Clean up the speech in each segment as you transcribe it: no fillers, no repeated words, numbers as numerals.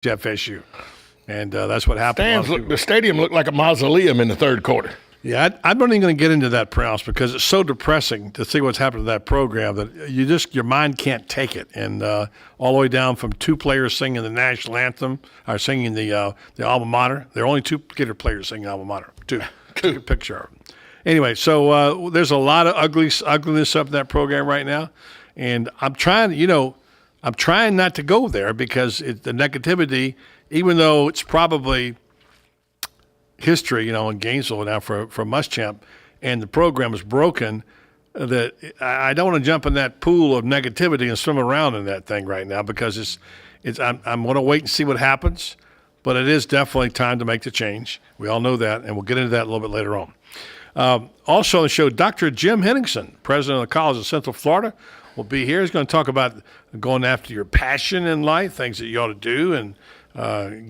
FSU. And that's what happened. The stadium looked like a mausoleum in the third quarter. Yeah, I'm not even going to get into that, Prouse, because it's so depressing to see what's happened to that program that your mind can't take it. And all the way down from two players singing the national anthem or singing the alma mater. There are only two Gator players singing alma mater. Two. Picture of them. Anyway, so there's a lot of ugliness up in that program right now, and I'm trying not to go there because the negativity, even though it's probably history, in Gainesville now for Muschamp, and the program is broken, that I don't want to jump in that pool of negativity and swim around in that thing right now because I'm going to wait and see what happens, but it is definitely time to make the change. We all know that, and we'll get into that a little bit later on. Also on the show, Dr. Jim Henningsen, president of the College of Central Florida, will be here. He's going to talk about going after your passion in life, things that you ought to do, and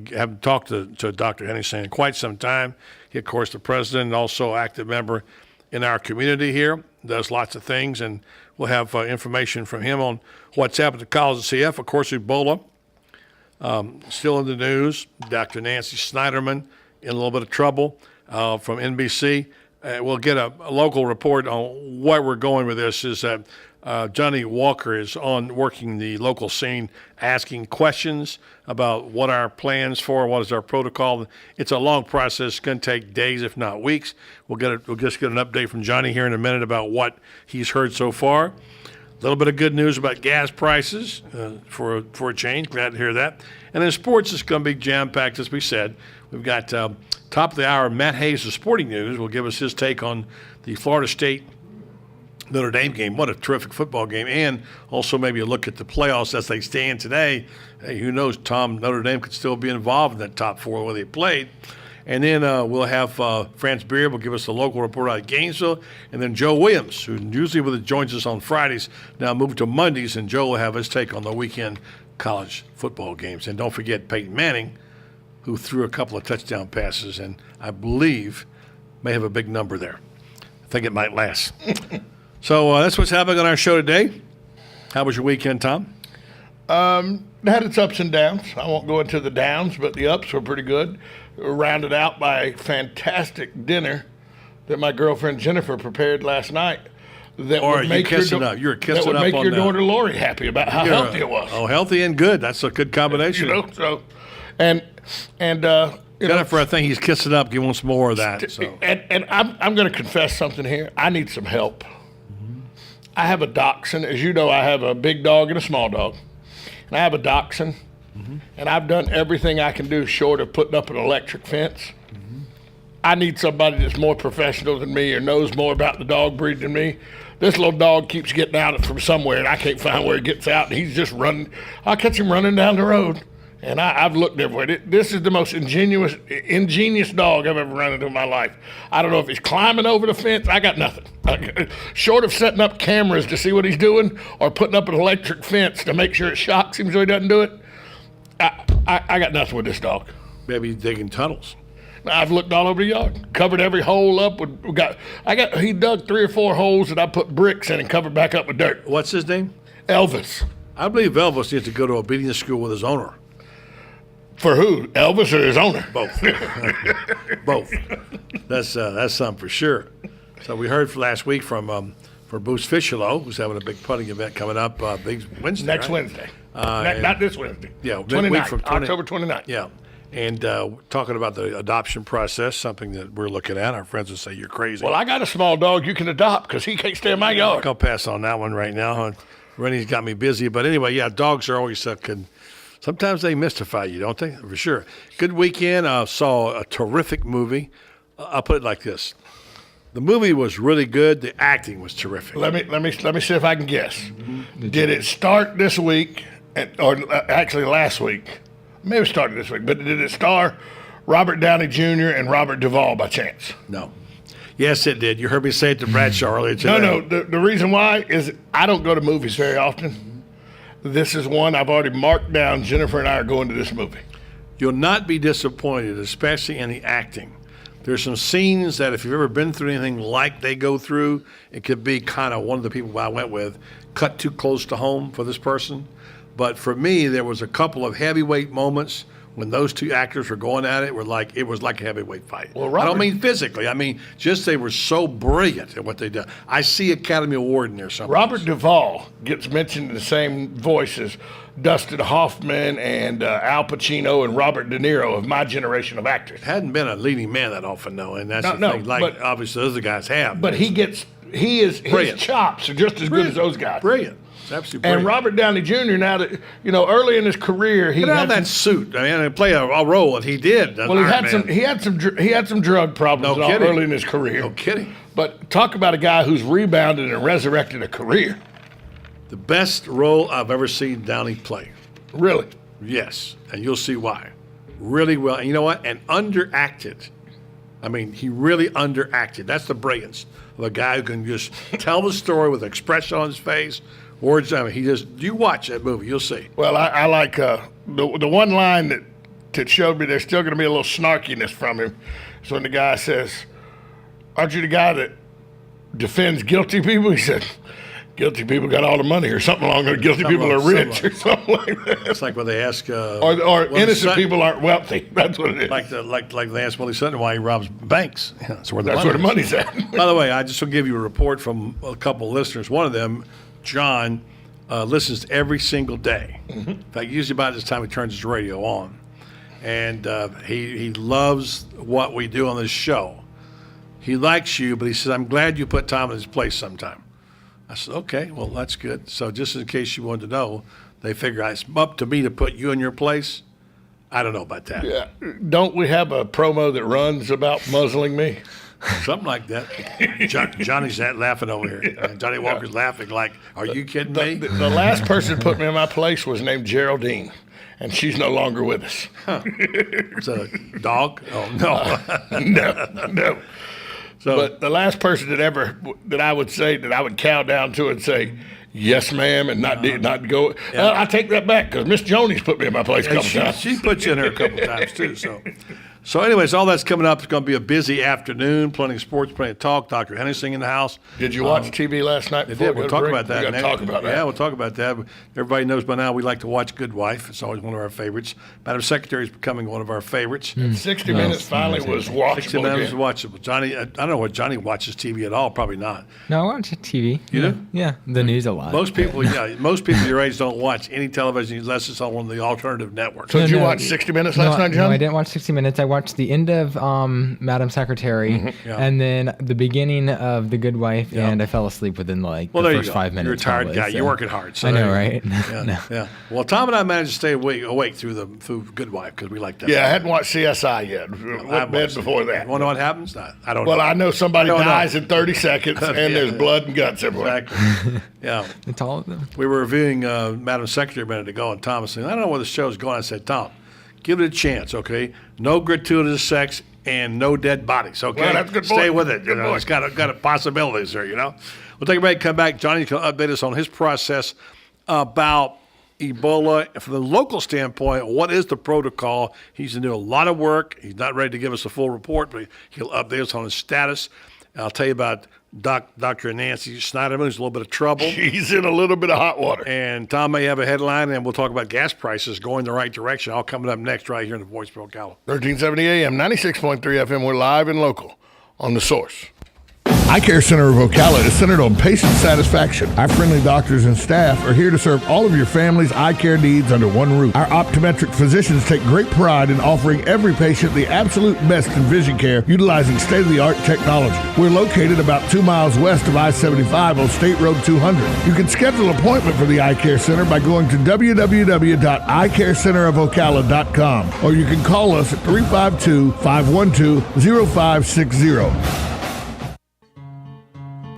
haven't talked to Dr. Henningsen in quite some time. He, of course, the president and also active member in our community here, does lots of things, and we'll have information from him on what's happened to College of CF. Of course, Ebola, still in the news. Dr. Nancy Snyderman in a little bit of trouble from NBC. We'll get a local report on where we're going with this is that Johnny Walker is on working the local scene, asking questions about what our plans for, what is our protocol. It's a long process. It's going to take days, if not weeks. We'll just get an update from Johnny here in a minute about what he's heard so far. A little bit of good news about gas prices for a change. Glad to hear that. And in sports, it's going to be jam-packed, as we said. We've got top of the hour, Matt Hayes of Sporting News will give us his take on the Florida State Notre Dame game. What a terrific football game. And also maybe a look at the playoffs as they stand today. Hey, who knows, Tom, Notre Dame could still be involved in that top four where they played. And then we'll have France Beard will give us a local report out of Gainesville. And then Joe Williams, who usually joins us on Fridays, now moved to Mondays. And Joe will have his take on the weekend college football games. And don't forget Peyton Manning, who threw a couple of touchdown passes and I believe may have a big number there. I think it might last. So that's what's happening on our show today. How was your weekend, Tom? It had its ups and downs. I won't go into the downs, but the ups were pretty good. Rounded out by a fantastic dinner that my girlfriend Jennifer prepared last night. That or would make You're kissing up that would up make on your that. daughter Lori happy about how healthy it was. Oh, healthy and good. That's a good combination. Jennifer, I think he's kissing up. He wants more of that. So. And I'm going to confess something here. I need some help. I have a dachshund. As you know, I have a big dog and a small dog. And I have a dachshund. And I've done everything I can do short of putting up an electric fence. I need somebody that's more professional than me or knows more about the dog breed than me. This little dog keeps getting out from somewhere, and I can't find where he gets out, and he's just running. I'll catch him running down the road. And I've looked everywhere. This is the most ingenious dog I've ever run into in my life. I don't know if he's climbing over the fence. I got nothing. Short of setting up cameras to see what he's doing or putting up an electric fence to make sure it shocks him so he doesn't do it, I got nothing with this dog. Maybe he's digging tunnels. I've looked all over the yard, covered every hole up. He dug 3 or 4 holes that I put bricks in and covered back up with dirt. What's his name? Elvis. I believe Elvis needs to go to obedience school with his owner. For who? Elvis or his owner? Both. Both. That's something for sure. So we heard last week from Bruce Fischelo, who's having a big putting event coming up big Wednesday. Next right? Wednesday. Not this Wednesday. Yeah, 29th, October 29th. Yeah. And talking about the adoption process, something that we're looking at. Our friends will say you're crazy. Well, I got a small dog you can adopt because he can't stay in my yard. I'll pass on that one right now. Rennie's got me busy. But anyway, yeah, dogs are always sometimes they mystify you, don't they? For sure. Good weekend. I saw a terrific movie. I'll put it like this. The movie was really good. The acting was terrific. Let me see if I can guess. Did it start this week, or actually last week? Maybe it started this week, but did it star Robert Downey Jr. and Robert Duvall by chance? No. Yes, it did. You heard me say it to Bradshaw earlier today. No. The reason why is I don't go to movies very often. This is one I've already marked down. Jennifer and I are going to this movie. You'll not be disappointed, especially in the acting. There's some scenes that if you've ever been through anything like they go through, it could be kind of one of the people I went with, cut too close to home for this person. But for me, there was a couple of heavyweight moments when those two actors were going at it, it was like a heavyweight fight. Well, I Robert- don't mean physically. I mean just they were so brilliant at what they did. I see Academy Award in there somewhere. Robert Duvall gets mentioned in the same voice as Dustin Hoffman and Al Pacino and Robert De Niro of my generation of actors. Hadn't been a leading man that often, though, and that's the No, thing. Like, but- obviously, those other guys have. But his Brilliant. chops are just as good as those guys. Brilliant. It's absolutely And brilliant. Robert Downey Jr. now that early in his career he Get out had of that suit. I mean, play a role, and he did. well he had some drug problems No kidding. early in his career. No kidding. But talk about a guy who's rebounded and resurrected a career. The best role I've ever seen Downey play. Really. Yes, and you'll see why. Really well. And you know what? And underacted. I mean, he really underacted. That's the brilliance of a guy who can just tell the story with expression on his face. Words. I mean, you watch that movie, you'll see. Well, I like the one line that showed me there's still going to be a little snarkiness from him. So when the guy says, "Aren't you the guy that defends guilty people?" He said, "Guilty people got all the money," or something along those. Guilty people are rich, or something like that. It's like when they ask, Or Willie innocent Sutton- people aren't wealthy. That's what it is. like they ask Willie Sutton why he robs banks. Yeah, that's where the That's money where the is. money's at. By the way, I just will give you a report from a couple of listeners. One of them, John, listens every single day. Mm-hmm. In fact, usually about this time he turns his radio on. And he loves what we do on this show. He likes you, but he says, "I'm glad you put Tom in his place sometime." I said, "Okay, well, that's good." So just in case you wanted to know, they figure it's up to me to put you in your place. I don't know about that. Yeah. Don't we have a promo that runs about muzzling me? Something like that. Johnny's laughing over here. Johnny Walker's laughing like, "Are you kidding me?" The last person that put me in my place was named Geraldine, and she's no longer with us. It's a dog? Oh, no. No. So, But the last person that I would say that I would cow down to and say, "Yes, ma'am," and not go. I take that back because Miss Joni's put me in my place a and couple times. she put you in her a couple times, too. So anyways, all that's coming up. It's going to be a busy afternoon. Plenty of sports, plenty of talk. Dr. Henderson in the house. Did you watch TV last night? Yeah, we'll talk about that. We got to talk about that. Yeah, we'll talk about that. Everybody knows by now we like to watch Good Wife. It's always one of our favorites. Madam Secretary is becoming one of our favorites. 60 Minutes finally was 60 watchable Minutes is again. watchable. Johnny, I don't know what Johnny watches TV at all. Probably not. No, I watch TV. You do? Yeah, the news a lot. Most people your age don't watch any television unless it's on one of the alternative networks. So did you No, watch 60 Minutes last night, No, John? I didn't watch 60 Minutes. I watched the end of Madam Secretary, Mm-hmm. Yeah. and then the beginning of The Good Wife, and I fell asleep within Well, the there you first go. 5 minutes. You're a tired probably, guy. so. You're working hard. So I there know, you go. right? Yeah, No. yeah. Well, Tom and I managed to stay awake through Good Wife because we like that. Yeah, I hadn't watched CSI yet. Went to bed before that. You want to know what happens? I don't know. Well, I know somebody I don't know. dies in 30 seconds, and there's blood and guts everywhere. Exactly. Yeah. It's all of them. We were reviewing Madam Secretary a minute ago, and Tom was saying, "I don't know where the show's going." I said, "Tom, give it a chance, okay? No gratuitous sex and no dead bodies, okay? Well, that's a good Stay point. with it. Good point. It's got a possibilities there, you know." We'll take a break, come back. Johnny's going to update us on his process about Ebola. From the local standpoint, what is the protocol? He's going to do a lot of work. He's not ready to give us a full report, but he'll update us on his status. And I'll tell you about Dr. Nancy Snyderman, who's in a little bit of trouble. He's in a little bit of hot water. And Tom may have a headline, and we'll talk about gas prices going the right direction. All coming up next right here in the Voice of Ocala. 1370 AM, 96.3 FM. We're live and local on The Source. Eye Care Center of Ocala is centered on patient satisfaction. Our friendly doctors and staff are here to serve all of your family's eye care needs under one roof. Our optometric physicians take great pride in offering every patient the absolute best in vision care utilizing state-of-the-art technology. We're located about 2 miles west of I-75 on State Road 200. You can schedule an appointment for the Eye Care Center by going to www.eyecarecenterofocala.com, or you can call us at 352-512-0560.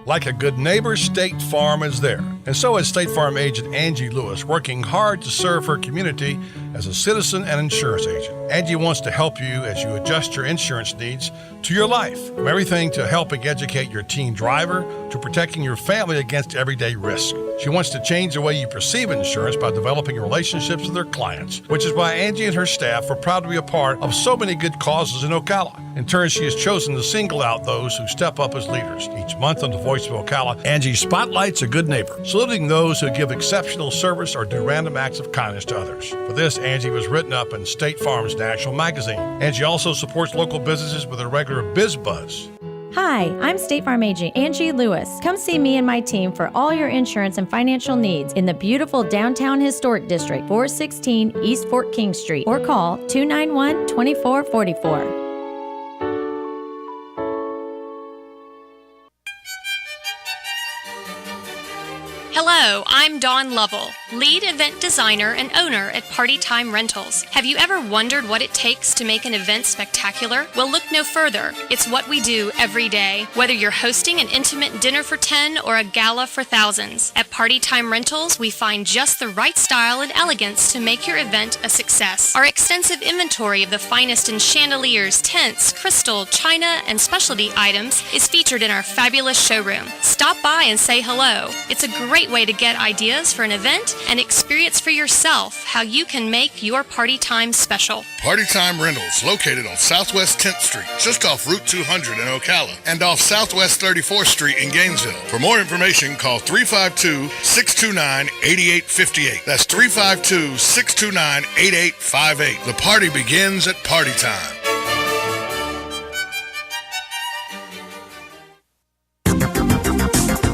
Like a good neighbor, State Farm is there. And so is State Farm agent Angie Lewis, working hard to serve her community as a citizen and insurance agent. Angie wants to help you as you adjust your insurance needs to your life, from everything to helping educate your teen driver to protecting your family against everyday risk. She wants to change the way you perceive insurance by developing relationships with her clients, which is why Angie and her staff are proud to be a part of so many good causes in Ocala. In turn, she has chosen to single out those who step up as leaders. Each month on the Voice of Ocala, Angie spotlights a good neighbor. saluting those who give exceptional service or do random acts of kindness to others. For this, Angie was written up in State Farm's National Magazine. Angie also supports local businesses with a regular Biz Buzz. Hi, I'm State Farm agent Angie Lewis. Come see me and my team for all your insurance and financial needs in the beautiful downtown historic district, 416 East Fort King Street, or call 291-2444. Hello, I'm Dawn Lovell, lead event designer and owner at Party Time Rentals. Have you ever wondered what it takes to make an event spectacular? Well, look no further. It's what we do every day. Whether you're hosting an intimate dinner for 10 or a gala for thousands, at Party Time Rentals, we find just the right style and elegance to make your event a success. Our extensive inventory of the finest in chandeliers, tents, crystal, china, and specialty items is featured in our fabulous showroom. Stop by and say hello. It's a great way to get ideas for an event and experience for yourself how you can make your party time special. Party Time Rentals, located on Southwest 10th Street, just off Route 200 in Ocala, and off Southwest 34th Street in Gainesville. For more information, call 352-629-8858. That's 352-629-8858. The party begins at Party Time.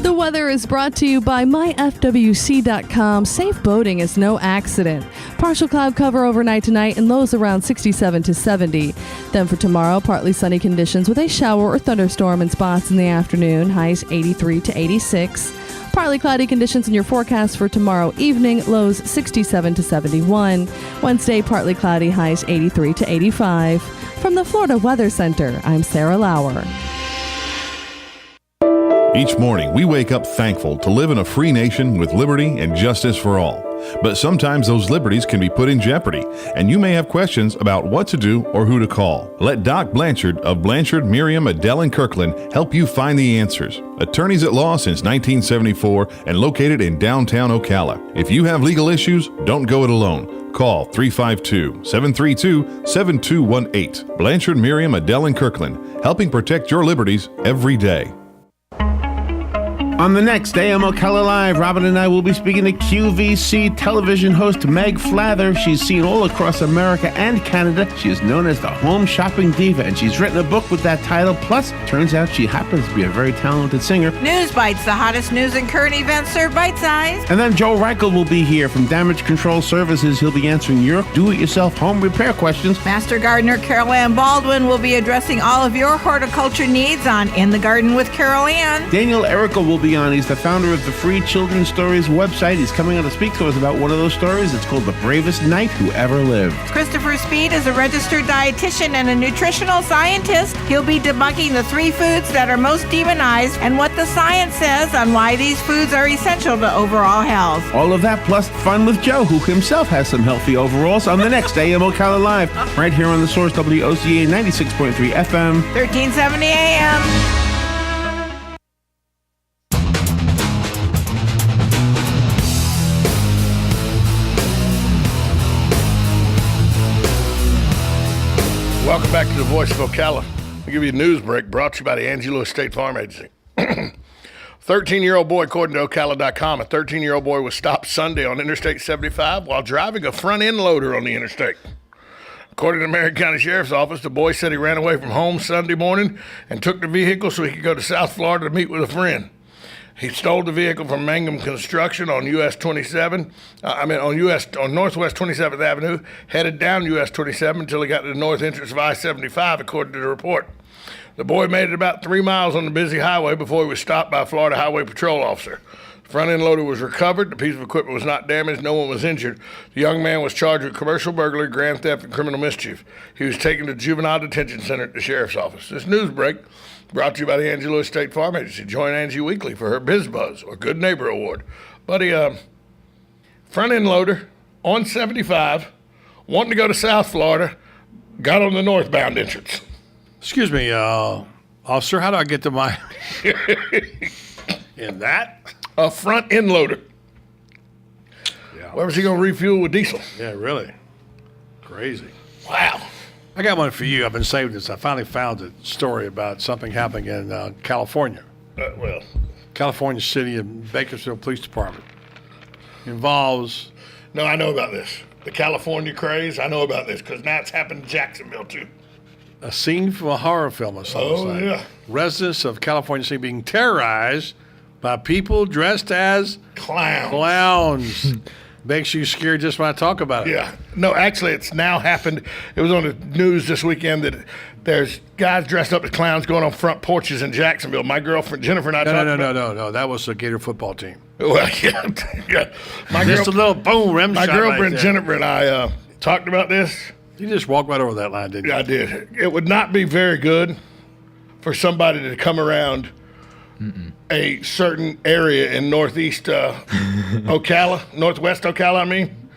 The weather is brought to you by myfwc.com. Safe boating is no accident. Partial cloud cover overnight tonight and lows around 67 to 70. Then for tomorrow, partly sunny conditions with a shower or thunderstorm in spots in the afternoon. Highs 83 to 86. Partly cloudy conditions in your forecast for tomorrow evening. Lows 67 to 71. Wednesday, partly cloudy. Highs 83 to 85. From the Florida Weather Center, I'm Sarah Lauer. Each morning, we wake up thankful to live in a free nation with liberty and justice for all. But sometimes those liberties can be put in jeopardy, and you may have questions about what to do or who to call. Let Doc Blanchard of Blanchard, Miriam, Adele, and Kirkland help you find the answers. Attorneys at law since 1974 and located in downtown Ocala. If you have legal issues, don't go it alone. Call 352-732-7218. Blanchard, Miriam, Adele, and Kirkland, helping protect your liberties every day. On the next AM Ocala Live, Robin and I will be speaking to QVC television host Meg Flather. She's seen all across America and Canada. She is known as the home shopping diva, and she's written a book with that title. Plus, turns out she happens to be a very talented singer. News Bites, the hottest news and current events served bite-sized. And then Joe Reichel will be here from Damage Control Services. He'll be answering your do-it-yourself home repair questions. Master Gardener Carol Ann Baldwin will be addressing all of your horticulture needs on In the Garden with Carol Ann. Daniel Erica will be on. He's the founder of the Free Children's Stories website. He's coming on to speak to us about one of those stories. It's called The Bravest Knight Who Ever Lived. Christopher Speed is a registered dietitian and a nutritional scientist. He'll be debunking the 3 foods that are most demonized and what the science says on why these foods are essential to overall health. All of that plus fun with Joe, who himself has some healthy overalls, on the next AM Ocala Live, right here on the Source WOCA 96.3 FM. 1370 AM. Welcome back to the Voice of Ocala. I'll give you a news break brought to you by the Angie Lewis State Farm Agency. 13-year-old boy, according to Ocala.com, a 13-year-old boy was stopped Sunday on Interstate 75 while driving a front-end loader on the interstate. According to the Marion County Sheriff's Office, the boy said he ran away from home Sunday morning and took the vehicle so he could go to South Florida to meet with a friend. He stole the vehicle from Mangum Construction on US 27, on Northwest 27th Avenue, headed down US 27 until he got to the north entrance of I-75, according to the report. The boy made it about 3 miles on the busy highway before he was stopped by a Florida Highway Patrol officer. The front-end loader was recovered. The piece of equipment was not damaged. No one was injured. The young man was charged with commercial burglary, grand theft, and criminal mischief. He was taken to the Juvenile Detention Center at the Sheriff's Office. This news break brought to you by the Angie Lewis State Farm Agency. Join Angie weekly for her Biz Buzz or Good Neighbor Award. Buddy, front-end loader on 75, wanting to go to South Florida, got on the northbound entrance. Excuse me, officer, how do I get to my... In that? A front-end loader. Yeah. Where was he going to refuel with diesel? Yeah, really. Crazy. Wow. I got one for you. I've been saving this. I finally found a story about something happening in California. California City and Bakersfield Police Department. Involves No, I know about this. The California craze, I know about this because now it's happened in Jacksonville too. a scene from a horror film or something. Oh, yeah. Residents of California City being terrorized by people dressed as clowns. Makes you scared just when I talk about it. Yeah. No, actually, it's now happened. It was on the news this weekend that there's guys dressed up as clowns going on front porches in Jacksonville. My girlfriend Jennifer and I talked about No. That was the Gator football team. Well, yeah. Just a little boom rim My shot girlfriend right there. Jennifer and I talked about this. You just walked right over that line, didn't you? I did. It would not be very good for somebody to come around a certain area in northeast Ocala, northwest Ocala, I mean,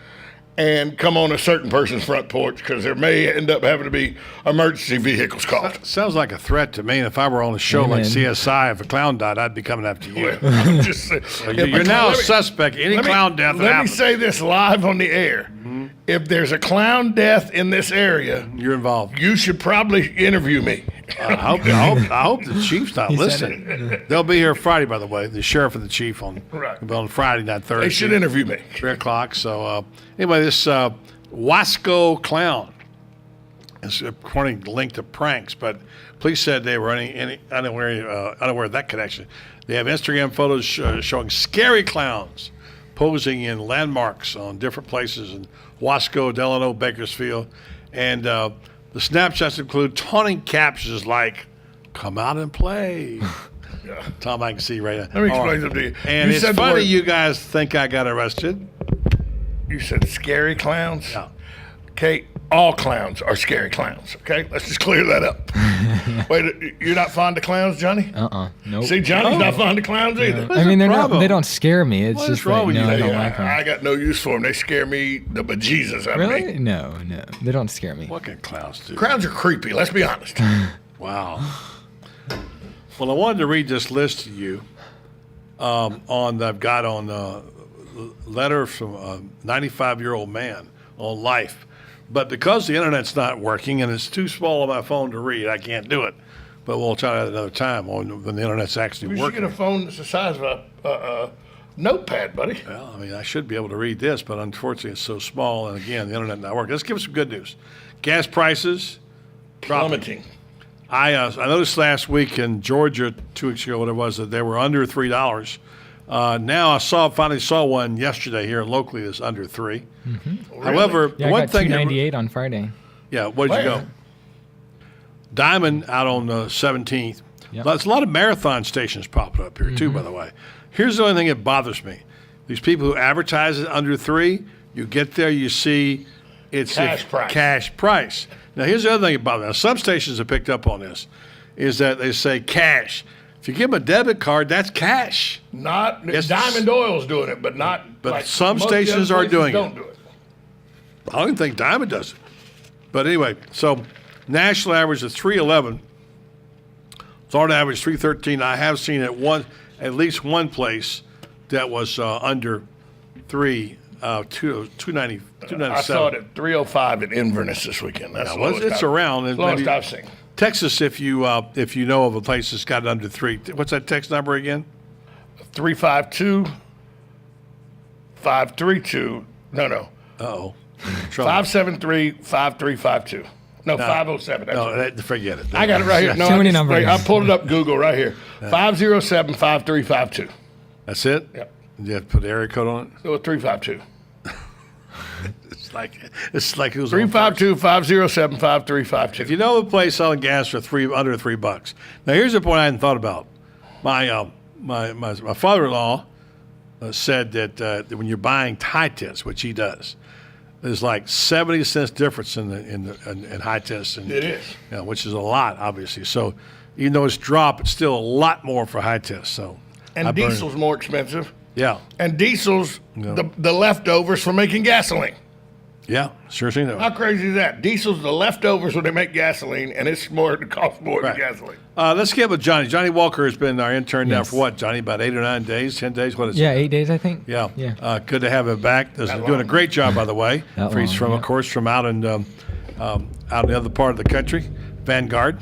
and come on a certain person's front porch because there may end up having to be emergency vehicles called. Sounds like a threat to me. If I were on a show like CSI, if a clown died, I'd be coming after you. Well, I'm just saying, You're now a suspect. Any clown death that Let me happens, say this live on the air. If there's a clown death in this area, you're involved. you should probably interview me. I hope the chief's not listening. They'll be here Friday, by the way. The sheriff and the chief on Friday, not Thursday. They should interview me. 3:00. So anyway, this Wasco clown is according to link to pranks, but police said they were unaware of that connection. They have Instagram photos showing scary clowns posing in landmarks on different places in Wasco, Delano, Bakersfield, and the snapshots include taunting captions like "Come out and play." Tom, I can see right now. Let me explain something to you. And You it's said the funny word- you guys think I got arrested. You said scary clowns? Yeah. Okay, all clowns are scary clowns. Okay, let's just clear that up. Wait, you're not fond of clowns, Johnny? Nope. See, Johnny's not fond of clowns either. I mean, problem? they don't scare me. It's What just is wrong like, with no, you? I don't Yeah, like them. I got no use for them. They scare me the bejesus out of Really? me. No, they don't scare me. What can clowns do? Clowns are creepy. Let's be honest. Wow. Well, I wanted to read this list to you. I've got on a letter from a 95-year-old man on life, but because the internet's not working and it's too small on my phone to read, I can't do it. But we'll try that another time when the internet's actually We should working. get a phone that's the size of a notepad, buddy. Well, I mean, I should be able to read this, but unfortunately, it's so small. And again, the internet not working. Let's give us some good news. Gas prices dropping. Plummeting. I noticed last week in Georgia, 2 weeks ago, what it was, that they were under $3. Now I finally saw one yesterday here locally that's under $3. However, Yeah, I one got thing, $2.98 on Friday. yeah, where'd you go? Where? Diamond out on the 17th. Yep. There's a lot of marathon stations popping up here too, by the way. Here's the only thing that bothers me: these people who advertise it under $3. You get there, you see it's Cash price. Cash price. Now, here's the other thing about that. Now, some stations have picked up on this, is that they say cash. If you give them a debit card, that's cash. Not Yes. Diamond Oil's doing it, but not. But like some most of the other stations are places doing it. don't do it. I don't even think Diamond does it. But anyway, so national average is 311. Florida average 313. I have seen at least one place that was under 290, I 297. saw it at 305 in Inverness this weekend. That's the lowest It's I've- around. And lowest maybe I've seen. Texas, if you know of a place that's got it under 3. What's that text number again? 352 532. No. Uh-oh. 573 5352. No, 507. That's No, right. forget it. I got it right here. No, Too many I numbers. I pulled it up Google right here. 507 5352. That's it? Yep. You have to put the area code on it? So 352. It's like it was on 352 507 5352. If you know a place selling gas for under $3. Now here's the point I hadn't thought about. My father-in-law said that when you're buying high tests, which he does, there's like 70 cents difference in high tests, and It is. which is a lot, obviously. So even though it's dropped, it's still a lot more for high tests. So And I burn- diesel's more expensive. yeah, And diesel's the leftovers from making gasoline. yeah, sure seen that. How crazy is that? Diesel's the leftovers when they make gasoline, and it costs more Right. than gasoline. Let's get with Johnny. Johnny Walker has been our intern now Yes. for what, Johnny? About 8 or 9 days, 10 days? What is Yeah, it? 8 days, I think. Yeah. Yeah. Good to have him back. He's doing a long. great job, by the way. That He's long, from, yeah. of course, from out in the other part of the country, Vanguard.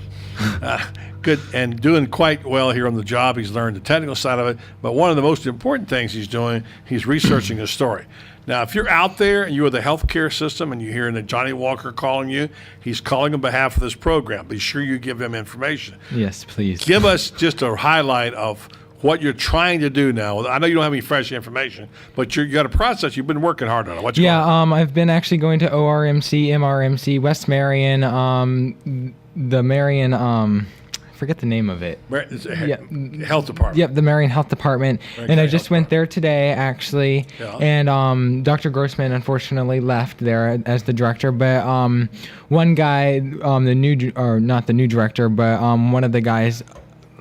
good and doing quite well here on the job. He's learned the technical side of it, but one of the most important things he's doing, he's researching his story. Now, if you're out there and you're the healthcare system and you're hearing that Johnny Walker calling you, he's calling on behalf of this program. Be sure you give him information. Yes, please. Give us just a highlight of what you're trying to do now. I know you don't have any fresh information, but you got a process. You've been working hard on it. What's going on? I've been actually going to ORMC, MRMC, West Marion, the Marion, I forget the name of it. Health Department. Yep, the Marion Health Department. And I just went there today, actually. Yeah. And Dr. Grossman unfortunately left there as the director. But one guy, not the new director, but one of the guys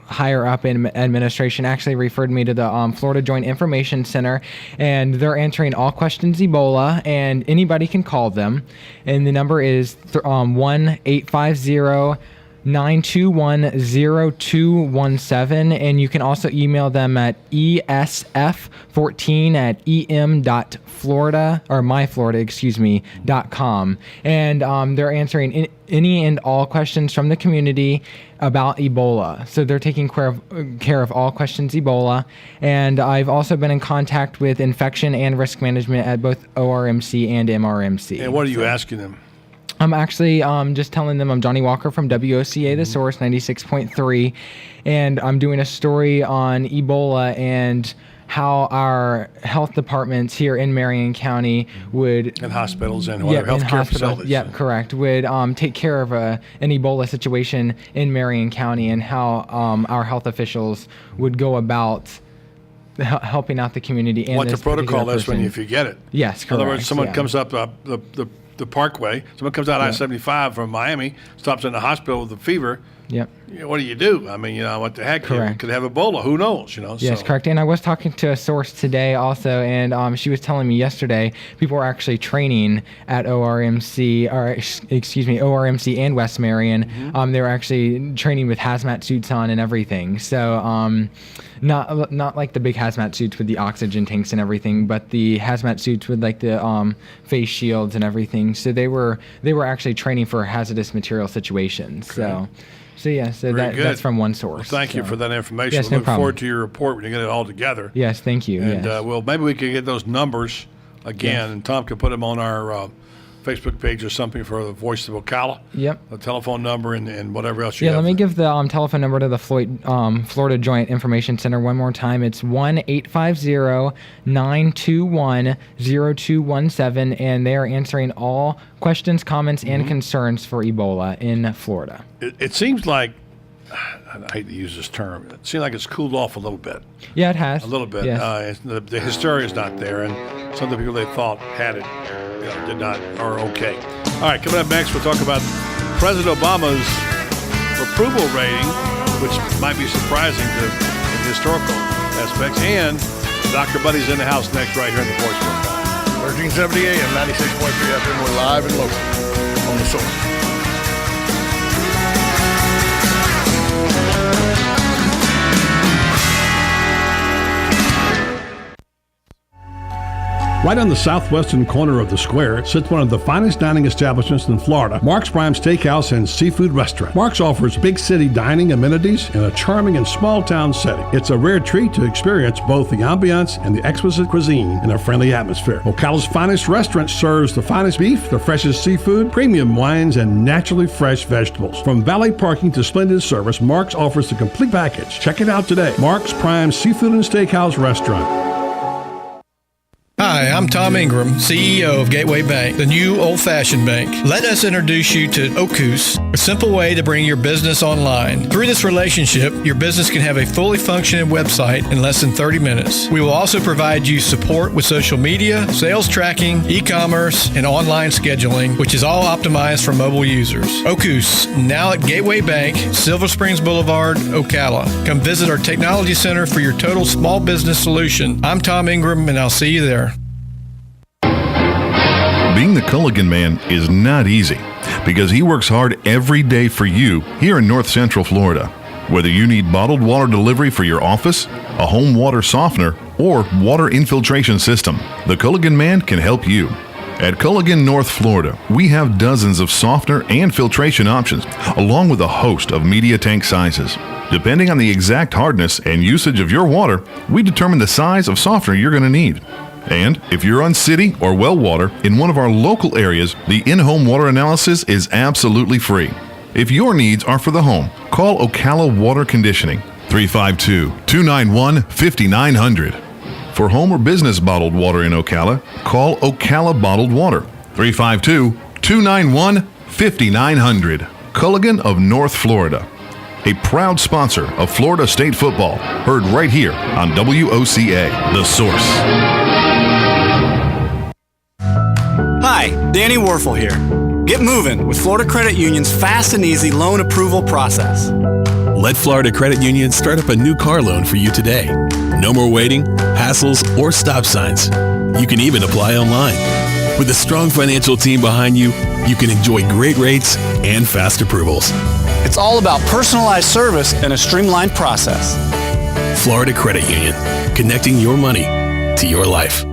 higher up in administration actually referred me to the Florida Joint Information Center, and they're answering all questions Ebola, and anybody can call them. And the number is 1-850-921-0217, and you can also email them at esf14@em.florida or myflorida.com, and they're answering any and all questions from the community about Ebola. So they're taking care of all questions Ebola. And I've also been in contact with infection and risk management at both ORMC and MRMC. And what are you asking them? I'm actually just telling them I'm Johnny Walker from WOCA, The Source 96.3, and I'm doing a story on Ebola and how our health departments here in Marion County would... And hospitals and whatever, healthcare facilities. Yep, correct. Would take care of an Ebola situation in Marion County, and how our health officials would go about helping out the community. And what the protocol is if you get it. Yes, correct. In other words, someone comes up the Parkway, someone comes out I-75 from Miami, stops in the hospital with a fever. Yep. What do you do? I mean, what the heck? Correct. You could have Ebola. Who knows? Yes, correct. And I was talking to a source today also, and she was telling me yesterday people were actually training at ORMC and West Marion. Mm-hmm. They were actually training with hazmat suits on and everything. So not like the big hazmat suits with the oxygen tanks and everything, but the hazmat suits with like the face shields and everything. So they were actually training for hazardous material situations. Okay. So that's from one source. Well, thank you for that information. Yes, We'll no look forward to your report when you get it all together. Yes, thank you. And yes. maybe we could get those numbers again, and Tom could put them on our Facebook page or something for the Voice of Ocala. Yep. The telephone number and whatever else you have. Yeah, let me give the telephone number to the Florida Joint Information Center one more time. It's 1-850-921-0217, and they are answering all questions, comments, and concerns for Ebola in Florida. It seems like, I hate to use this term, it seems like it's cooled off a little bit. Yeah, it has. A little bit. Yes. The hysteria is not there, and some of the people they thought had it did not, are okay. All right, coming up next, we'll talk about President Obama's approval rating, which might be surprising to historical aspects, and Dr. Buddy's in the house next right here in the Voice of Ocala. 1370 AM, 96.3 FM. We're live and local on the Source. Right on the southwestern corner of the square sits one of the finest dining establishments in Florida, Mark's Prime Steakhouse and Seafood Restaurant. Mark's offers big city dining amenities in a charming and small town setting. It's a rare treat to experience both the ambiance and the exquisite cuisine in a friendly atmosphere. Ocala's finest restaurant serves the finest beef, the freshest seafood, premium wines, and naturally fresh vegetables. From valet parking to splendid service, Mark's offers the complete package. Check it out today. Mark's Prime Seafood and Steakhouse Restaurant. Hi, I'm Tom Ingram, CEO of Gateway Bank, the new old-fashioned bank. Let us introduce you to Ocus, a simple way to bring your business online. Through this relationship, your business can have a fully functioning website in less than 30 minutes. We will also provide you support with social media, sales tracking, e-commerce, and online scheduling, which is all optimized for mobile users. Ocus, now at Gateway Bank, Silver Springs Boulevard, Ocala. Come visit our technology center for your total small business solution. I'm Tom Ingram, and I'll see you there. Being the Culligan Man is not easy because he works hard every day for you here in North Central Florida. Whether you need bottled water delivery for your office, a home water softener, or water infiltration system, the Culligan Man can help you. At Culligan, North Florida, we have dozens of softener and filtration options, along with a host of media tank sizes. Depending on the exact hardness and usage of your water, we determine the size of softener you're going to need. And if you're on city or well water in one of our local areas, the in-home water analysis is absolutely free. If your needs are for the home, call Ocala Water Conditioning, 352-291-5900. For home or business bottled water in Ocala, call Ocala Bottled Water, 352-291-5900. Culligan of North Florida, a proud sponsor of Florida State football, heard right here on WOCA, The Source. Hi, Danny Warfel here. Get moving with Florida Credit Union's fast and easy loan approval process. Let Florida Credit Union start up a new car loan for you today. No more waiting, hassles, or stop signs. You can even apply online. With a strong financial team behind you, you can enjoy great rates and fast approvals. It's all about personalized service and a streamlined process. Florida Credit Union, connecting your money to your life.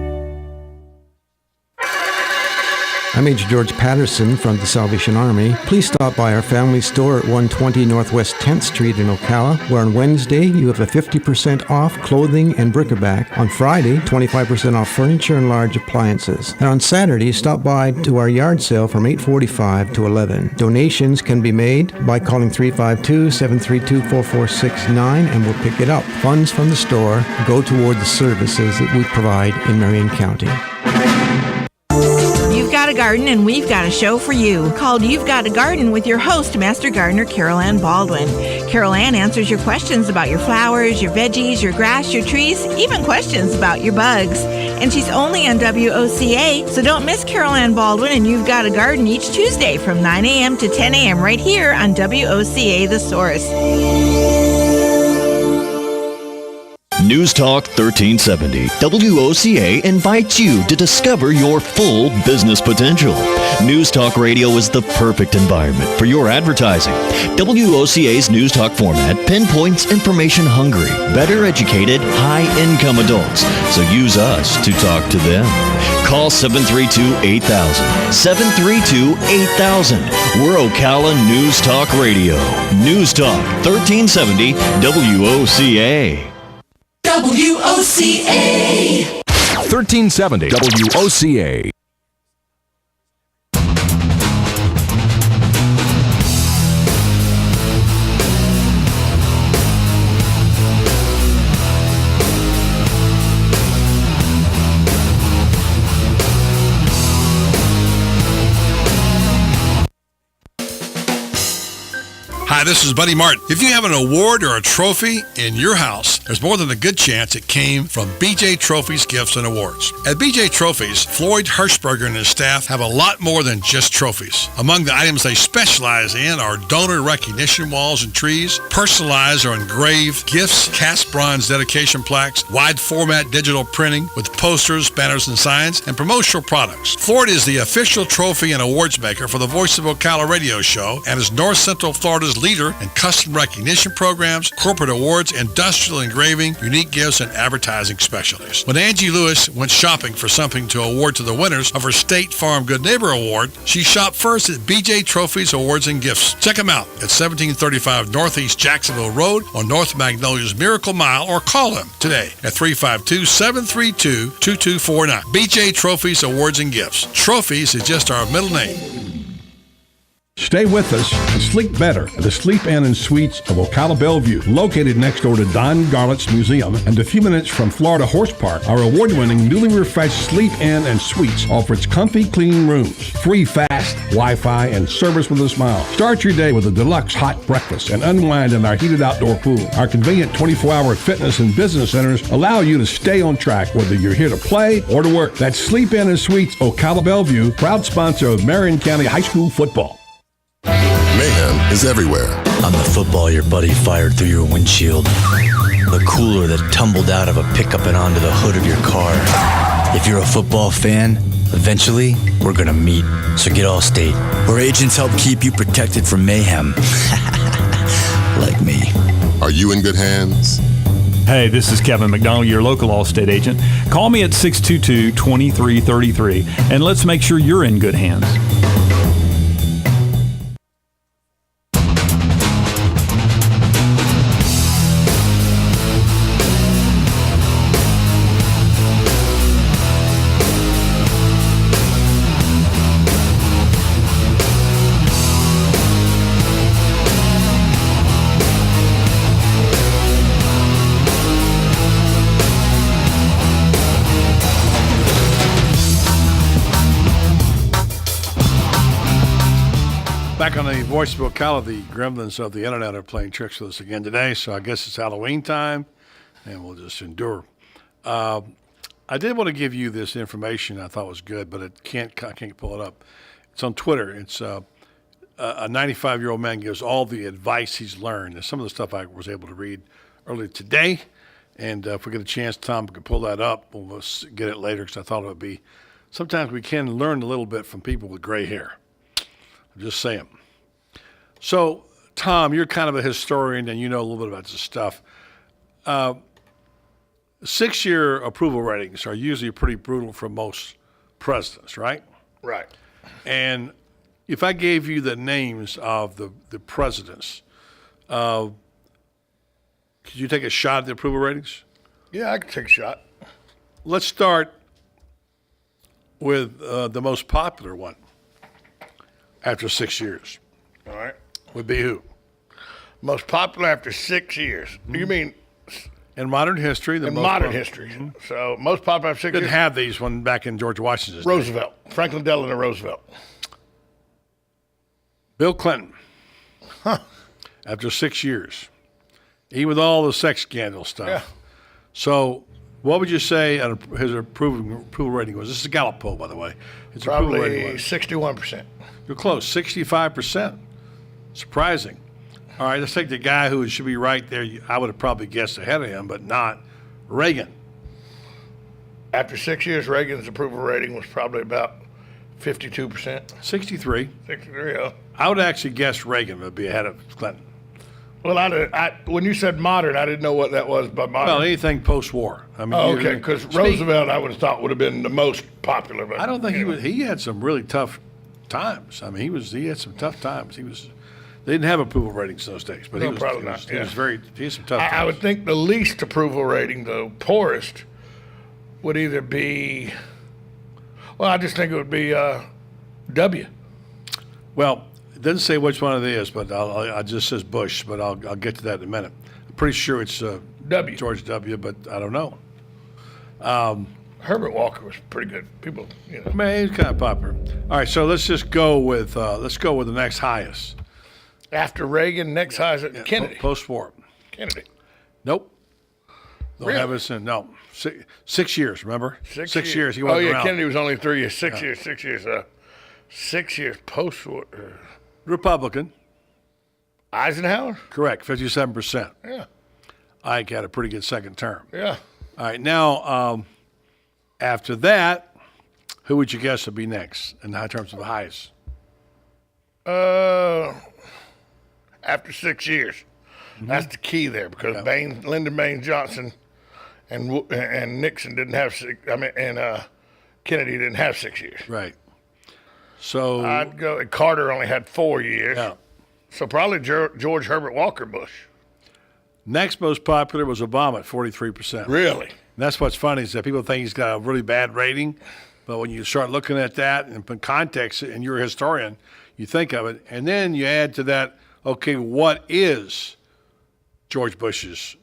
I'm Major George Patterson from the Salvation Army. Please stop by our family store at 120 Northwest 10th Street in Ocala, where on Wednesday you have a 50% off clothing and bric-a-brac. On Friday, 25% off furniture and large appliances. And on Saturday, stop by to our yard sale from 8:45 to 11. Donations can be made by calling 352-732-4469 and we'll pick it up. Funds from the store go toward the services that we provide in Marion County. You've got a garden and we've got a show for you called You've Got a Garden with your host, Master Gardener Carol Ann Baldwin. Carol Ann answers your questions about your flowers, your veggies, your grass, your trees, even questions about your bugs. And she's only on WOCA, so don't miss Carol Ann Baldwin and You've Got a Garden each Tuesday from 9 a.m. to 10 a.m. right here on WOCA The Source. News Talk 1370. WOCA invites you to discover your full business potential. News Talk Radio is the perfect environment for your advertising. WOCA's News Talk format pinpoints information-hungry, better educated, high-income adults. So use us to talk to them. Call 732-8000. 732-8000. We're Ocala News Talk Radio. News Talk 1370 WOCA. WOCA 1370 WOCA. Hi, this is Buddy Martin. If you have an award or a trophy in your house, there's more than a good chance it came from BJ Trophies Gifts and Awards. At BJ Trophies, Floyd Hirschberger and his staff have a lot more than just trophies. Among the items they specialize in are donor recognition walls and trees, personalized or engraved gifts, cast bronze dedication plaques, wide format digital printing with posters, banners, and signs, and promotional products. Floyd is the official trophy and awards maker for the Voice of Ocala radio show and is North Central Florida's leader in custom recognition programs, corporate awards, industrial engraving, unique gifts, and advertising specialties. When Angie Lewis went shopping for something to award to the winners of her State Farm Good Neighbor Award, she shopped first at BJ Trophies Awards and Gifts. Check them out at 1735 Northeast Jacksonville Road on North Magnolia's Miracle Mile, or call them today at 352-732-2249. BJ Trophies Awards and Gifts. Trophies is just our middle name. Stay with us and sleep better at the Sleep Inn and Suites of Ocala Bellevue, located next door to Don Garlett's Museum and a few minutes from Florida Horse Park. Our award-winning, newly refreshed Sleep Inn and Suites offers comfy, clean rooms, free fast Wi-Fi, and service with a smile. Start your day with a deluxe hot breakfast and unwind in our heated outdoor pool. Our convenient 24-hour fitness and business centers allow you to stay on track whether you're here to play or to work. That's Sleep Inn and Suites Ocala Bellevue, proud sponsor of Marion County High School football. Mayhem is everywhere. I'm the football your buddy fired through your windshield. The cooler that tumbled out of a pickup and onto the hood of your car. If you're a football fan, eventually we're gonna meet. So get Allstate, where agents help keep you protected from mayhem. Like me. Are you in good hands? Hey, this is Kevin McDonald, your local Allstate agent. Call me at 622-2333, and let's make sure you're in good hands. Back on the Voice of Ocala, the gremlins of the internet are playing tricks with us again today, so I guess it's Halloween time, and we'll just endure. I did want to give you this information I thought was good, but I can't pull it up. It's on Twitter. It's a 95-year-old man gives all the advice he's learned. And some of the stuff I was able to read earlier today, and if we get a chance, Tom can pull that up. We'll get it later because I thought it would be. Sometimes we can learn a little bit from people with gray hair. I'm just saying. So, Tom, you're kind of a historian and you know a little bit about this stuff. 6-year approval ratings are usually pretty brutal for most presidents, right? Right. And if I gave you the names of the presidents, could you take a shot at the approval ratings? Yeah, I can take a shot. Let's start with the most popular one after 6 years. All right. Would be who? Most popular after 6 years. Mm-hmm. You mean in modern history? In modern history. Mm-hmm. So most popular after 6 years. Didn't have these one back in George Washington's day. Roosevelt. Franklin Delano Roosevelt. Bill Clinton. Huh. After 6 years. Even with all the sex scandal stuff. Yeah. So what would you say his approval rating was? This is a Gallup poll, by the way. His Probably approval rating was 61%. You're close, 65%. Surprising. All right, let's take the guy who should be right there. I would have probably guessed ahead of him, but not. Reagan. After 6 years, Reagan's approval rating was probably about 52%. 63. 63, yeah. I would actually guess Reagan would be ahead of Clinton. Well, when you said modern, I didn't know what that was by modern. Well, anything post-war. I mean, okay, because Roosevelt, I would have thought would have been the most popular. But I don't think anyway. he had some really tough times. I mean, he had some tough times. They didn't have approval ratings those days, but No, he had some tough times. I would think the least approval rating, the poorest, would either be. Well, I just think it would be W. Well, it doesn't say which one it is, but it just says Bush. But I'll get to that in a minute. I'm pretty sure it's W. George W. But I don't know. Herbert Walker was pretty good. People, you know. Man, he's kind of popular. All right, so let's just go with the next highest. After Reagan, next highest Kennedy. Post-war. Kennedy. Nope. Don't Really? have us in. No. 6 years, remember? 6 years. He Oh, wasn't yeah, around. Kennedy was only 3 years. 6 Yeah. years. 6 years. 6 years post-war. Republican. Eisenhower? Correct, 57%. Yeah. Ike had a pretty good second term. Yeah. All right, now, after that, who would you guess would be next in terms of the highest? After 6 years. Mm-hmm. That's the key there because Lyndon Baines Johnson and Nixon didn't have Kennedy didn't have 6 years. Right. So I'd go. Carter only had 4 years. Yeah. So probably George Herbert Walker Bush. Next most popular was Obama at 43%. Really? And that's what's funny is that people think he's got a really bad rating, but when you start looking at that and put context, and you're a historian, you think of it, and then you add to that, okay, what is George Bush's?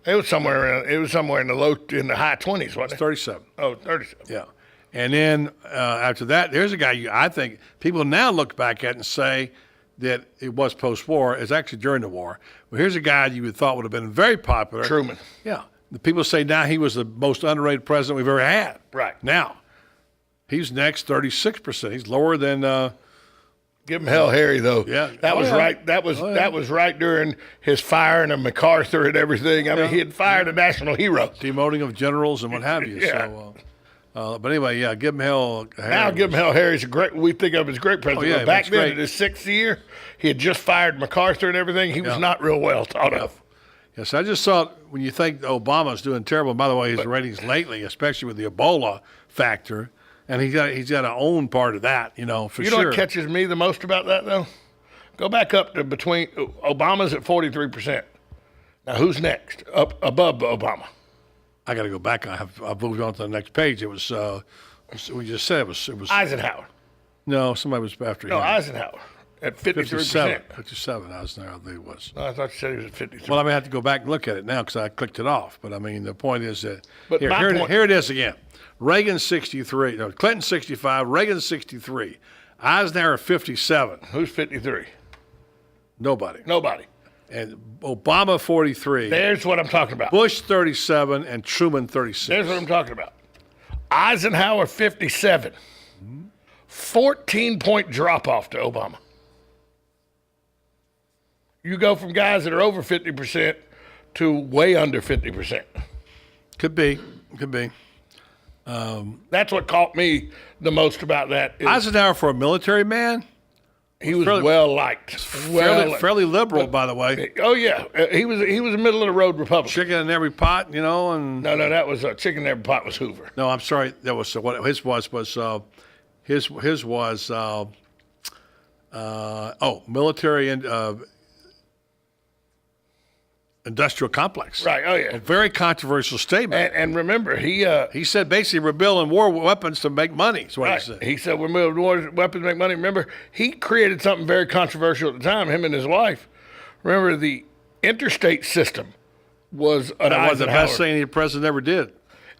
It was somewhere in the high 20s, wasn't it? 37. Oh, 37. Yeah. And then after that, there's a guy I think people now look back at and say that it was post-war. It's actually during the war. But here's a guy you would thought would have been very popular. Truman. Yeah. The people say now he was the most underrated president we've ever had. Right. Now, he's next, 36%. He's lower than Give him hell, Harry, though. Yeah. That was yeah. right. That was right during his firing of MacArthur and everything. I mean, he had fired a national hero. Demoting of generals and what have you. Yeah. So, but anyway, yeah, give him hell. Harry. Now, give him hell, Harry's a great. We think of as a great president. yeah, But back that's then, great. in his 6th year, he had just fired MacArthur and everything. He was not real well thought of. Yes, I just thought when you think Obama's doing terrible, by the way, his ratings lately, especially with the Ebola factor, and he's got to own part of that, for sure. You know what catches me the most about that, though? Go back up to between Obama's at 43%. Now, who's next up above Obama? I got to go back. I've moved on to the next page. It was we just said it was Eisenhower. No, somebody was after him. No, Eisenhower at 53%. 57. Eisenhower, I believe it was. No, I thought you said he was at 53. Well, I may have to go back and look at it now because I clicked it off. But I mean, the point is that But my point- here it is again. Reagan 63, no, Clinton 65, Reagan 63, Eisenhower 57. Who's 53? Nobody. And Obama 43. There's what I'm talking about. Bush 37 and Truman 36. There's what I'm talking about. Eisenhower 57. 14-point drop-off to Obama. You go from guys that are over 50% to way under 50%. Could be. That's what caught me the most about that. Eisenhower, for a military man, he was well liked. Fairly liberal, by the way. Oh yeah, he was a middle of the road Republican. Chicken in every pot, and no, that was chicken in every pot was Hoover. No, I'm sorry, that was what his was military and industrial complex. Right. Oh yeah. A very controversial statement. And remember, he said basically we're building war weapons to make money. That's what right. he said. He said we're building war weapons to make money. Remember, he created something very controversial at the time. Him and his wife. Remember, the interstate system was an That was the Eisenhower. best thing any president ever did.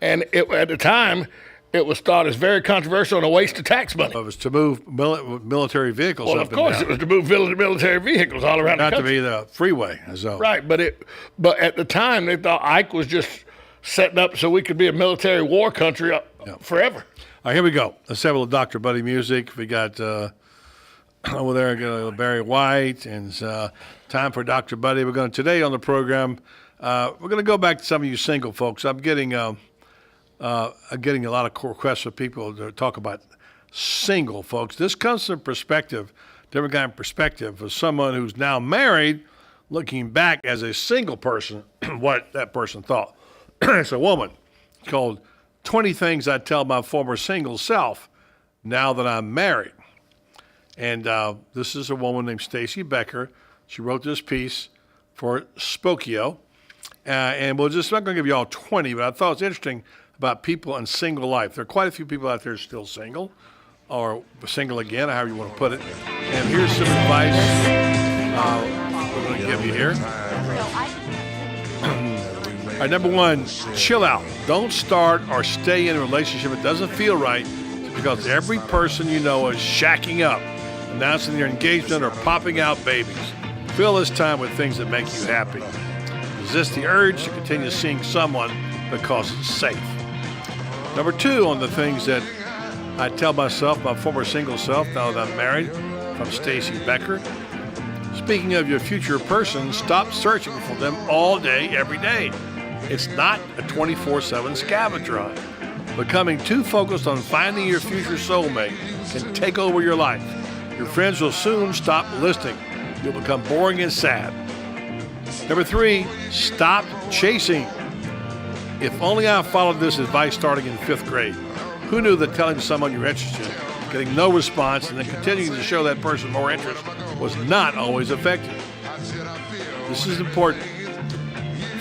And at the time, it was thought as very controversial and a waste of tax money. It was to move military vehicles Well, up of course, and it down. was to move military vehicles all around the Not to country. be the freeway. So. Right, but at the time, they thought Ike was just setting up so we could be a military war country forever. All right, here we go. Let's have a little Dr. Buddy music. We got over there, got a little Barry White, and it's time for Dr. Buddy. Today on the program, we're going to go back to some of you single folks. I'm getting a lot of requests for people to talk about single folks. This comes from perspective, different kind of perspective of someone who's now married, looking back as a single person, what that person thought. It's a woman. It's called 20 Things I Tell My Former Single Self Now That I'm Married. And this is a woman named Stacy Becker. She wrote this piece for Spokio. And I'm not going to give you all 20, but I thought it was interesting about people in single life. There are quite a few people out there still single, or single again, however you want to put it. And here's some advice we're going to give you here. All right, number one, chill out. Don't start or stay in a relationship that doesn't feel right because every person you know is shacking up, announcing their engagement, or popping out babies. Fill this time with things that make you happy. Resist the urge to continue seeing someone because it's safe. Number two, on the things that I tell myself, my former single self, now that I'm married, from Stacy Becker. Speaking of your future person, stop searching for them all day, every day. It's not a 24/7 scavenger hunt. Becoming too focused on finding your future soulmate can take over your life. Your friends will soon stop listening. You'll become boring and sad. Number three, stop chasing. If only I followed this advice starting in 5th grade. Who knew that telling someone you're interested, getting no response, and then continuing to show that person more interest was not always effective? This is important.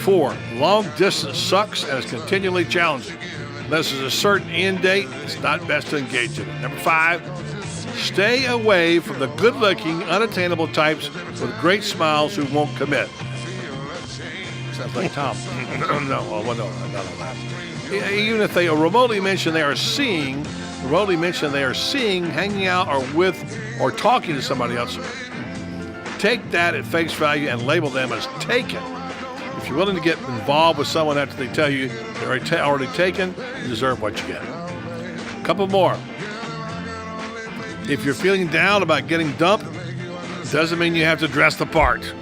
4, long distance sucks and is continually challenging. Unless there's a certain end date, it's not best to engage in it. Number 5, stay away from the good-looking, unattainable types with great smiles who won't commit. Sounds like Tom. No, not on that. Even if they remotely mention they are seeing, hanging out or with, or talking to somebody else, take that at face value and label them as taken. If you're willing to get involved with someone after they tell you they're already taken, you deserve what you get. A couple more. If you're feeling down about getting dumped, it doesn't mean you have to dress the part.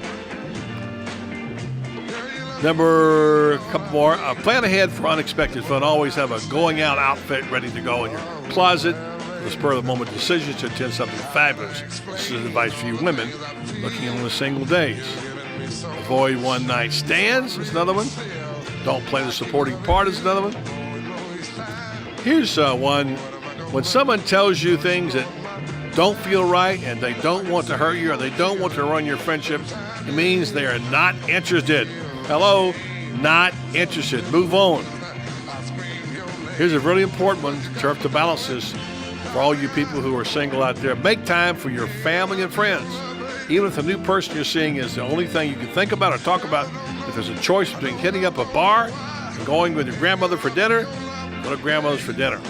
A couple more. Plan ahead for unexpected fun. Always have a going out outfit ready to go in your closet. For the spur of the moment decisions to attend something fabulous. This is advice for you women looking on the single days. Avoid one-night stands is another one. Don't play the supporting part is another one. Here's one. When someone tells you things that don't feel right and they don't want to hurt you or they don't want to ruin your friendship, it means they are not interested. Hello, not interested. Move on. Here's a really important one to balance this for all you people who are single out there. Make time for your family and friends. Even if the new person you're seeing is the only thing you can think about or talk about, if there's a choice between hitting up a bar and going with your grandmother for dinner, go to grandmother's for dinner.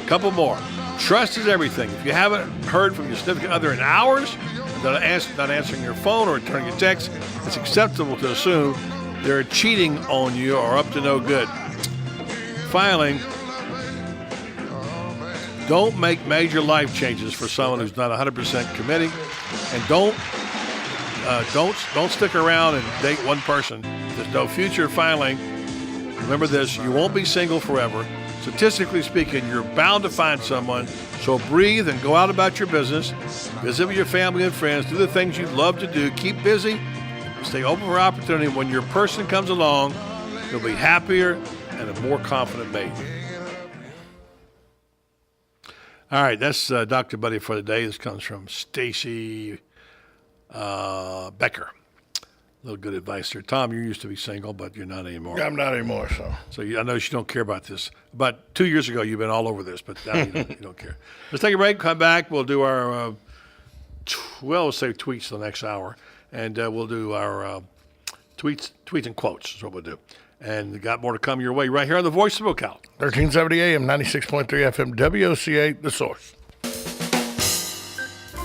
Couple more. Trust is everything. If you haven't heard from your significant other in hours, not answering your phone or returning your text, it's acceptable to assume they're cheating on you or up to no good. Finally, don't make major life changes for someone who's not 100% committing, and don't stick around and date one person. There's no future. Finally, remember this: you won't be single forever. Statistically speaking, you're bound to find someone. So breathe and go out about your business. Visit with your family and friends. Do the things you love to do. Keep busy. Stay open for opportunity. When your person comes along, you'll be happier and a more confident mate. All right, that's Dr. Buddy for the day. This comes from Stacy Becker. A little good advice there. Tom, you used to be single, but you're not anymore. I'm not anymore, so. So I know you don't care about this. About 2 years ago, you've been all over this, but now you don't care. Let's take a break, come back. We'll do our, we'll say tweets the next hour, and we'll do our tweets and quotes is what we'll do. And we got more to come your way right here on the Voice of Ocala. 1370 AM, 96.3 FM, WOCA, The Source.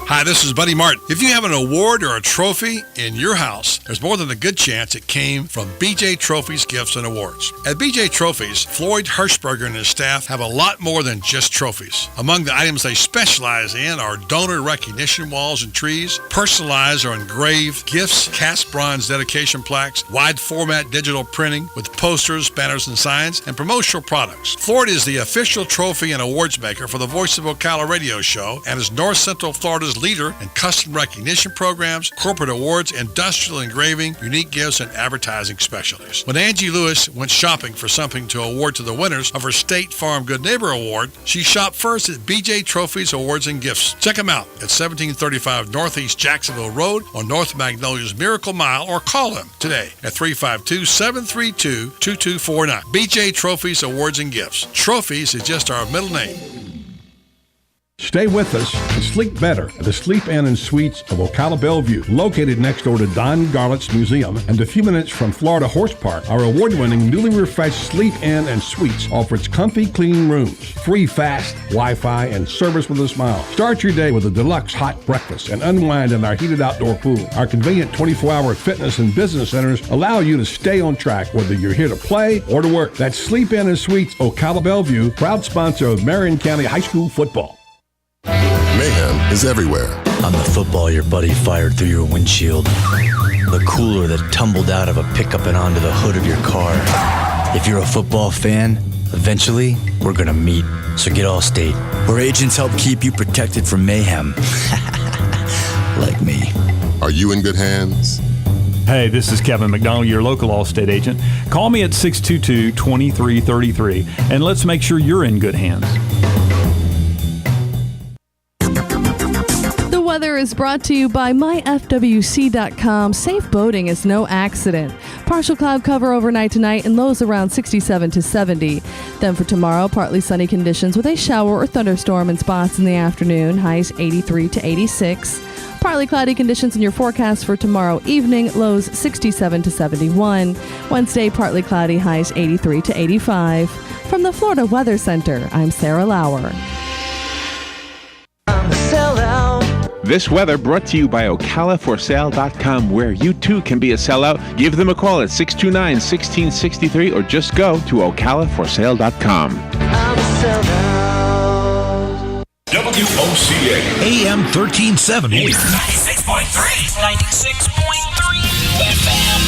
Hi, this is Buddy Martin. If you have an award or a trophy in your house, there's more than a good chance it came from BJ Trophies Gifts and Awards. At BJ Trophies, Floyd Hirschberger and his staff have a lot more than just trophies. Among the items they specialize in are donor recognition walls and trees, personalized or engraved gifts, cast bronze dedication plaques, wide format digital printing with posters, banners, and signs, and promotional products. Floyd is the official trophy and awards maker for the Voice of Ocala radio show and is North Central Florida's leader in custom recognition programs, corporate awards, industrial engraving, unique gifts, and advertising specialties. When Angie Lewis went shopping for something to award to the winners of her State Farm Good Neighbor Award, she shopped first at BJ Trophies Awards and Gifts. Check them out at 1735 Northeast Jacksonville Road on North Magnolia's Miracle Mile, or call them today at 352-732-2249. BJ Trophies Awards and Gifts. Trophies is just our middle name. Stay with us and sleep better at the Sleep Inn and Suites of Ocala Bellevue, located next door to Don Garlett's Museum and a few minutes from Florida Horse Park. Our award-winning, newly refreshed Sleep Inn and Suites offers comfy, clean rooms, free fast Wi-Fi, and service with a smile. Start your day with a deluxe hot breakfast and unwind in our heated outdoor pool. Our convenient 24-hour fitness and business centers allow you to stay on track whether you're here to play or to work. That's Sleep Inn and Suites Ocala Bellevue, proud sponsor of Marion County High School football. Mayhem is everywhere. I'm the football your buddy fired through your windshield. The cooler that tumbled out of a pickup and onto the hood of your car. If you're a football fan, eventually we're gonna meet. So get Allstate, where agents help keep you protected from mayhem. Like me. Are you in good hands? Hey, this is Kevin McDonald, your local Allstate agent. Call me at 622-2333 and let's make sure you're in good hands. Weather is brought to you by myfwc.com. Safe boating is no accident. Partial cloud cover overnight tonight and lows around 67 to 70. Then for tomorrow, partly sunny conditions with a shower or thunderstorm in spots in the afternoon. Highs 83 to 86. Partly cloudy conditions in your forecast for tomorrow evening. Lows 67 to 71. Wednesday, partly cloudy. Highs 83 to 85. From the Florida Weather Center, I'm Sarah Lauer. This weather brought to you by OcalaForSale.com, where you too can be a sellout. Give them a call at 629-1663 or just go to OcalaForSale.com. WOCA AM 1370. 96.3. 96.3 FM.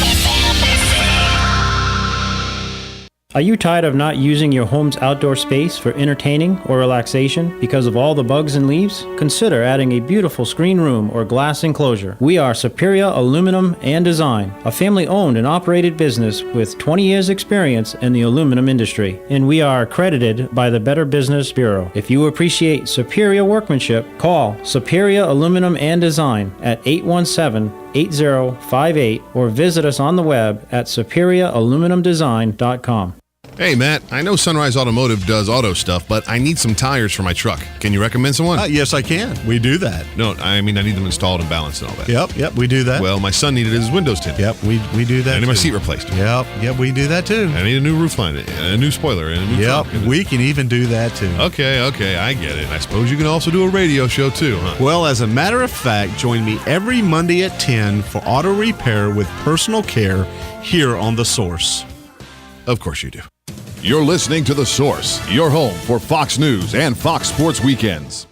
Are you tired of not using your home's outdoor space for entertaining or relaxation because of all the bugs and leaves? Consider adding a beautiful screen room or glass enclosure. We are Superior Aluminum and Design, a family-owned and operated business with 20 years experience in the aluminum industry, and we are accredited by the Better Business Bureau. If you appreciate superior workmanship, call Superior Aluminum and Design at 817-8058 or visit us on the web at superiораluminumdesign.com. Hey, Matt, I know Sunrise Automotive does auto stuff, but I need some tires for my truck. Can you recommend someone? Yes, I can. We do that. No, I mean, I need them installed and balanced and all that. Yep, we do that. Well, my son needed his windows tinted. Yep, we do that. I need my seat replaced. Yep, we do that too. I need a new roof line, a new spoiler, and a new trunk. We can even do that too. Okay, I get it. I suppose you can also do a radio show too, huh? Well, as a matter of fact, join me every Monday at 10 for auto repair with personal care here on The Source. Of course you do. You're listening to The Source, your home for Fox News and Fox Sports Weekends.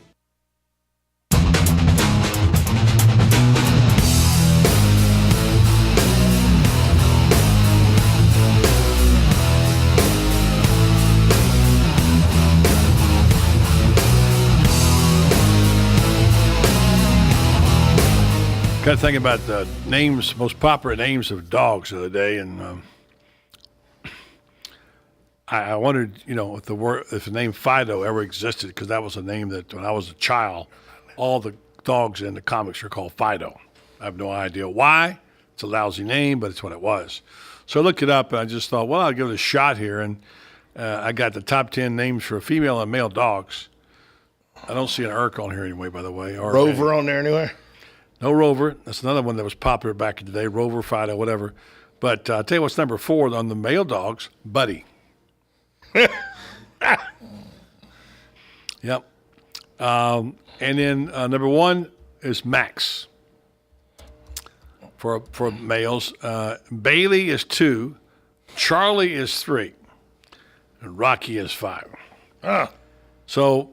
Got to think about the names, most popular names of dogs of the day, and I wondered, if the name Fido ever existed, because that was a name that when I was a child, all the dogs in the comics were called Fido. I have no idea why. It's a lousy name, but it's what it was. So I looked it up, and I just thought, well, I'll give it a shot here, and I got the top 10 names for female and male dogs. I don't see an Irk on here anyway, by the way. Or Rover on there anywhere? No Rover. That's another one that was popular back in the day, Rover, Fido, whatever. But I'll tell you what's number 4 on the male dogs, Buddy. Yep. And then number 1 is Max for males. Bailey is 2. Charlie is 3. And Rocky is 5. So,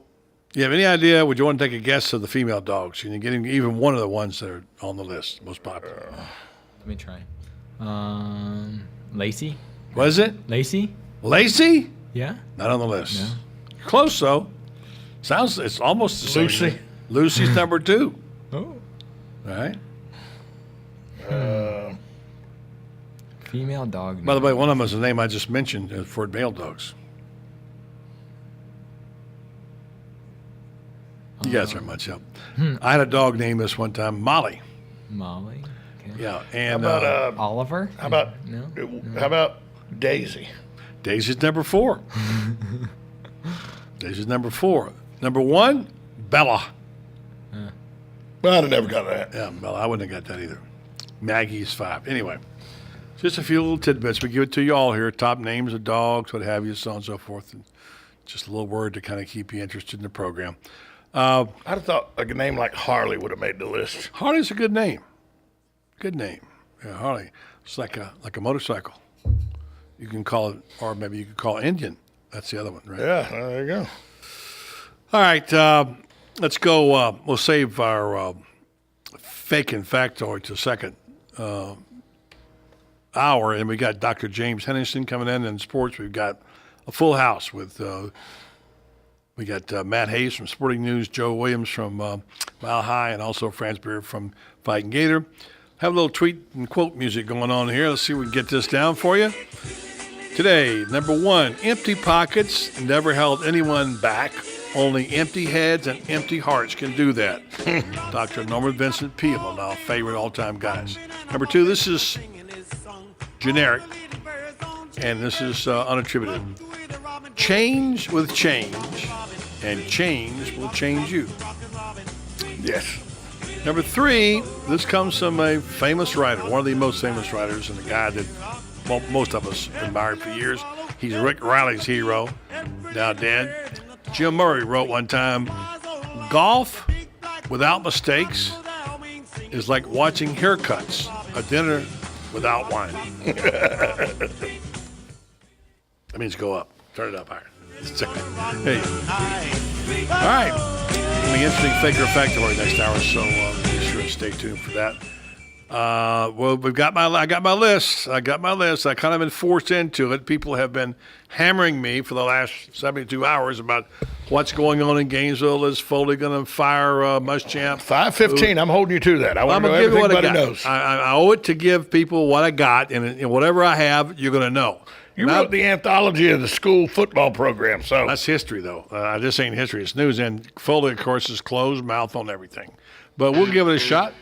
you have any idea? Would you want to take a guess of the female dogs? You get even one of the ones that are on the list, most popular. Let me try. Lacey? What is it? Lacey? Lacey? Yeah. Not on the list. No. Close, though. It's almost the same. Lucy? Lucy's number 2. Oh. All right. Female dog. By the way, one of them is the name I just mentioned for male dogs. You guys aren't much help. I had a dog named this one time, Molly. Molly? Okay. Yeah. And how about Oliver? How about How about Daisy? Daisy's number 4. Daisy's number 4. Number 1, Bella. Well, I'd have never got that. Yeah, Bella. I wouldn't have got that either. Maggie's 5. Anyway, just a few little tidbits. We give it to you all here. Top names of dogs, what have you, so on and so forth. And just a little word to kind of keep you interested in the program. I'd have thought a name like Harley would have made the list. Harley's a good name. Good name. Yeah, Harley. It's like a motorcycle. You can call it, or maybe you could call it Indian. That's the other one, right? Yeah, there you go. All right, let's go. We'll save our fake and factoid to second hour, and we got Dr. James Henningsen coming in sports. We've got a full house with we got Matt Hayes from Sporting News, Joe Williams from Mile High, and also Franz Beer from Fighting Gator. Have a little tweet and quote music going on here. Let's see if we can get this down for you. Today, number 1, empty pockets never held anyone back. Only empty heads and empty hearts can do that. Dr. Norman Vincent Peale, now favorite all-time guys. Number 2, this is generic, and this is unattributed. Change with change, and change will change you. Yes. Number 3, this comes from a famous writer, one of the most famous writers, and a guy that most of us admired for years. He's Rick Riley's hero, now dead. Jim Murray wrote one time, golf without mistakes is like watching haircuts, a dinner without wine. That means go up. Turn it up higher. Hey. All right. It'll be interesting fake or factoid next hour, so be sure to stay tuned for that. Well, I got my list. I kind of been forced into it. People have been hammering me for the last 72 hours about what's going on in Gainesville. Is Foley going to fire Muschamp? 5:15. I'm holding you to that. I want to know give you everything what I everybody got. knows. I owe it to give people what I got, and whatever I have, you're going to know. You wrote the anthology of the school football program, so that's history, though. This ain't history; it's news. And Foley, of course, is closed mouth on everything. But we'll give it a shot.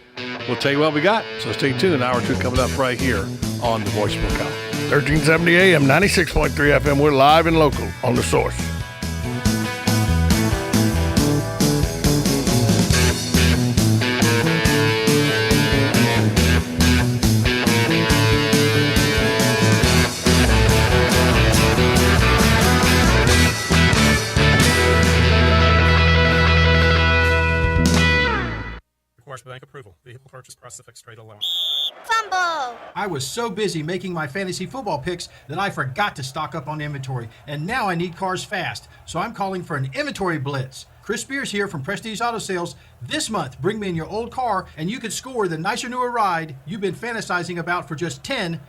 We'll tell you what we got. So stay tuned. Hour 2 coming up right here on the Voice of Ocala. 1370 AM, 96.3 FM. We're live and local on The Source. Bank approval. Vehicle purchase price of fixed rate allowance. Fumble! I was so busy making my fantasy football picks that I forgot to stock up on inventory, and now I need cars fast, so I'm calling for an inventory blitz. Chris Spears here from Prestige Auto Sales. This month, bring me in your old car, and you could score the nicer, newer ride you've been fantasizing about for just $10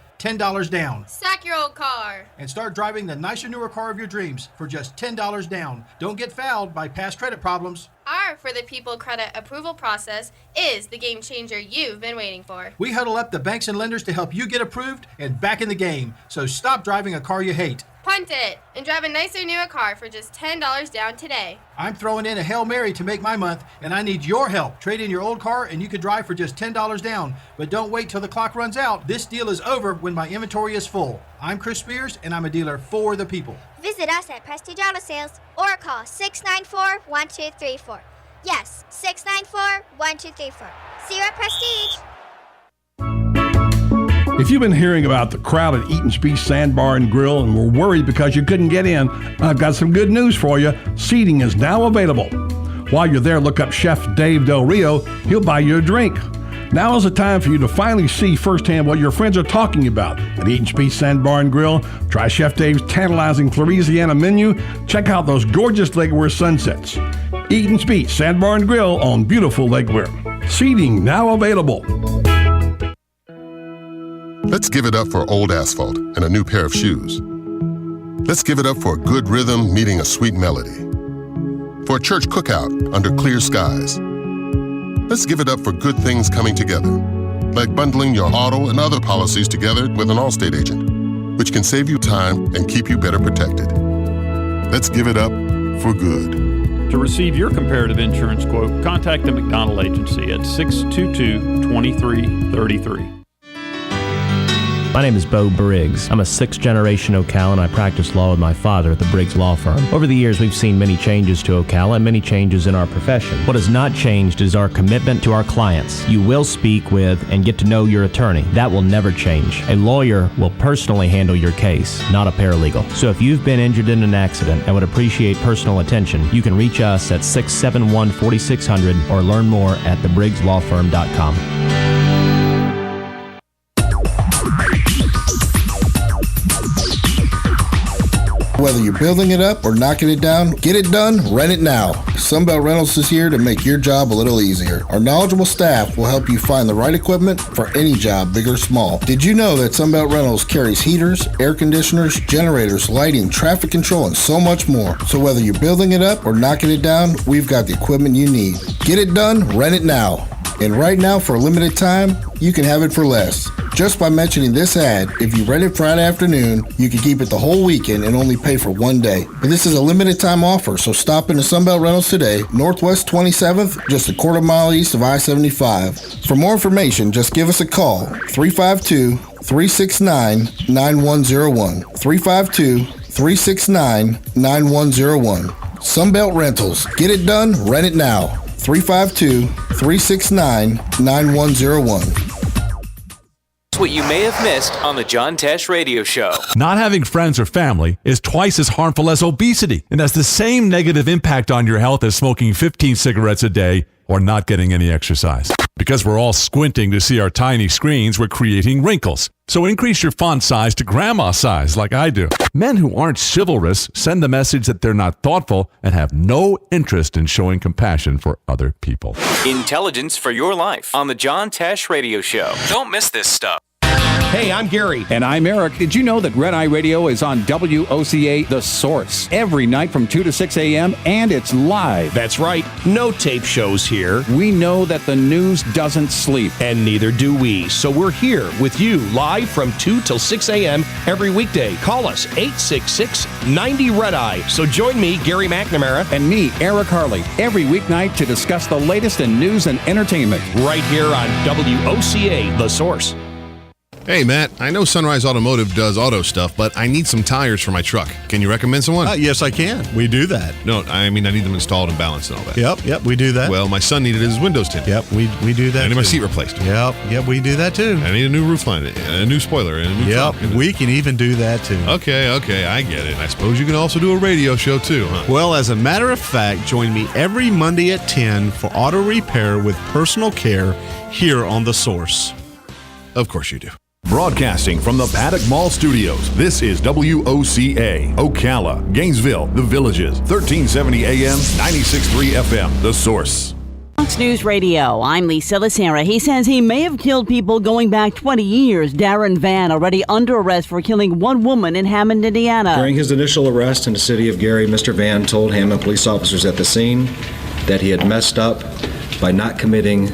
down. Stack your old car. And start driving the nicer, newer car of your dreams for just $10 down. Don't get fouled by past credit problems. Our For the People credit approval process is the game changer you've been waiting for. We huddle up the banks and lenders to help you get approved and back in the game. So stop driving a car you hate. Punt it and drive a nicer, newer car for just $10 down today. I'm throwing in a Hail Mary to make my month, and I need your help. Trade in your old car, and you could drive for just $10 down. But don't wait till the clock runs out. This deal is over when my inventory is full. I'm Chris Spears, and I'm a dealer for the people. Visit us at Prestige Auto Sales or call 694-1234. Yes, 694-1234. See you at Prestige. If you've been hearing about the crowded Eaton's Beach Sandbar and Grill and were worried because you couldn't get in, I've got some good news for you. Seating is now available. While you're there, look up Chef Dave Del Rio. He'll buy you a drink. Now is the time for you to finally see firsthand what your friends are talking about at Eaton's Beach Sandbar and Grill. Try Chef Dave's tantalizing Louisiana menu. Check out those gorgeous Lakeware sunsets. Eaton's Beach Sandbar and Grill on beautiful Lakeware. Seating now available. Let's give it up for old asphalt and a new pair of shoes. Let's give it up for a good rhythm meeting a sweet melody. For a church cookout under clear skies. Let's give it up for good things coming together, like bundling your auto and other policies together with an Allstate agent, which can save you time and keep you better protected. Let's give it up for good. To receive your comparative insurance quote, contact the McDonald Agency at 622-2333. My name is Bo Briggs. I'm a sixth-generation Ocalan. I practice law with my father at the Briggs Law Firm. Over the years, we've seen many changes to Ocala and many changes in our profession. What has not changed is our commitment to our clients. You will speak with and get to know your attorney. That will never change. A lawyer will personally handle your case, not a paralegal. So if you've been injured in an accident and would appreciate personal attention, you can reach us at 671-4600 or learn more at thebriggslawfirm.com. Whether you're building it up or knocking it down, get it done, rent it now. Sunbelt Rentals is here to make your job a little easier. Our knowledgeable staff will help you find the right equipment for any job, big or small. Did you know that Sunbelt Rentals carries heaters, air conditioners, generators, lighting, traffic control, and so much more? So whether you're building it up or knocking it down, we've got the equipment you need. Get it done, rent it now. And right now, for a limited time, you can have it for less. Just by mentioning this ad, if you rent it Friday afternoon, you can keep it the whole weekend and only pay for one day. But this is a limited time offer, so stop into Sunbelt Rentals today, Northwest 27th, just a quarter mile east of I-75. For more information, just give us a call, 352-369-9101. 352-369-9101. Sunbelt Rentals. Get it done, rent it now. 352-369-9101. What you may have missed on the John Tesh Radio Show. Not having friends or family is twice as harmful as obesity and has the same negative impact on your health as smoking 15 cigarettes a day or not getting any exercise. Because we're all squinting to see our tiny screens, we're creating wrinkles. So increase your font size to grandma size like I do. Men who aren't chivalrous send the message that they're not thoughtful and have no interest in showing compassion for other people. Intelligence for your life on the John Tesh Radio Show. Don't miss this stuff. Hey, I'm Gary. And I'm Eric. Did you know that Red Eye Radio is on WOCA The Source every night from 2 to 6 a.m. and it's live? That's right. No tape shows here. We know that the news doesn't sleep. And neither do we. So we're here with you live from 2 till 6 a.m. every weekday. Call us 866-90-RED-EYE. So join me, Gary McNamara. And me, Eric Harley, every weeknight to discuss the latest in news and entertainment. Right here on WOCA The Source. Hey, Matt, I know Sunrise Automotive does auto stuff, but I need some tires for my truck. Can you recommend someone? Yes, I can. We do that. No, I mean, I need them installed and balanced and all that. Yep, we do that. Well, my son needed his windows tinted. Yep, we do that. I need my seat replaced. Yep, we do that too. I need a new roof line, a new spoiler, and a new Yep, trunk. we can even do that too. Okay, I get it. I suppose you can also do a radio show too, huh? Well, as a matter of fact, join me every Monday at 10 for auto repair with personal care here on The Source. Of course you do. Broadcasting from the Paddock Mall Studios, this is WOCA, Ocala, Gainesville, The Villages, 1370 AM, 96.3 FM, The Source. Fox News Radio, I'm Lisa Lacera. He says he may have killed people going back 20 years. Darren Vann already under arrest for killing one woman in Hammond, Indiana. During his initial arrest in the city of Gary, Mr. Vann told Hammond police officers at the scene that he had messed up by committing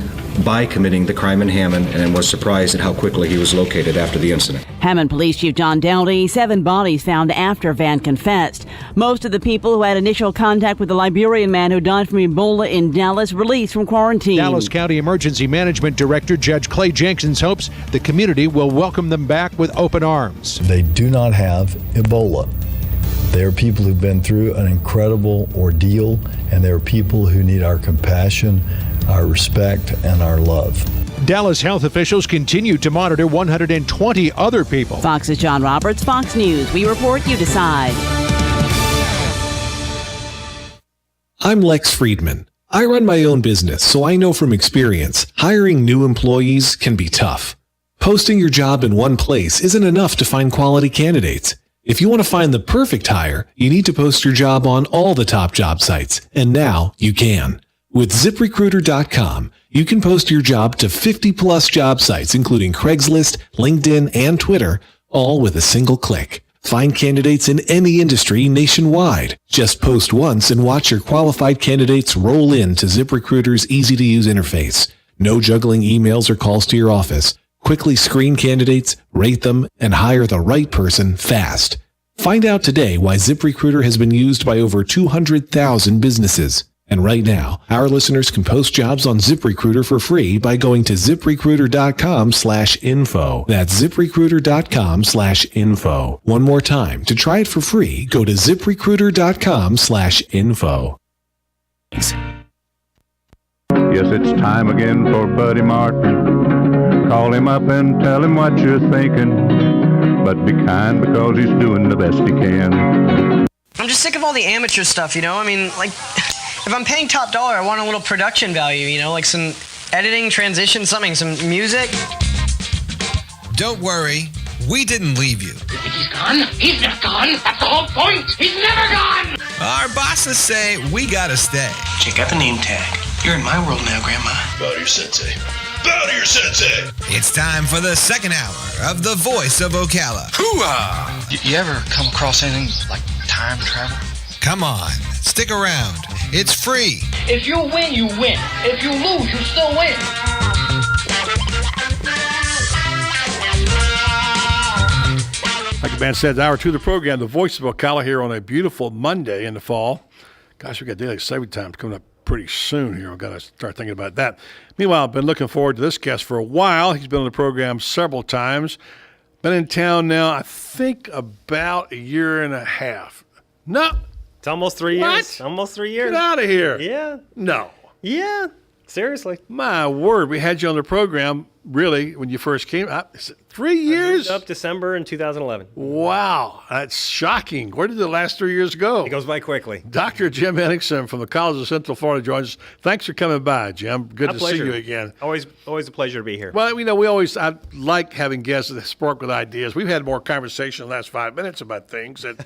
the crime in Hammond and was surprised at how quickly he was located after the incident. Hammond Police Chief John Dowdy, 7 bodies found after Vann confessed. Most of the people who had initial contact with the Liberian man who died from Ebola in Dallas released from quarantine. Dallas County Emergency Management Director Judge Clay Jenkins hopes the community will welcome them back with open arms. They do not have Ebola. They are people who've been through an incredible ordeal, and they are people who need our compassion, our respect, and our love. Dallas health officials continue to monitor 120 other people. Fox's John Roberts, Fox News. We report, you decide. I'm Lex Friedman. I run my own business, so I know from experience, hiring new employees can be tough. Posting your job in one place isn't enough to find quality candidates. If you want to find the perfect hire, you need to post your job on all the top job sites, and now you can. With ZipRecruiter.com, you can post your job to 50-plus job sites, including Craigslist, LinkedIn, and Twitter, all with a single click. Find candidates in any industry nationwide. Just post once and watch your qualified candidates roll in to ZipRecruiter's easy-to-use interface. No juggling emails or calls to your office. Quickly screen candidates, rate them, and hire the right person fast. Find out today why ZipRecruiter has been used by over 200,000 businesses. And right now, our listeners can post jobs on ZipRecruiter for free by going to ZipRecruiter.com/info. That's ZipRecruiter.com/info. One more time, to try it for free, go to ZipRecruiter.com/info. Yes, it's time again for Buddy Martin. Call him up and tell him what you're thinking. But be kind because he's doing the best he can. I'm just sick of all the amateur stuff, you know? I mean, like, if I'm paying top dollar, I want a little production value, you know? Like some editing, transition, something, some music. Don't worry, we didn't leave you. He's gone? He's not gone. That's the whole point. He's never gone. Our bosses say we gotta stay. Check out the name tag. You're in my world now, Grandma. Bow to your sensei. Bow to your sensei. It's time for the second hour of The Voice of Ocala. Hoo-ah! You ever come across anything like time travel? Come on, stick around. It's free. If you win, you win. If you lose, you still win. Like the band said, hour 2 of the program, The Voice of Ocala, here on a beautiful Monday in the fall. Gosh, we got daylight saving time coming up pretty soon here. We've got to start thinking about that. Meanwhile, I've been looking forward to this guest for a while. He's been on the program several times. Been in town now, I think, about a year and a half. No. It's almost 3 years. What? Almost 3 years. Get out of here. Yeah. No. Yeah. Seriously. My word, we had you on the program, really, when you first came out. 3 years? Up December in 2011. Wow, that's shocking. Where did the last 3 years go? It goes by quickly. Dr. Jim Henningsen from the College of Central Florida joins us. Thanks for coming by, Jim. Good My to pleasure. see you again. Always a pleasure to be here. Well, I like having guests that spark with ideas. We've had more conversation in the last 5 minutes about things that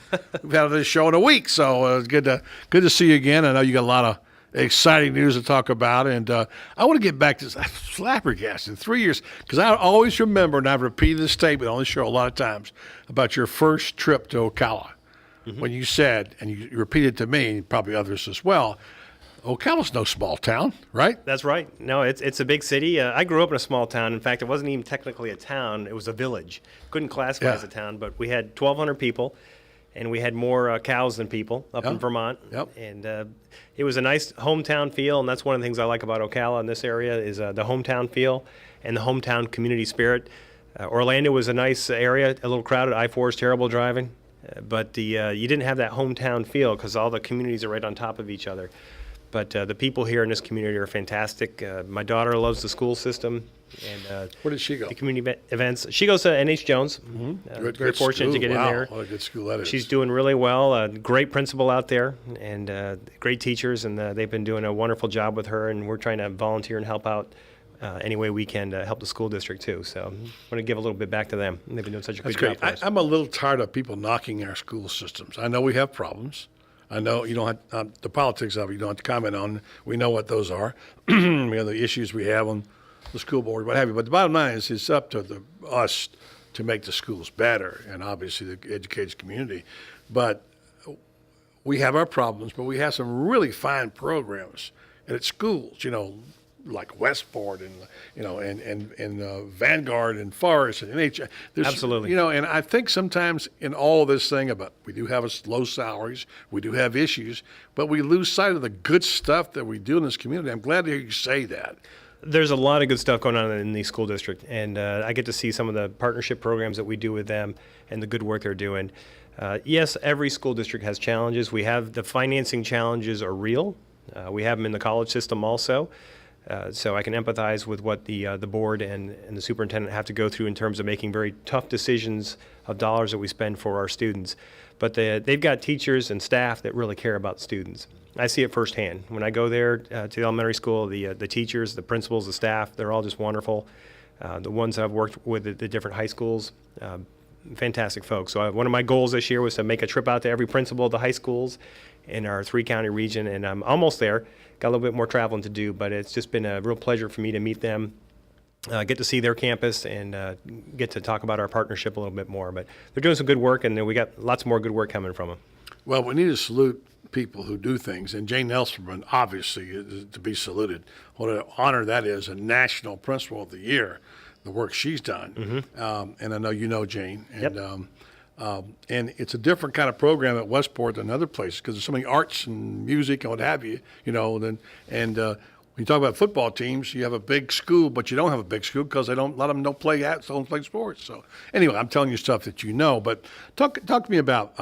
we've had on this show in a week. So it's good to see you again. I know you got a lot of exciting news to talk about, and I want to get back to this flabbergasted 3 years, because I always remember, and I've repeated this statement on the show a lot of times, about your first trip to Ocala, when you said, and you repeated to me, and probably others as well, Ocala's no small town, right? That's right. No, it's a big city. I grew up in a small town. In fact, it wasn't even technically a town. It was a village. Couldn't classify as a town, but we had 1,200 people, and we had more cows than people up in Vermont. And it was a nice hometown feel, and that's one of the things I like about Ocala in this area is the hometown feel and the hometown community spirit. Orlando was a nice area, a little crowded. I-4 is terrible driving, but you didn't have that hometown feel because all the communities are right on top of each other. But the people here in this community are fantastic. My daughter loves the school system. And where did she go? The community events. She goes to NH Jones. Very fortunate to get in there. What a good school that is. She's doing really well. Great principal out there, and great teachers, and they've been doing a wonderful job with her. And we're trying to volunteer and help out any way we can to help the school district too. So I want to give a little bit back to them. They've been doing such a good job for us. I'm a little tired of people knocking our school systems. I know we have problems. I know you don't have the politics of it. You don't have to comment on. We know what those are. We have the issues we have on the school board, what have you. But the bottom line is, it's up to us to make the schools better, and obviously the educated community. But we have our problems, but we have some really fine programs at schools. Like Westport and and Vanguard and Forest and NH. Absolutely. And I think sometimes in all of this thing about we do have low salaries, we do have issues, but we lose sight of the good stuff that we do in this community. I'm glad to hear you say that. There's a lot of good stuff going on in the school district, and I get to see some of the partnership programs that we do with them and the good work they're doing. Yes, every school district has challenges. We have the financing challenges are real. We have them in the college system also. So I can empathize with what the board and the superintendent have to go through in terms of making very tough decisions of dollars that we spend for our students. But they've got teachers and staff that really care about students. I see it firsthand. When I go there to the elementary school, the teachers, the principals, the staff, they're all just wonderful. The ones I've worked with at the different high schools, fantastic folks. So one of my goals this year was to make a trip out to every principal of the high schools in our 3-county region, and I'm almost there. Got a little bit more traveling to do, but it's just been a real pleasure for me to meet them, get to see their campus, and get to talk about our partnership a little bit more. But they're doing some good work, and we got lots more good work coming from them. Well, we need to salute people who do things, and Jane Elsperman obviously is to be saluted. What an honor that is, a National Principal of the Year, the work she's done. And I know you know Jane. And, and it's a different kind of program at Westport than other places because there's so many arts and music and what have you, when you talk about football teams, you have a big school, but you don't have a big school because a lot of them don't play sports. So anyway, I'm telling you stuff that you know, but talk to me about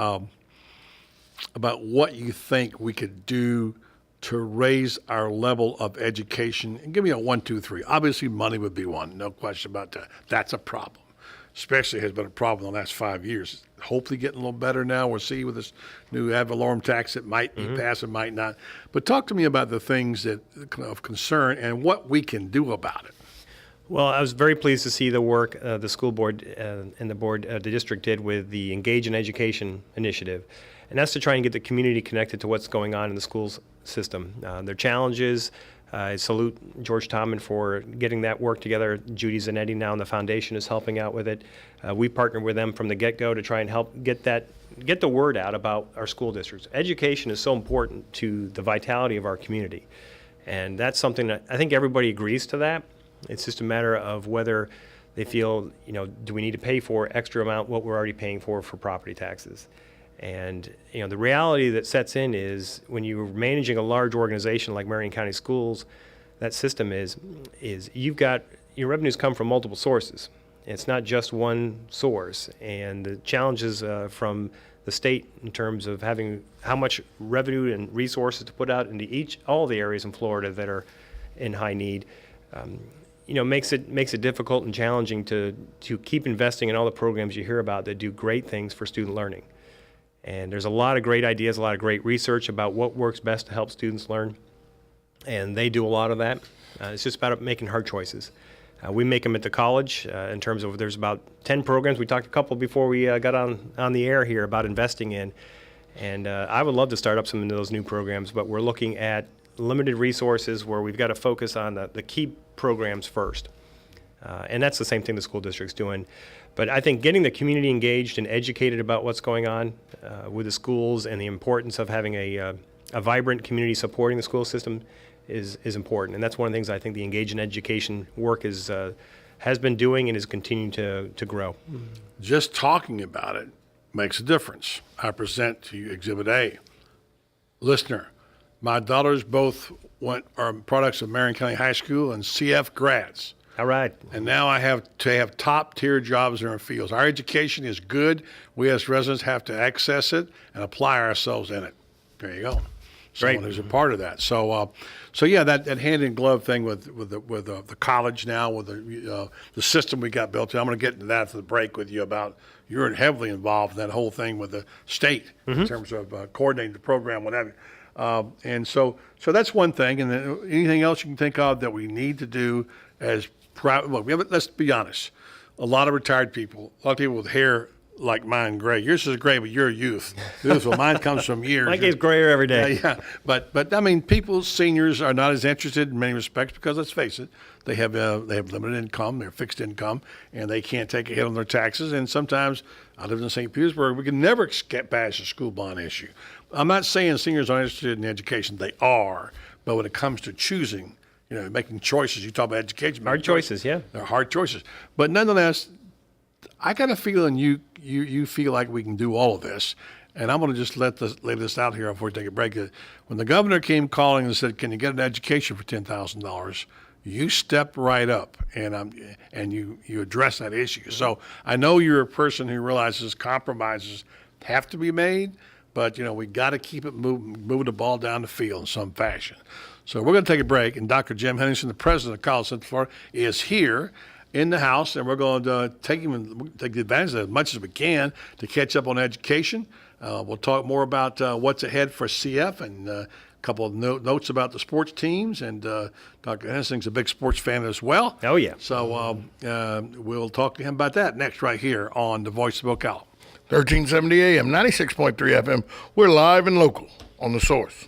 what you think we could do to raise our level of education. And give me a 1, 2, 3. Obviously, money would be one, no question about that. That's a problem. Especially has been a problem in the last 5 years. Hopefully getting a little better now. We'll see with this new ad valorem tax. It might be passed, it might not. But talk to me about the things that of concern and what we can do about it. Well, I was very pleased to see the work the school board and the district did with the Engage in Education initiative. And that's to try and get the community connected to what's going on in the schools system. Their challenges. I salute George Tommen for getting that work together. Judy Zanetti now in the foundation is helping out with it. We partnered with them from the get-go to try and help get the word out about our school districts. Education is so important to the vitality of our community. And that's something that I think everybody agrees to that. It's just a matter of whether they feel, do we need to pay for extra amount what we're already paying for property taxes? And the reality that sets in is when you're managing a large organization like Marion County Schools, that system is you've got your revenues come from multiple sources. It's not just one source, and the challenges from the state in terms of having how much revenue and resources to put out into all the areas in Florida that are in high need, makes it difficult and challenging to keep investing in all the programs you hear about that do great things for student learning. And there's a lot of great ideas, a lot of great research about what works best to help students learn, and they do a lot of that. It's just about making hard choices. We make them at the college in terms of there's about 10 programs. We talked a couple before we got on the air here about investing in, and I would love to start up some of those new programs, but we're looking at limited resources where we've got to focus on the key programs first. And that's the same thing the school district's doing. But I think getting the community engaged and educated about what's going on with the schools and the importance of having a vibrant community supporting the school system is important. And that's one of the things I think the Engage in Education work has been doing and is continuing to grow. Just talking about it makes a difference. I present to you Exhibit A. Listener, my daughters both are products of Marion County High School and CF grads. All right. And now I have to have top-tier jobs in our fields. Our education is good. We as residents have to access it and apply ourselves in it. There you go. Someone who's a part of that. So yeah, that hand-in-glove thing with the college now, with the system we got built. I'm going to get into that after the break with you about you're heavily involved in that whole thing with the state in terms of coordinating the program, whatever. And so that's one thing. And then anything else you can think of that we need to do as look, let's be honest. A lot of retired people, a lot of people with hair like mine gray. Yours is gray, but you're a youth. Well, mine comes from years. Mine gets grayer every day. Yeah. But I mean, seniors are not as interested in many respects because let's face it, they have limited income, they're fixed income, and they can't take a hit on their taxes. And sometimes I live in St. Petersburg. We can never get past the school bond issue. I'm not saying seniors aren't interested in education. They are. But when it comes to choosing, making choices, you talk about education. Hard choices, yeah. They're hard choices. But nonetheless, I got a feeling you feel like we can do all of this. And I'm going to just lay this out here before we take a break. When the governor came calling and said, can you get an education for $10,000? You stepped right up and you addressed that issue. So I know you're a person who realizes compromises have to be made, but we got to keep it moving the ball down the field in some fashion. So we're going to take a break, and Dr. Jim Henderson, the president of College Central Florida, is here in the house, and we're going to take advantage of it as much as we can to catch up on education. We'll talk more about what's ahead for CF and a couple of notes about the sports teams, and Dr. Henderson's a big sports fan as well. Oh, yeah. So we'll talk to him about that next right here on the Voice of Ocala. 1370 AM, 96.3 FM. We're live and local on The Source.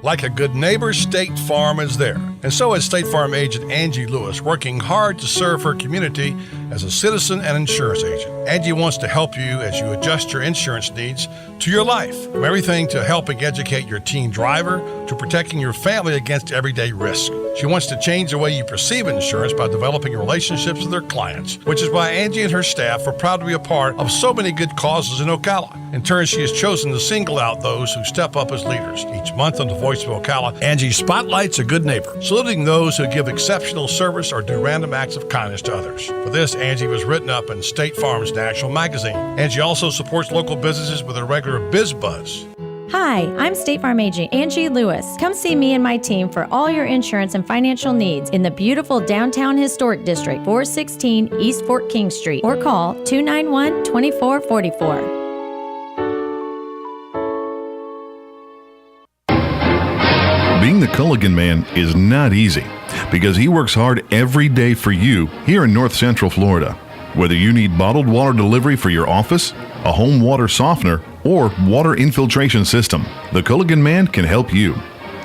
Like a good neighbor, State Farm is there. And so is State Farm agent Angie Lewis, working hard to serve her community as a citizen and insurance agent. Angie wants to help you as you adjust your insurance needs to your life, from everything to helping educate your teen driver to protecting your family against everyday risk. She wants to change the way you perceive insurance by developing relationships with her clients, which is why Angie and her staff are proud to be a part of so many good causes in Ocala. In turn, she has chosen to single out those who step up as leaders. Each month on the Voice of Ocala, Angie spotlights a good neighbor, saluting those who give exceptional service or do random acts of kindness to others. For this, Angie was written up in State Farm's National Magazine. Angie also supports local businesses with a regular Biz Buzz. Hi, I'm State Farm agent Angie Lewis. Come see me and my team for all your insurance and financial needs in the beautiful downtown historic district, 416 East Fort King Street, or call 291-2444. Being the Culligan man is not easy because he works hard every day for you here in North Central Florida. Whether you need bottled water delivery for your office, a home water softener, or water infiltration system, the Culligan man can help you.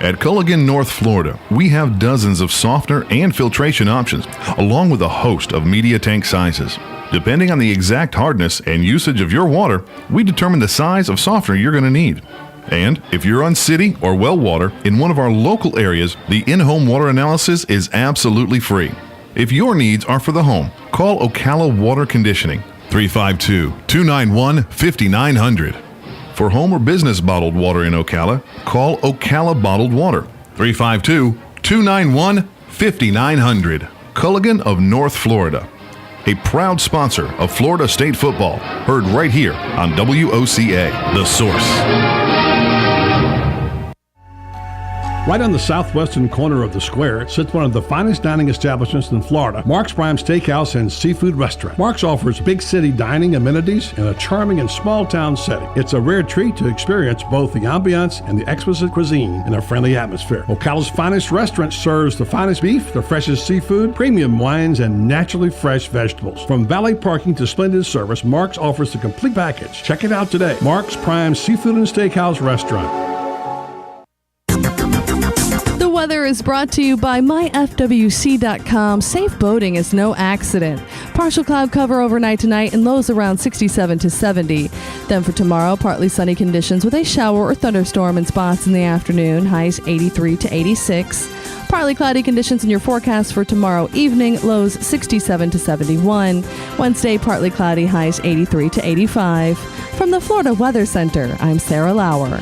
At Culligan, North Florida, we have dozens of softener and filtration options, along with a host of media tank sizes. Depending on the exact hardness and usage of your water, we determine the size of softener you're going to need. And if you're on city or well water in one of our local areas, the in-home water analysis is absolutely free. If your needs are for the home, call Ocala Water Conditioning, 352-291-5900. For home or business bottled water in Ocala, call Ocala Bottled Water, 352-291-5900. Culligan of North Florida, a proud sponsor of Florida State football, heard right here on WOCA, The Source. Right on the southwestern corner of the square sits one of the finest dining establishments in Florida, Mark's Prime Steakhouse and Seafood Restaurant. Mark's offers big city dining amenities in a charming and small town setting. It's a rare treat to experience both the ambiance and the exquisite cuisine in a friendly atmosphere. Ocala's finest restaurant serves the finest beef, the freshest seafood, premium wines, and naturally fresh vegetables. From valet parking to splendid service, Mark's offers the complete package. Check it out today. Mark's Prime Seafood and Steakhouse Restaurant. The weather is brought to you by myfwc.com. Safe boating is no accident. Partial cloud cover overnight tonight and lows around 67 to 70. Then for tomorrow, partly sunny conditions with a shower or thunderstorm in spots in the afternoon. Highs 83 to 86. Partly cloudy conditions in your forecast for tomorrow evening. Lows 67 to 71. Wednesday, partly cloudy. Highs 83 to 85. From the Florida Weather Center, I'm Sarah Lauer.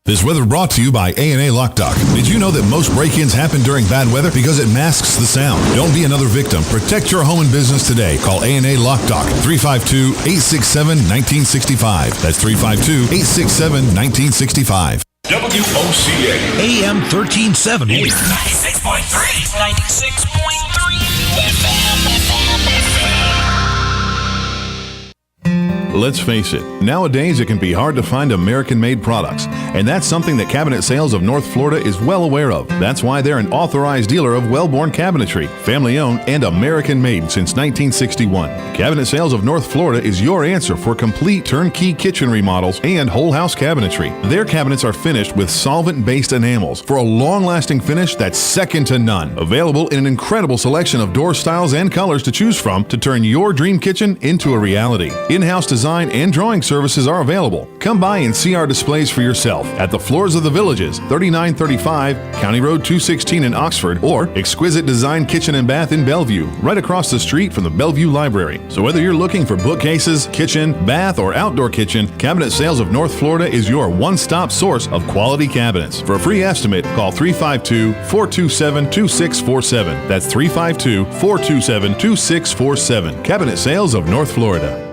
This weather brought to you by A&A Lock Dock. Did you know that most break-ins happen during bad weather because it masks the sound? Don't be another victim. Protect your home and business today. Call A&A Lock Dock, 352-867-1965. That's 352-867-1965. WOCA AM 1370. 96.3. 96.3 Let's face it, nowadays it can be hard to find American-made products, and that's something that Cabinet Sales of North Florida is well aware of. That's why they're an authorized dealer of Wellborn Cabinetry, family-owned and American-made since 1961. Cabinet Sales of North Florida is your answer for complete turnkey kitchen remodels and whole house cabinetry. Their cabinets are finished with solvent-based enamels for a long-lasting finish that's second to none. Available in an incredible selection of door styles and colors to choose from to turn your dream kitchen into a reality. In-house design and drawing services are available. Come by and see our displays for yourself at the Floors of the Villages, 3935 County Road 216 in Oxford, or Exquisite Design Kitchen and Bath in Bellevue, right across the street from the Bellevue Library. So whether you're looking for bookcases, kitchen, bath, or outdoor kitchen, Cabinet Sales of North Florida is your one-stop source of quality cabinets. For a free estimate, call 352-427-2647. That's 352-427-2647. Cabinet Sales of North Florida.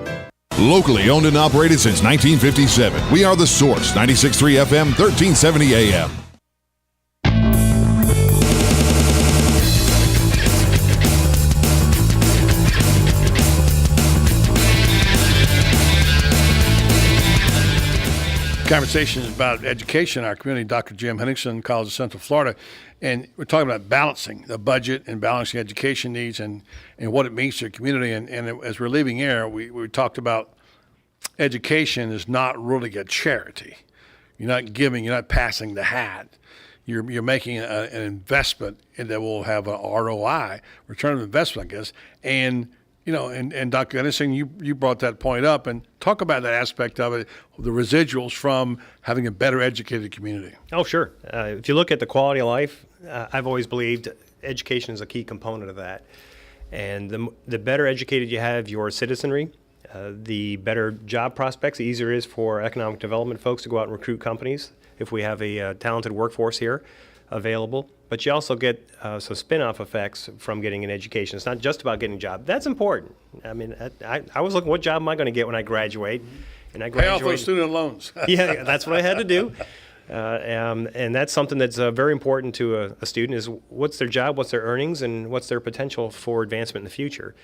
Locally owned and operated since 1957. We are The Source, 96.3 FM, 1370 AM. Conversation is about education in our community. Dr. Jim Henningsen, College of Central Florida. And we're talking about balancing the budget and balancing education needs and what it means to your community. And as we're leaving air, we talked about education is not really a charity. You're not giving, you're not passing the hat. You're making an investment that will have an ROI, return on investment, I guess. And and Dr. Henningsen, you brought that point up, and talk about that aspect of it, the residuals from having a better educated community. Oh, sure. If you look at the quality of life, I've always believed education is a key component of that. And the better educated you have your citizenry, the better job prospects, the easier it is for economic development folks to go out and recruit companies if we have a talented workforce here available. But you also get some spin-off effects from getting an education. It's not just about getting a job. That's important. I mean, I was looking, what job am I going to get when I graduate? And I graduated. Pay off those student loans. Yeah, that's what I had to do. And that's something that's very important to a student is what's their job, what's their earnings, and what's their potential for advancement in the future.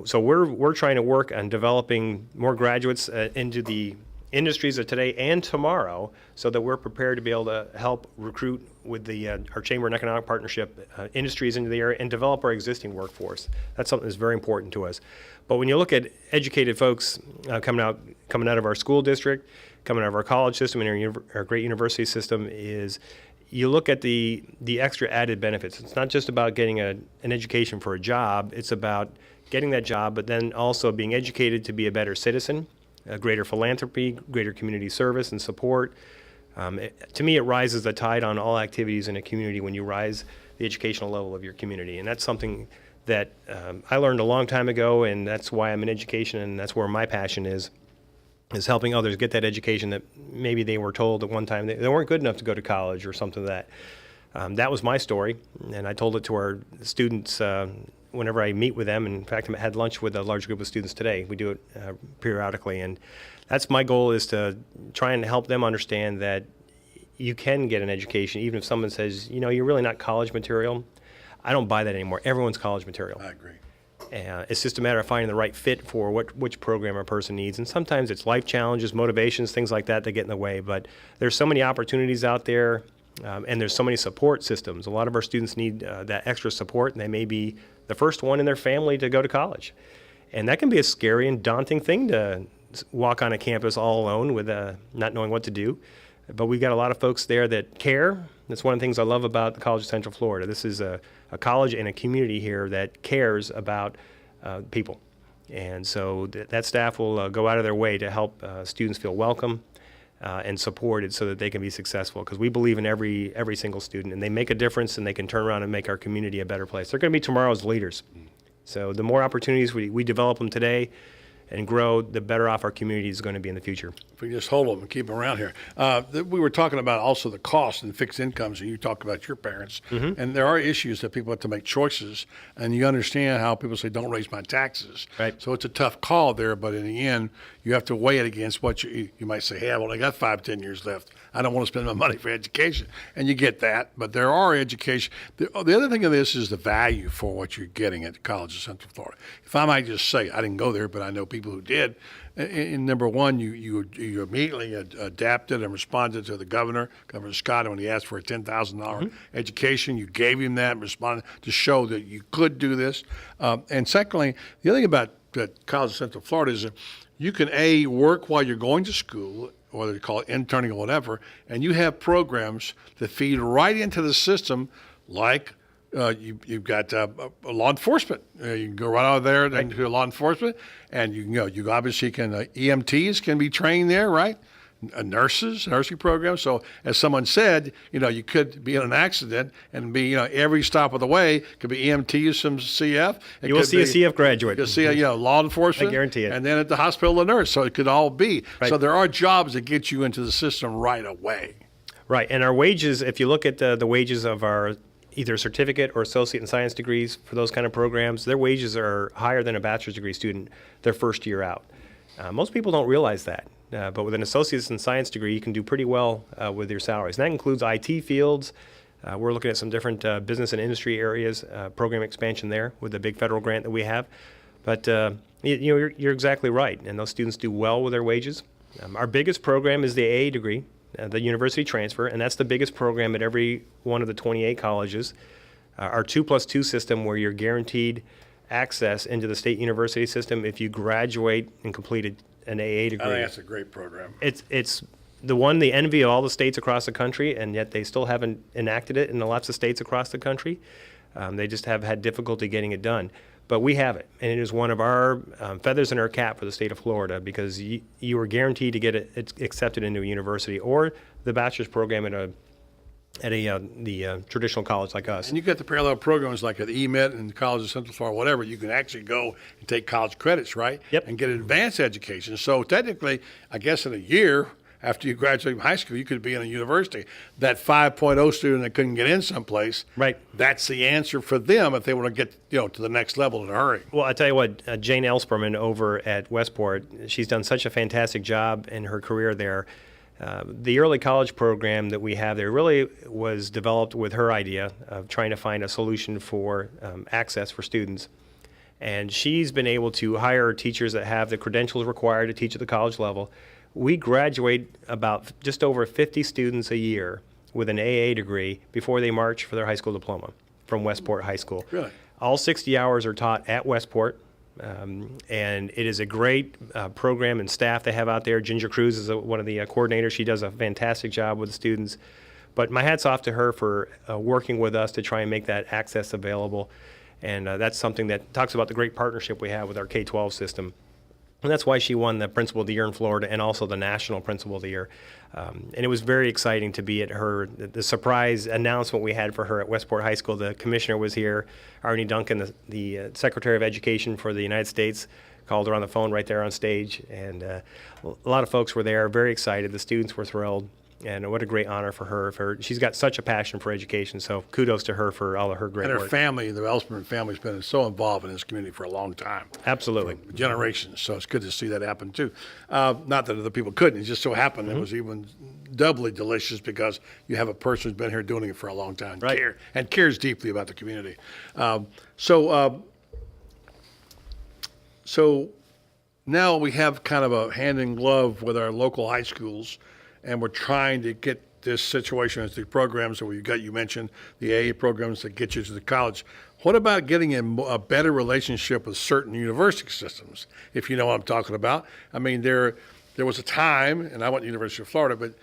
So we're trying to work on developing more graduates into the industries of today and tomorrow so that we're prepared to be able to help recruit with our Chamber and Economic Partnership industries into the area and develop our existing workforce. That's something that's very important to us. But when you look at educated folks coming out of our school district, coming out of our college system and our great university system, is you look at the extra added benefits. It's not just about getting an education for a job. It's about getting that job, but then also being educated to be a better citizen, greater philanthropy, greater community service and support. To me, it rises the tide on all activities in a community when you rise the educational level of your community. And that's something that I learned a long time ago, and that's why I'm in education, and that's where my passion is helping others get that education that maybe they were told at one time they weren't good enough to go to college or something like that. That was my story, and I told it to our students whenever I meet with them. In fact, I had lunch with a large group of students today. We do it periodically, and that's my goal, is to try and help them understand that you can get an education, even if someone says, you're really not college material. I don't buy that anymore. Everyone's college material. I agree. It's just a matter of finding the right fit for which program a person needs. And sometimes it's life challenges, motivations, things like that get in the way. But there's so many opportunities out there, and there's so many support systems. A lot of our students need that extra support, and they may be the first one in their family to go to college. And that can be a scary and daunting thing to walk on a campus all alone with not knowing what to do. But we've got a lot of folks there that care. That's one of the things I love about the College of Central Florida. This is a college and a community here that cares about people. And so that staff will go out of their way to help students feel welcome and supported so that they can be successful, because we believe in every single student, and they make a difference, and they can turn around and make our community a better place. They're going to be tomorrow's leaders. So the more opportunities we develop them today and grow, the better off our community is going to be in the future. If we just hold them and keep them around here. We were talking about also the cost and fixed incomes, and you talked about your parents. And there are issues that people have to make choices, and you understand how people say, don't raise my taxes. Right. So it's a tough call there, but in the end, you have to weigh it against what you might say, hey, I've only got 5-10 years left. I don't want to spend my money for education. And you get that, but there are education. The other thing of this is the value for what you're getting at the College of Central Florida. If I might just say, I didn't go there, but I know people who did. In number one, you immediately adapted and responded to the Governor Scott, when he asked for a $10,000 education. You gave him that and responded to show that you could do this. And secondly, the other thing about the College of Central Florida is that you can, work while you're going to school, whether you call it interning or whatever, and you have programs that feed right into the system, like you've got law enforcement. You can go right out of there and do law enforcement, and you obviously can EMTs can be trained there, right? Nursing programs. So as someone said, you could be in an accident and be, every stop of the way could be EMTs from CF. You will see a CF graduate. You'll see law enforcement. I guarantee it. And then at the hospital, a nurse. So it could all be. Right. So there are jobs that get you into the system right away. Right. And our wages, if you look at the wages of our either certificate or associate in science degrees for those kind of programs, their wages are higher than a bachelor's degree student their first year out. Most people don't realize that. But with an associate's in science degree, you can do pretty well with your salaries. And that includes IT fields. We're looking at some different business and industry areas, program expansion there with the big federal grant that we have. But you're exactly right, and those students do well with their wages. Our biggest program is the AA degree, the university transfer, and that's the biggest program at every one of the 28 colleges. Our 2+2 system, where you're guaranteed access into the state university system if you graduate and completed an AA degree. I think that's a great program. It's the envy of all the states across the country, and yet they still haven't enacted it in lots of states across the country. They just have had difficulty getting it done. But we have it, and it is one of our feathers in our cap for the state of Florida, because you are guaranteed to get it accepted into a university or the bachelor's program at the traditional college like us. And you get the parallel programs like at EMET and the College of Central Florida, whatever. You can actually go and take college credits, right? Yep. And get advanced education. So technically, I guess in a year after you graduate from high school, you could be in a university. That 5.0 student that couldn't get in someplace, right? That's the answer for them if they want to get to the next level in a hurry. Well, I tell you what, Jane Elsperman over at Westport, she's done such a fantastic job in her career there. The early college program that we have there really was developed with her idea of trying to find a solution for access for students. And she's been able to hire teachers that have the credentials required to teach at the college level. We graduate about just over 50 students a year with an AA degree before they march for their high school diploma from Westport High School. Really? All 60 hours are taught at Westport. And it is a great program and staff they have out there. Ginger Cruz is one of the coordinators. She does a fantastic job with the students. But my hat's off to her for working with us to try and make that access available. And that's something that talks about the great partnership we have with our K-12 system. And that's why she won the Principal of the Year in Florida and also the National Principal of the Year. And it was very exciting to be at the surprise announcement we had for her at Westport High School. The commissioner was here. Arnie Duncan, the Secretary of Education for the United States, called her on the phone right there on stage. And a lot of folks were there, very excited. The students were thrilled. And what a great honor for her. She's got such a passion for education, so kudos to her for all of her great work. And her family, the Elsperman family, has been so involved in this community for a long time. Absolutely. For generations, so it's good to see that happen too. Not that other people couldn't, it just so happened it was even doubly delicious because you have a person who's been here doing it for a long time, Right. and cares deeply about the community. So now we have kind of a hand in glove with our local high schools, and we're trying to get this situation as the programs that you mentioned, the AA programs that get you to the college. What about getting a better relationship with certain university systems, if you know what I'm talking about? I mean, there was a time, and I went to the University of Florida, but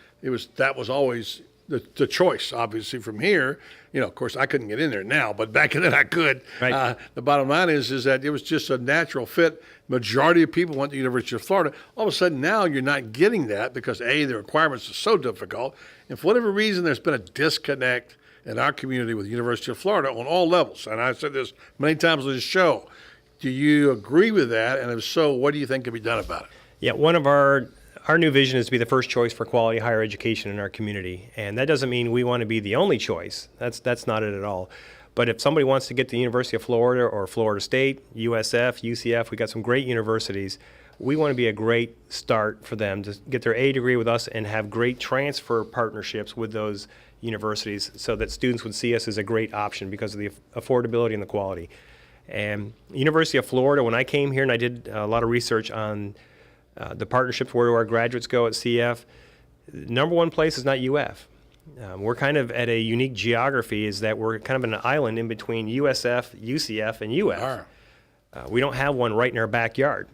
that was always the choice, obviously, from here. Of course, I couldn't get in there now, but back then I could. Right. The bottom line is that it was just a natural fit. Majority of people went to the University of Florida. All of a sudden now you're not getting that because, A, the requirements are so difficult, and for whatever reason there's been a disconnect in our community with the University of Florida on all levels. And I've said this many times on this show. Do you agree with that? And if so, what do you think can be done about it? Yeah, one of our new vision is to be the first choice for quality higher education in our community. And that doesn't mean we want to be the only choice. That's not it at all. But if somebody wants to get to the University of Florida or Florida State, USF, UCF, we got some great universities. We want to be a great start for them to get their A degree with us and have great transfer partnerships with those universities so that students would see us as a great option because of the affordability and the quality. And University of Florida, when I came here and I did a lot of research on the partnerships, where do our graduates go at CF, number one place is not UF. We're kind of at a unique geography, is that we're kind of an island in between USF, UCF, and UF. We don't have one right in our backyard.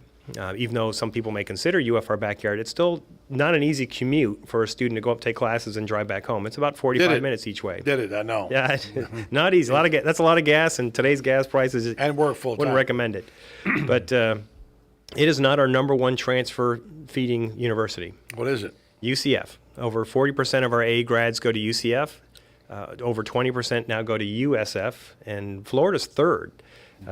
Even though some people may consider UF our backyard, it's still not an easy commute for a student to go up, take classes, and drive back home. It's about 45 minutes each way. I know. Yeah, not easy. That's a lot of gas, and today's gas prices and work full time. Wouldn't recommend it. But it is not our number one transfer feeding university. What is it? UCF. Over 40% of our A grads go to UCF. Over 20% now go to USF, and Florida's third.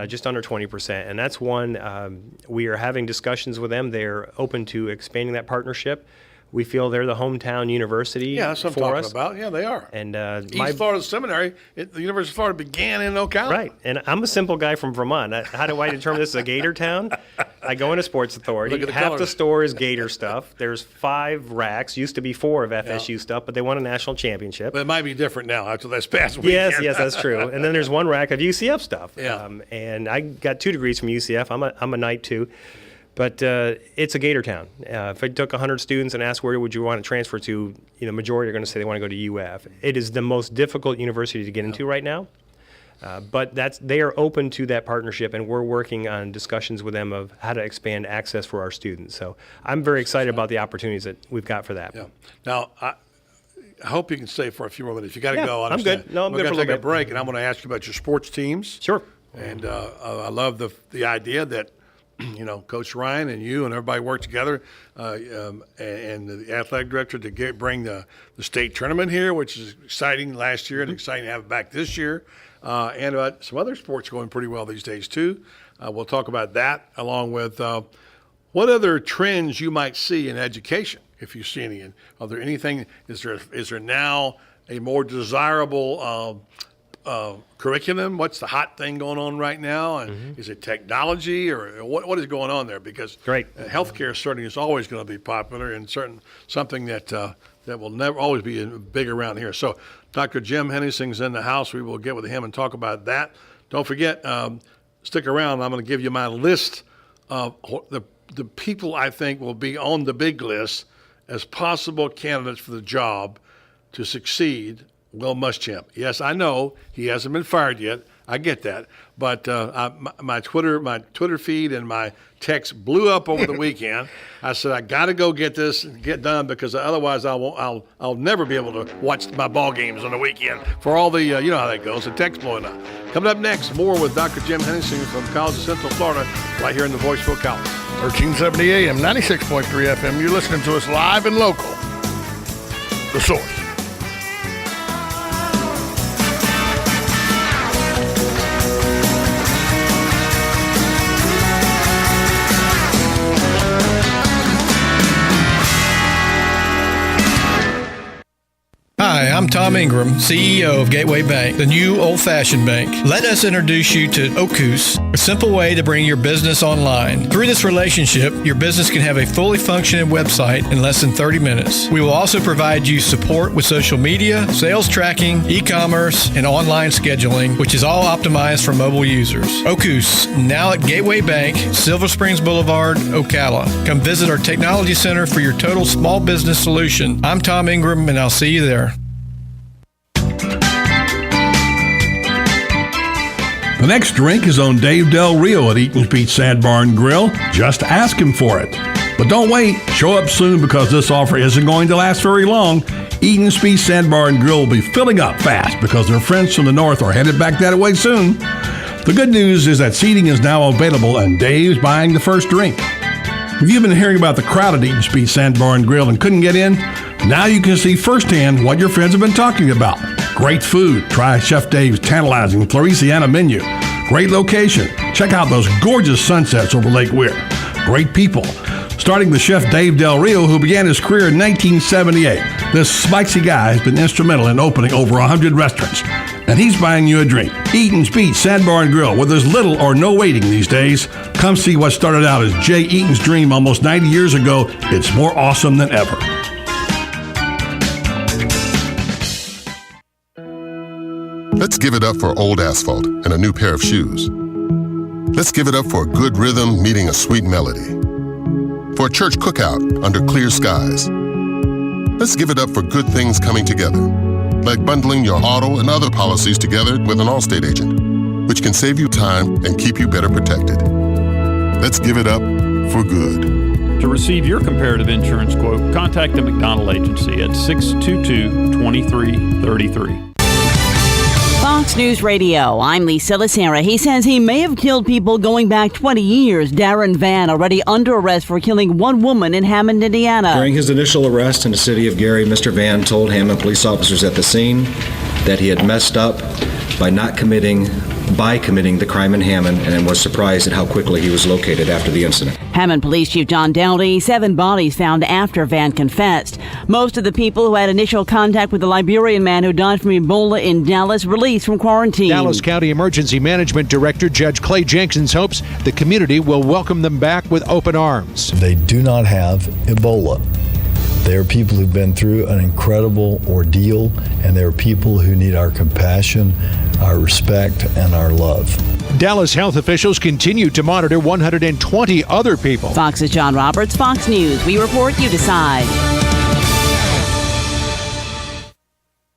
Just under 20%. And that's one we are having discussions with them. They're open to expanding that partnership. We feel they're the hometown university Yeah, that's what I'm for talking us. about. Yeah, they are. And East Florida Seminary, the University of Florida began in Ocala. Right. And I'm a simple guy from Vermont. How do I determine this is a Gator town? I go into Sports Authority. Look at the Half colors. the store is Gator stuff. There's 5 racks. Used to be 4 of FSU stuff, but they won a national championship. But it might be different now after this past weekend. Yes, that's true. And then there's 1 rack of UCF stuff. Yeah. And I got 2 degrees from UCF. I'm a Knight too. But it's a Gator town. If I took 100 students and asked where would you want to transfer to, majority are going to say they want to go to UF. It is the most difficult university to get into right now. But they are open to that partnership, and we're working on discussions with them of how to expand access for our students. So I'm very excited about the opportunities that we've got for that. Yeah. Now, I hope you can stay for a few more minutes. You got to go. I I'm understand. good. No, I'm We're good for a gonna take little a break, and I'm going to ask you about your sports teams. Sure. And I love the idea that Coach Ryan and you and everybody work together, and the athletic director to bring the state tournament here, which is exciting last year and exciting to have it back this year, and about some other sports going pretty well these days too. We'll talk about that along with what other trends you might see in education, if you see any. Are there anything? Is there now a more desirable curriculum? What's the hot thing going on right now? And is it technology or what is going on there? Because healthcare certainly is always going to be popular and something that will never always be big around here. So Dr. Jim Hennessing's in the house. We will get with him and talk about that. Don't forget, stick around. I'm going to give you my list of the people I think will be on the big list as possible candidates for the job to succeed. Will Muschamp. Yes, I know he hasn't been fired yet. I get that, but my Twitter feed and my text blew up over the weekend. I said I got to go get this and get done because otherwise I'll never be able to watch my ball games on the weekend for all the you know how that goes. The text blowing up. Coming up next, more with Dr. Jim Hennessing from College of Central Florida, right here in the Voice of Ocala. 1370 AM, 96.3 FM. You're listening to us live and local. The Source. Hi, I'm I'm Tom Ingram, CEO of Gateway Bank, the new old-fashioned bank. Let us introduce you to WOCA, a simple way to bring your business online. Through this relationship, your business can have a fully functioning website in less than 30 minutes. We will also provide you support with social media, sales tracking, e-commerce, and online scheduling, which is all optimized for mobile users. WOCA, now at Gateway Bank, Silver Springs Boulevard, Ocala. Come visit our Technology Center for your total small business solution. I'm Tom Ingram, and I'll see you there. The next drink is on Dave Del Rio at Eaton's Beach Sandbar and Grill. Just ask him for it. But don't wait. Show up soon because this offer isn't going to last very long. Eaton's Beach Sandbar and Grill will be filling up fast because their friends from the north are headed back that way soon. The good news is that seating is now available and Dave's buying the first drink. If you've been hearing about the crowd at Eaton's Beach Sandbar and Grill and couldn't get in, now you can see firsthand what your friends have been talking about. Great food. Try Chef Dave's tantalizing Floresiana menu. Great location. Check out those gorgeous sunsets over Lake Weir. Great people. Starting with Chef Dave Del Rio, who began his career in 1978. This spicy guy has been instrumental in opening over 100 restaurants. And he's buying you a drink. Eaton's Beach Sandbar and Grill, where there's little or no waiting these days. Come see what started out as Jay Eaton's dream almost 90 years ago. It's more awesome than ever. Let's give it up for old asphalt and a new pair of shoes. Let's give it up for a good rhythm meeting a sweet melody. For a church cookout under clear skies. Let's give it up for good things coming together, like bundling your auto and other policies together with an Allstate agent, which can save you time and keep you better protected. Let's give it up for good. To receive your comparative insurance quote, contact the McDonald Agency at 622-2333. Fox News Radio, I'm Lisa Lacera. He says he may have killed people going back 20 years. Darren Vann already under arrest for killing one woman in Hammond, Indiana. During his initial arrest in the city of Gary, Mr. Vann told Hammond police officers at the scene that he had messed up by committing the crime in Hammond and was surprised at how quickly he was located after the incident. Hammond Police Chief John Dowdy, 7 bodies found after Vann confessed. Most of the people who had initial contact with the Liberian man who died from Ebola in Dallas released from quarantine. Dallas County Emergency Management Director Judge Clay Jenkins hopes the community will welcome them back with open arms. They do not have Ebola. They are people who've been through an incredible ordeal, and they are people who need our compassion, our respect, and our love. Dallas health officials continue to monitor 120 other people. Fox's John Roberts, Fox News. We report, you decide.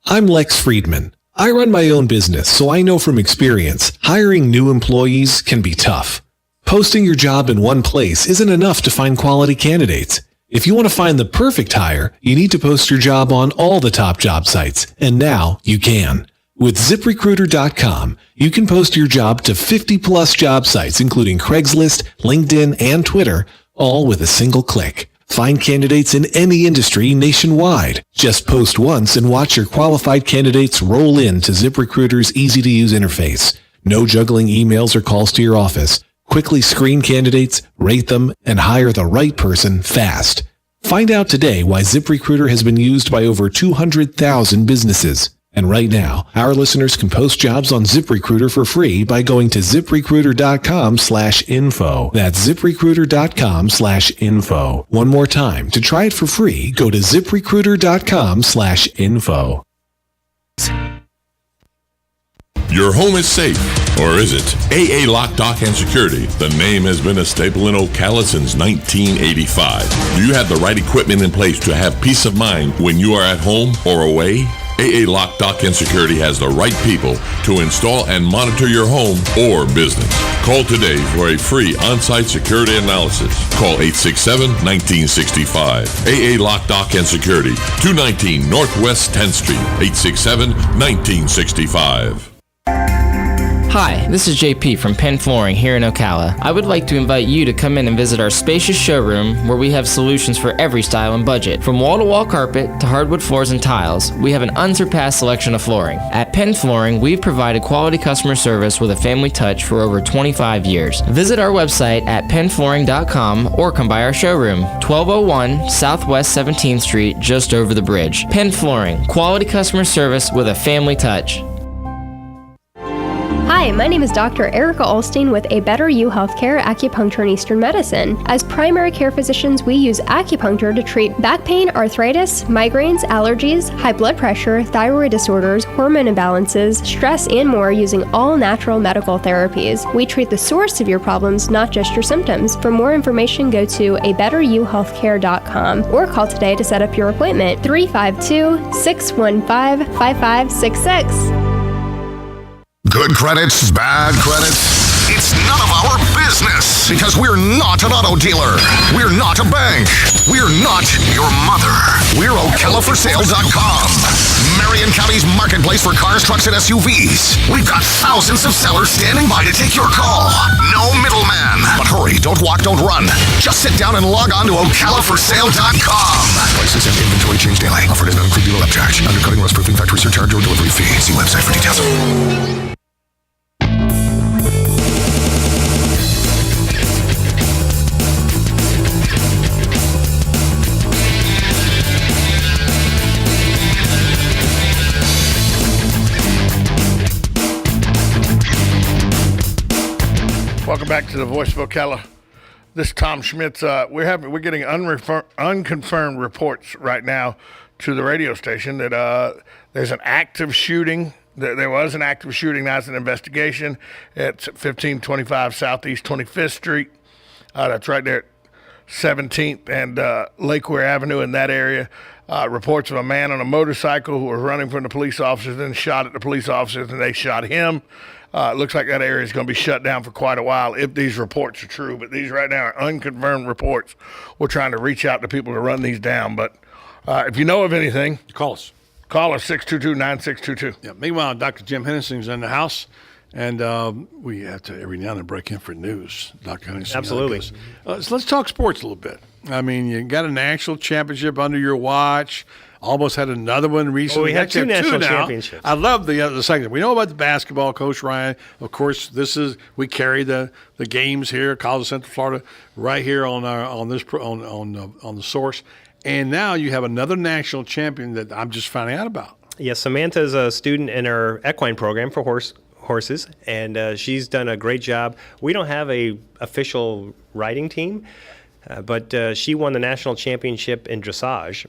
I'm Lex Friedman. I run my own business, so I know from experience, hiring new employees can be tough. Posting your job in one place isn't enough to find quality candidates. If you want to find the perfect hire, you need to post your job on all the top job sites, and now you can. With ZipRecruiter.com, you can post your job to 50-plus job sites, including Craigslist, LinkedIn, and Twitter, all with a single click. Find candidates in any industry nationwide. Just post once and watch your qualified candidates roll in to ZipRecruiter's easy-to-use interface. No juggling emails or calls to your office. Quickly screen candidates, rate them, and hire the right person fast. Find out today why ZipRecruiter has been used by over 200,000 businesses. And right now, our listeners can post jobs on ZipRecruiter for free by going to ZipRecruiter.com/info. That's ZipRecruiter.com/info. One more time, to try it for free, go to ZipRecruiter.com/info. Your home is safe, or is it? AA Lock, Dock, and Security. The name has been a staple in Ocala since 1985. Do you have the right equipment in place to have peace of mind when you are at home or away? AA Lock, Dock, and Security has the right people to install and monitor your home or business. Call today for a free on-site security analysis. Call 867-1965. AA Lock, Dock, and Security, 219 Northwest 10th Street, 867-1965. Hi, this is JP from Penn Flooring here in Ocala. I would like to invite you to come in and visit our spacious showroom where we have solutions for every style and budget. From wall-to-wall carpet to hardwood floors and tiles, we have an unsurpassed selection of flooring. At Penn Flooring, we've provided quality customer service with a family touch for over 25 years. Visit our website at pennflooring.com or come by our showroom, 1201 Southwest 17th Street, just over the bridge. Penn Flooring, quality customer service with a family touch. Hi, my name is Dr. Erica Olstein with A Better You Healthcare Acupuncture and Eastern Medicine. As primary care physicians, we use acupuncture to treat back pain, arthritis, migraines, allergies, high blood pressure, thyroid disorders, hormone imbalances, stress, and more using all natural medical therapies. We treat the source of your problems, not just your symptoms. For more information, go to abetteryouhealthcare.com or call today to set up your appointment, 352-615-5566. Good credits, bad credits. It's none of our business because we're not an auto dealer. We're not a bank. We're not your mother. We're OcalaForSale.com. Marion County's marketplace for cars, trucks, and SUVs. We've got thousands of sellers standing by to take your call. No middleman. But hurry, don't walk, don't run. Just sit down and log on to OcalaForSale.com. Prices and inventory change daily. Offer does not include dealer upcharge, undercutting, rust-proofing, factory surcharge, or delivery fee. See website for details. Welcome back to the Voice of Ocala. This is Tom Schmitz. We're getting unconfirmed reports right now to the radio station that there's an active shooting. There was an active shooting. That's an investigation. It's 1525 Southeast 25th Street. That's right there at 17th and Lake Ware Avenue in that area. Reports of a man on a motorcycle who was running from the police officers, then shot at the police officers, and they shot him. It looks like that area is going to be shut down for quite a while if these reports are true. But these right now are unconfirmed reports. We're trying to reach out to people to run these down. But if you know of anything, call us. Call us 622-9622. Yeah. Meanwhile, Dr. Jim Henningsen's in the house, and we have to every now and then break in for news. Dr. Henningsen. Absolutely. So let's talk sports a little bit. I mean, you got a national championship under your watch. Almost had another one recently. Well, we had two national championships. I love the second. We know about the basketball, Coach Ryan. Of course, we carry the games here, College of Central Florida, right here on the source. And now you have another national champion that I'm just finding out about. Yes, Samantha is a student in our equine program for horses, and she's done a great job. We don't have a official riding team, but she won the national championship in dressage.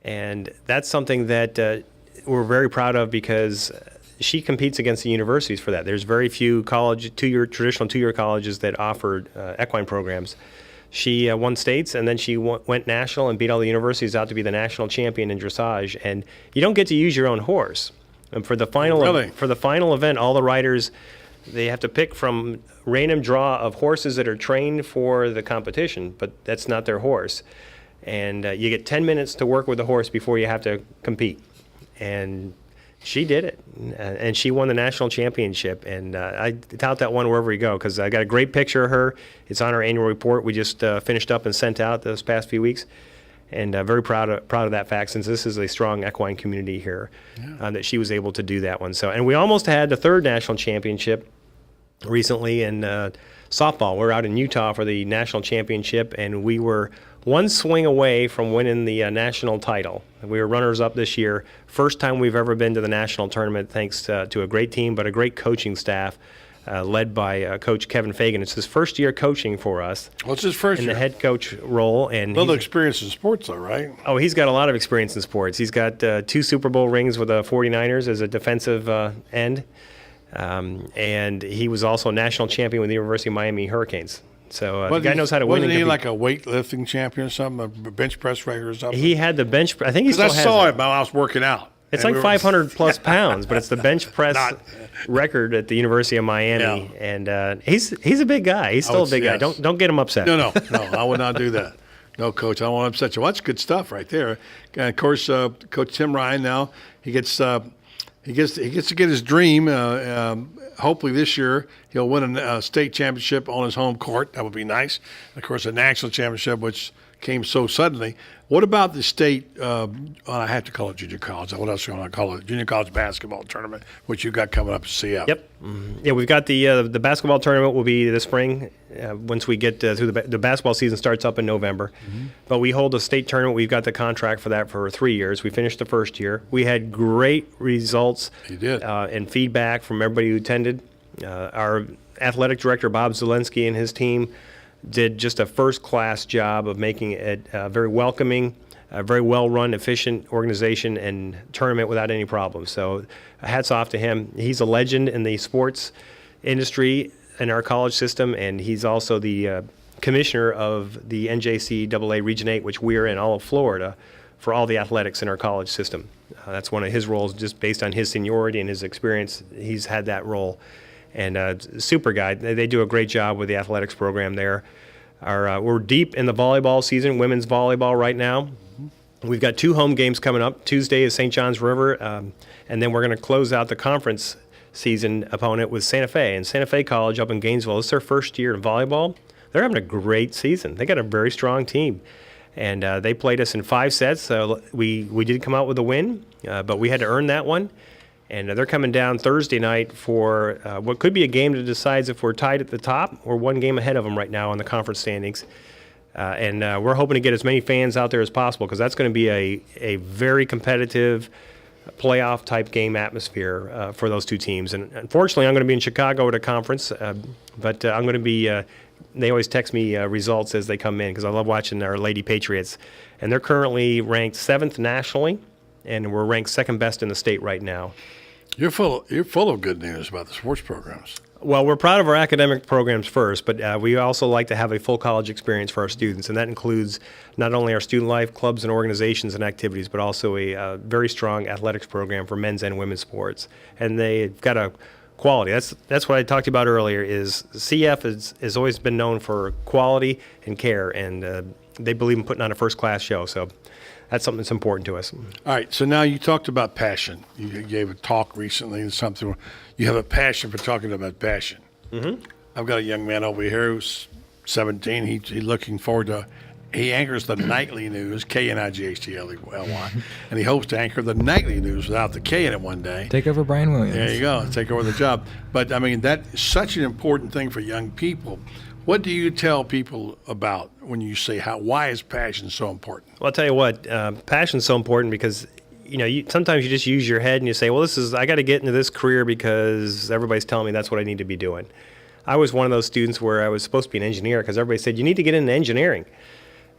And that's something that we're very proud of because she competes against the universities for that. There's very few traditional two-year colleges that offer equine programs. She won states, and then she went national and beat all the universities out to be the national champion in dressage. And you don't get to use your own horse. And for the final event, all the riders, they have to pick from random draw of horses that are trained for the competition, but that's not their horse. And you get 10 minutes to work with the horse before you have to compete. And she did it, and she won the national championship. And I tout that one wherever we go because I got a great picture of her. It's on our annual report we just finished up and sent out those past few weeks. And very proud of that fact since this is a strong equine community here that she was able to do that one. So, and we almost had the third national championship recently in softball. We're out in Utah for the national championship, and we were one swing away from winning the national title. We were runners-up this year. First time we've ever been to the national tournament, thanks to a great team, but a great coaching staff led by Coach Kevin Fagan. It's his first year coaching for us. What's his first year? In the head coach role. And little experience in sports, though, right? Oh, he's got a lot of experience in sports. He's got 2 Super Bowl rings with the 49ers as a defensive end. And he was also national champion with the University of Miami Hurricanes. So the guy knows how to win. Wasn't he like a weightlifting champion or something, a bench press record or something? He had the bench. I think he still has it. I saw it while I was working out. It's like 500 plus pounds, but it's the bench press record at the University of Miami. Yeah. And he's a big guy. He's still a big guy. Don't get him upset. No, I would not do that. No, Coach, I don't want to upset you. Well, that's good stuff right there. And of course, Coach Tim Ryan now, he gets he gets to get his dream. Hopefully this year he'll win a state championship on his home court. That would be nice. Of course, a national championship, which came so suddenly. What about the state, I have to call it junior college. What else do you want to call it? Junior college basketball tournament, which you got coming up at CF. Yep. Yeah, we've got the basketball tournament will be this spring once we get through the basketball season starts up in November. But we hold a state tournament. We've got the contract for that for 3 years. We finished the first year. We had great results and feedback from everybody who attended. Our athletic director, Bob Zelensky, and his team did just a first-class job of making it very welcoming, a very well-run, efficient organization and tournament without any problems. So hats off to him. He's a legend in the sports industry in our college system, and he's also the commissioner of the NJCAA Region 8, which we're in all of Florida, for all the athletics in our college system. That's one of his roles, just based on his seniority and his experience. He's had that role. And super guy. They do a great job with the athletics program there. We're deep in the volleyball season, women's volleyball right now. We've got 2 home games coming up. Tuesday is St. John's River, and then we're going to close out the conference season opponent with Santa Fe. And Santa Fe College up in Gainesville, it's their first year in volleyball. They're having a great season. They got a very strong team. And they played us in 5 sets. So we did come out with a win, but we had to earn that one. And they're coming down Thursday night for what could be a game that decides if we're tied at the top or 1 game ahead of them right now on the conference standings. And we're hoping to get as many fans out there as possible because that's going to be a very competitive playoff-type game atmosphere for those 2 teams. And unfortunately, I'm going to be in Chicago at a conference, but I'm going to be they always text me results as they come in because I love watching our Lady Patriots. And they're currently ranked 7th nationally, and we're ranked 2nd best in the state right now. You're full of good news about the sports programs. Well, we're proud of our academic programs first, but we also like to have a full college experience for our students, and that includes not only our student life clubs and organizations and activities, but also a very strong athletics program for men's and women's sports. And they've got a quality. That's what I talked about earlier. Is CF has always been known for quality and care, and they believe in putting on a first-class show. So that's something that's important to us. All right, so now you talked about passion. You gave a talk recently and something. You have a passion for talking about passion. Mm-hmm. I've got a young man over here who's 17. He's looking forward to, he anchors the nightly news, KNIGHTLY, and he hopes to anchor the nightly news without the K in it one day. Take over Brian Williams. There you go, take over the job. But, I mean, that's such an important thing for young people. What do you tell people about when you say why is passion so important? Well, I'll tell you what, passion's so important because, sometimes you just use your head and you say, well, I got to get into this career because everybody's telling me that's what I need to be doing. I was one of those students where I was supposed to be an engineer because everybody said, you need to get into engineering.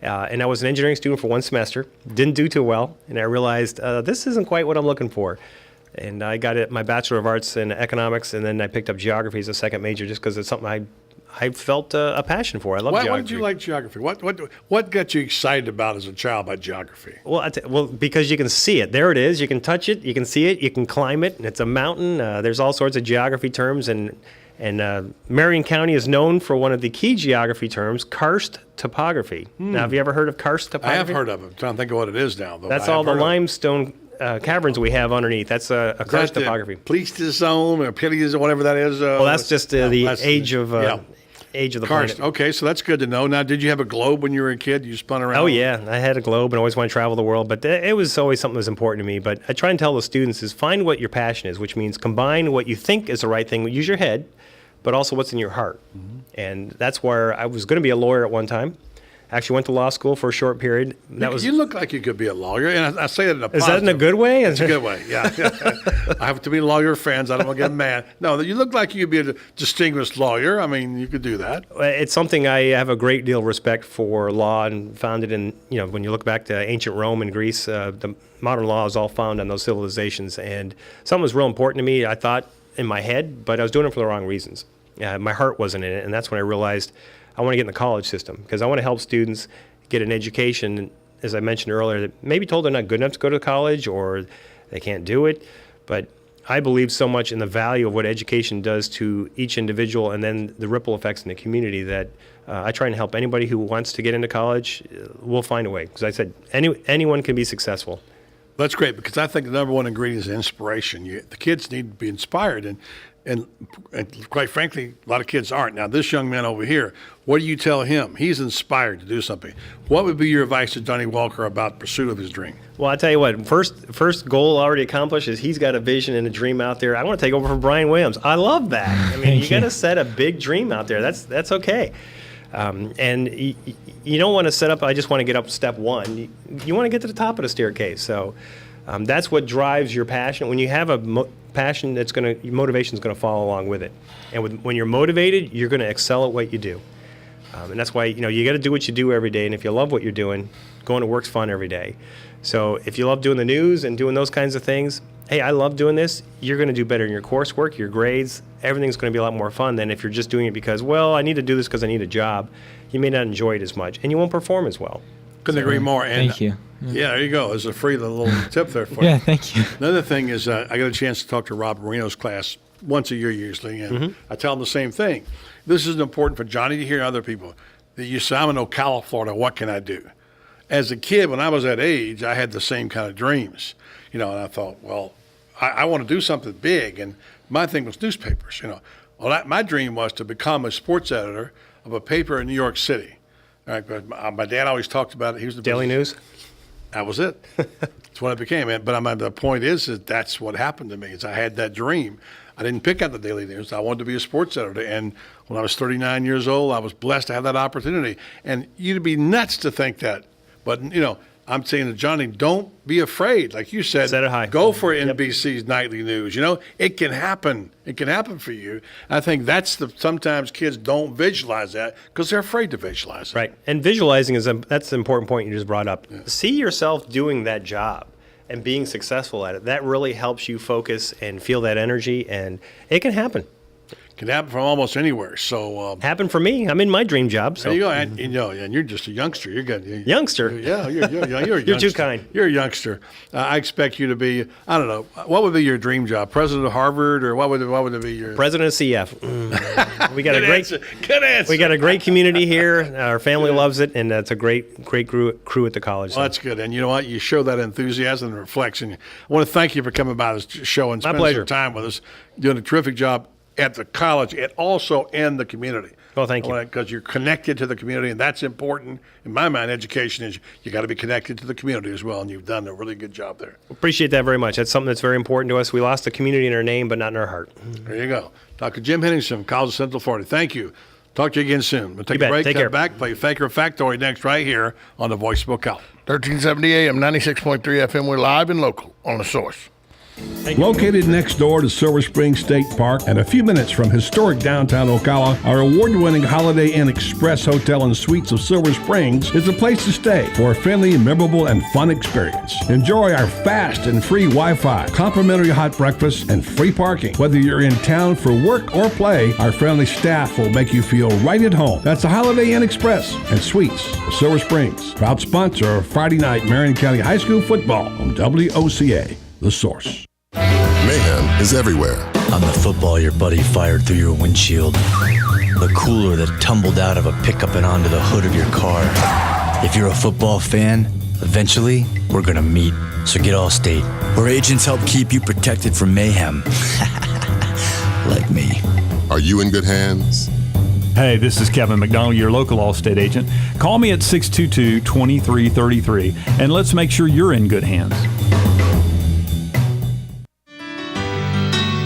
And I was an engineering student for 1 semester, didn't do too well, and I realized this isn't quite what I'm looking for. And I got my Bachelor of Arts in Economics, and then I picked up Geography as a second major just because it's something I felt a passion for. I love geography. Why did you like geography? What got you excited about as a child about geography? Well, because you can see it. There it is. You can touch it. You can see it. You can climb it. And it's a mountain. There's all sorts of geography terms. And Marion County is known for one of the key geography terms, karst topography. Now, have you ever heard of karst topography? I have heard of it. I'm trying to think of what it is now, though. That's all the limestone caverns we have underneath. That's a karst topography. Pleistocene or Paleocene or whatever that is. Well, that's just the age of age of the karst. planet. Okay, so that's good to know. Now, did you have a globe when you were a kid? You spun around? Oh, yeah. I had a globe and always wanted to travel the world, but it was always something that was important to me. But I try and tell the students is find what your passion is, which means combine what you think is the right thing, use your head, but also what's in your heart. Mm-hmm. And that's where I was going to be a lawyer at one time. Actually went to law school for a short period. You look like you could be a lawyer, and I say that in a positive. Is that in a good way? It's a good way, yeah. I have to be lawyer friends. I don't want to get mad. No, you look like you could be a distinguished lawyer. I mean, you could do that. It's something I have a great deal of respect for law, and founded in, when you look back to ancient Rome and Greece, the modern law is all found on those civilizations. And something was real important to me, I thought, in my head, but I was doing it for the wrong reasons. My heart wasn't in it, and that's when I realized I want to get in the college system because I want to help students get an education, as I mentioned earlier, that maybe told they're not good enough to go to college or they can't do it. But I believe so much in the value of what education does to each individual and then the ripple effects in the community that I try and help anybody who wants to get into college. We'll find a way. Because I said anyone can be successful, That's great, because I think the number one ingredient is inspiration. The kids need to be inspired, and quite frankly, a lot of kids aren't. Now, this young man over here, what do you tell him? He's inspired to do something. What would be your advice to Johnny Walker about pursuit of his dream? Well, I tell you what, first goal already accomplished is he's got a vision and a dream out there. I want to take over from Brian Williams. I love that. I mean, you got to set a big dream out there. That's okay. And you don't want to set up, I just want to get up step one. You want to get to the top of the staircase. So that's what drives your passion. When you have a passion, your motivation is going to follow along with it. And when you're motivated, you're going to excel at what you do. And that's why, you got to do what you do every day. And if you love what you're doing, going to work's fun every day. So if you love doing the news and doing those kinds of things, hey, I love doing this, you're going to do better in your coursework, your grades. Everything's going to be a lot more fun than if you're just doing it because, well, I need to do this because I need a job. You may not enjoy it as much, and you won't perform as well. Couldn't agree more. And Thank you. Yeah, there you go. There's a free little tip there for you. Yeah, thank you. Another thing is I got a chance to talk to Rob Marino's class once a year usually, and I tell them the same thing. This is important for Johnny to hear other people. That you say, I'm in Ocala, Florida, what can I do? As a kid, when I was that age, I had the same kind of dreams, and I thought, well, I want to do something big, and my thing was newspapers, Well, my dream was to become a sports editor of a paper in New York City. All right, but my dad always talked about it. He was the Daily News? That was it. That's what it became. But the point is that's what happened to me, is I had that dream. I didn't pick out the Daily News. I wanted to be a sports editor. And when I was 39 years old, I was blessed to have that opportunity. And you'd be nuts to think that. But, I'm saying to Johnny, don't be afraid. Like you said, set it high. Go for NBC's nightly news. It can happen. It can happen for you. I think sometimes kids don't visualize that because they're afraid to visualize it. Right. And visualizing that's the important point you just brought up. Yeah. See yourself doing that job and being successful at it. That really helps you focus and feel that energy, and it can happen. Can happen from almost anywhere. So happened for me. I'm in my dream job. So there you go, and you're just a youngster. You're good. Youngster. Yeah, you're a youngster. You're too kind. You're a youngster. I expect you to be. I don't know. What would be your dream job? President of Harvard, or what would it be your? President of CF. We got Good a great answer. Good answer. We got a great community here. Our family loves it, and it's a great crew at the college. Well, that's good. And you know what? You show that enthusiasm and reflection. I want to thank you for coming by this show and spending some time with us. Doing a terrific job at the college and also in the community. Well, thank you. Because you're connected to the community, and that's important. In my mind, education is you got to be connected to the community as well, and you've done a really good job there. Appreciate that very much. That's something that's very important to us. We lost the community in our name, but not in our heart. There you go. Dr. Jim Henningsen, College of Central Florida. Thank you. Talk to you again soon. We'll take a break. Take care. Back, play Faker Factoid next right here on the Voice of Ocala. 1370 AM, 96.3 FM. We're live and local on The Source. Located next door to Silver Spring State Park and a few minutes from historic downtown Ocala, our award-winning Holiday Inn Express Hotel and Suites of Silver Springs is a place to stay for a friendly, memorable, and fun experience. Enjoy our fast and free Wi-Fi, complimentary hot breakfast, and free parking. Whether you're in town for work or play, our friendly staff will make you feel right at home. That's the Holiday Inn Express and Suites of Silver Springs, proud sponsor of Friday night Marion County High School football on WOCA. The Source. Mayhem is everywhere. I'm the football your buddy fired through your windshield. The cooler that tumbled out of a pickup and onto the hood of your car. If you're a football fan, eventually we're gonna meet. So get Allstate, where agents help keep you protected from mayhem. Like me. Are you in good hands? Hey, this is Kevin McDonald, your local Allstate agent. Call me at 622-2333, and let's make sure you're in good hands.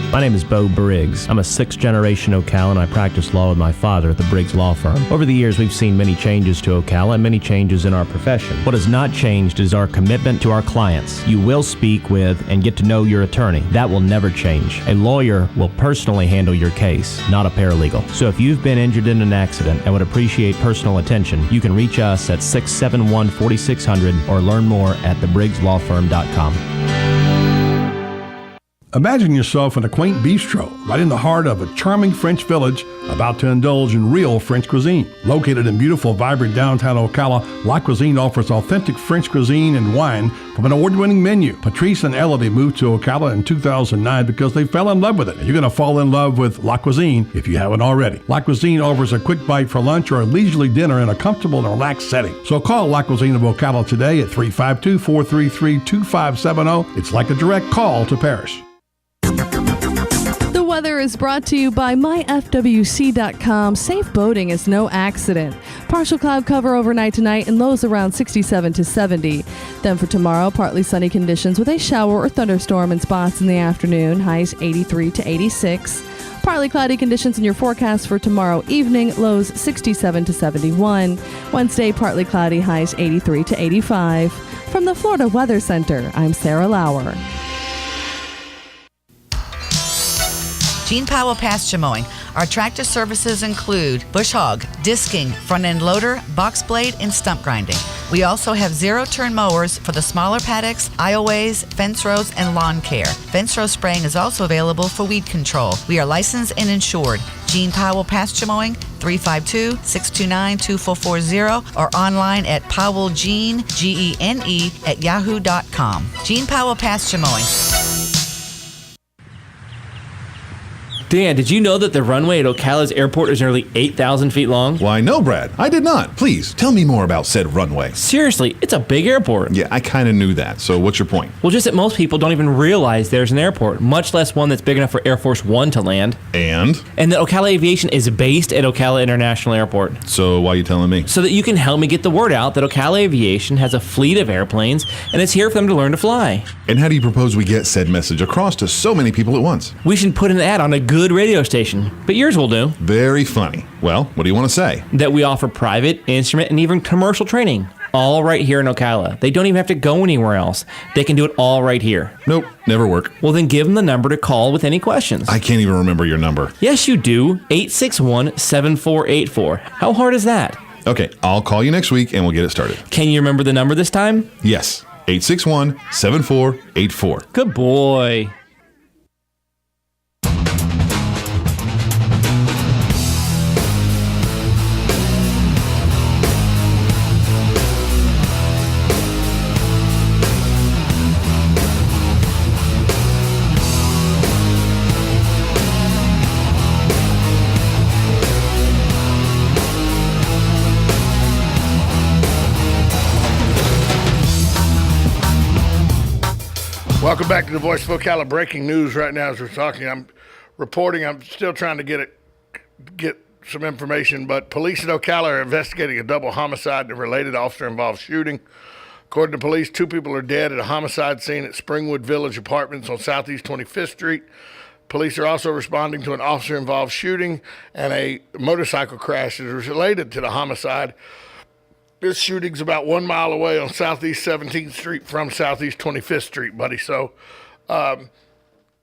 My name is Bo Briggs. I'm a sixth-generation Ocalan. I practice law with my father at the Briggs Law Firm. Over the years, we've seen many changes to Ocala and many changes in our profession. What has not changed is our commitment to our clients. You will speak with and get to know your attorney. That will never change. A lawyer will personally handle your case, not a paralegal. So if you've been injured in an accident and would appreciate personal attention, you can reach us at 671-4600 or learn more at thebriggslawfirm.com. Imagine yourself in a quaint bistro right in the heart of a charming French village about to indulge in real French cuisine. Located in beautiful, vibrant downtown Ocala, La Cuisine offers authentic French cuisine and wine from an award-winning menu. Patrice and Elodie moved to Ocala in 2009 because they fell in love with it. You're going to fall in love with La Cuisine if you haven't already. La Cuisine offers a quick bite for lunch or a leisurely dinner in a comfortable and relaxed setting. So call La Cuisine of Ocala today at 352-433-2570. It's like a direct call to Paris. The weather is brought to you by myfwc.com. Safe boating is no accident. Partial cloud cover overnight tonight and lows around 67 to 70. Then for tomorrow, partly sunny conditions with a shower or thunderstorm in spots in the afternoon. Highs 83 to 86. Partly cloudy conditions in your forecast for tomorrow evening. Lows 67 to 71. Wednesday, partly cloudy. Highs 83 to 85. From the Florida Weather Center, I'm Sarah Lauer. Gene Powell Pasture Mowing. Our tractor services include bush hog, disking, front end loader, box blade, and stump grinding. We also have zero-turn mowers for the smaller paddocks, aisleways, fence rows, and lawn care. Fence row spraying is also available for weed control. We are licensed and insured. Gene Powell Pasture Mowing, 352-629-2440, or online at powellgene, Gene, at yahoo.com. Gene Powell Pasture Mowing. Dan, did you know that the runway at Ocala's airport is nearly 8,000 feet long? Why, no, Brad. I did not. Please, tell me more about said runway. Seriously, it's a big airport. Yeah, I kind of knew that. So what's your point? Well, just that most people don't even realize there's an airport, much less one that's big enough for Air Force One to land. And that Ocala Aviation is based at Ocala International Airport. So why are you telling me? So that you can help me get the word out that Ocala Aviation has a fleet of airplanes, and it's here for them to learn to fly. And how do you propose we get said message across to so many people at once? We should put an ad on a good radio station, but yours will do. Very funny. Well, what do you want to say? That we offer private, instrument, and even commercial training, all right here in Ocala. They don't even have to go anywhere else. They can do it all right here. Nope, never work. Well, then give them the number to call with any questions. I can't even remember your number. Yes, you do. 861-7484. How hard is that? Okay, I'll call you next week and we'll get it started. Can you remember the number this time? Yes, 861-7484. Good boy. Welcome back to the Voice of Ocala. Breaking news right now as we're talking. I'm reporting. I'm still trying to get some information, but police in Ocala are investigating a double homicide and a related officer-involved shooting. According to police, 2 people are dead at a homicide scene at Springwood Village Apartments on Southeast 25th Street. Police are also responding to an officer-involved shooting, and a motorcycle crash is related to the homicide. This shooting's about 1 mile away on Southeast 17th Street from Southeast 25th Street, buddy. So